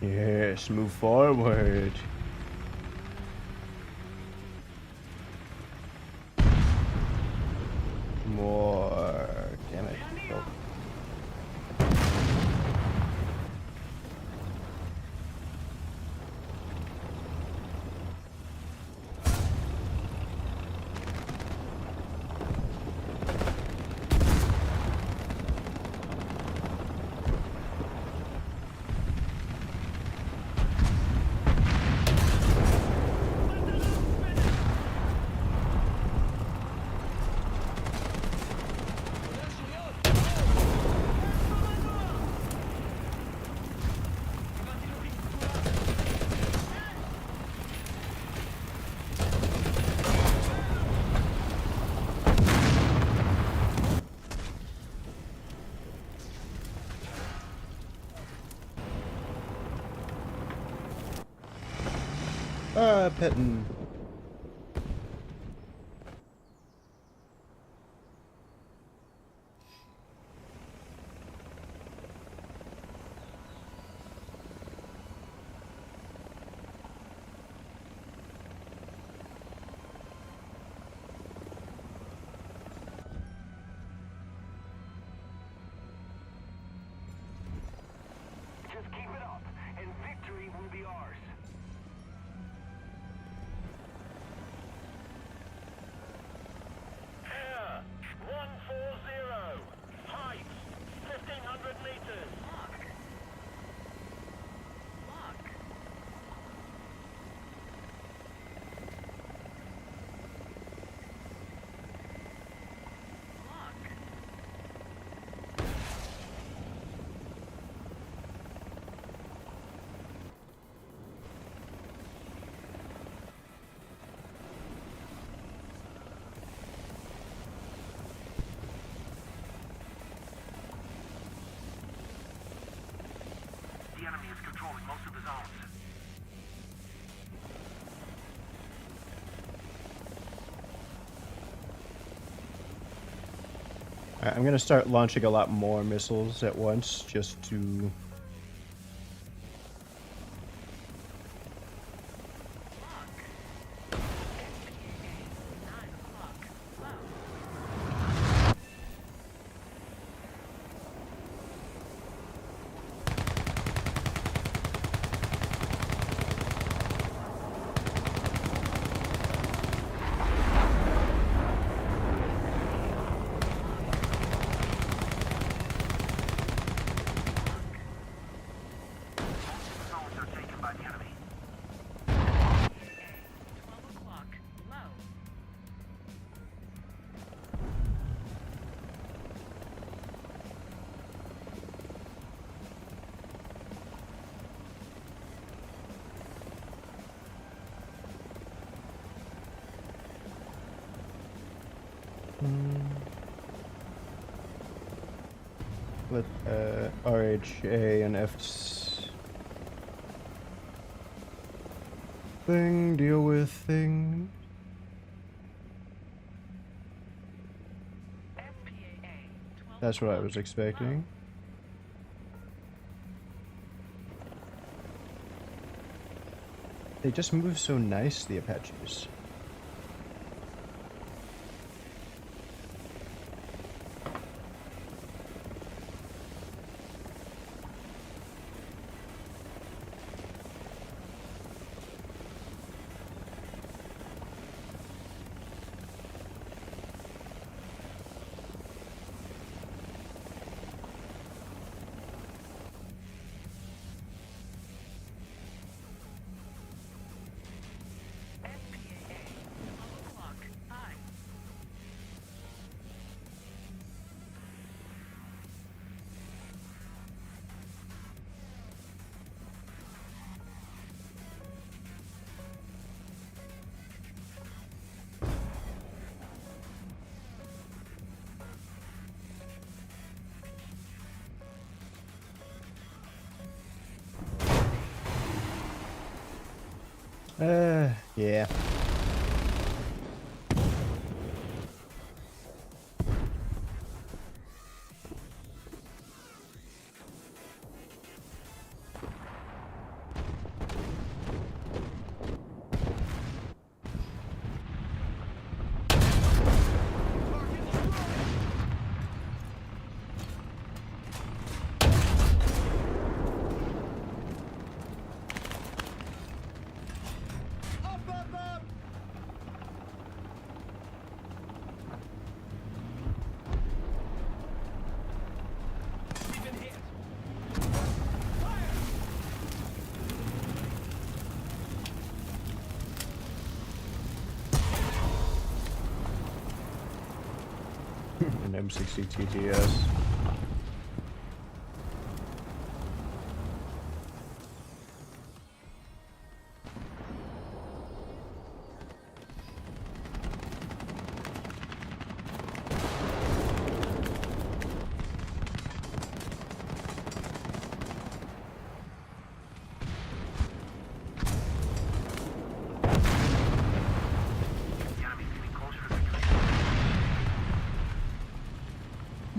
Yes, move forward. More. Damn it. Oh. Petting. Just keep it up, and victory will be ours. Air 140. Height 1,500 meters. The enemy is controlling most of the zones. Alright, I'm gonna start launching a lot more missiles at once, just to... Zones are taken by the enemy. 12 o'clock. Low. Let RHA and F thing deal with thing. That's what I was expecting. They just move so nice, the Apaches. Yeah. An M60 TTS.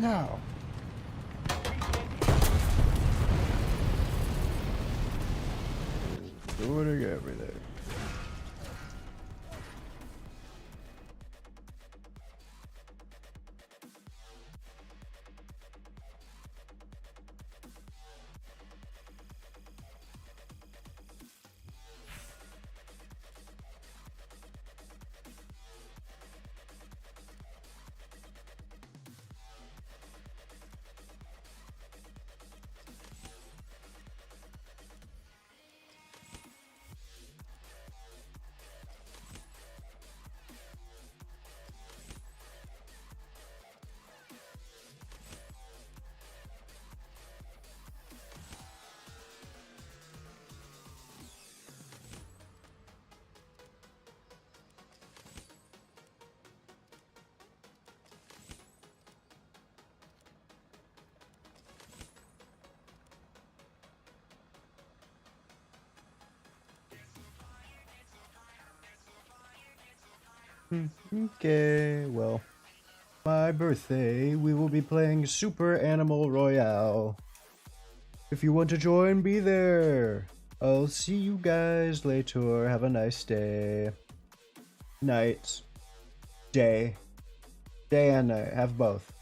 No. Doing everything. Okay, well, my birthday, we will be playing Super Animal Royale. If you want to join, be there. I'll see you guys later. Have a nice day. Night. Day. Day and night. Have both.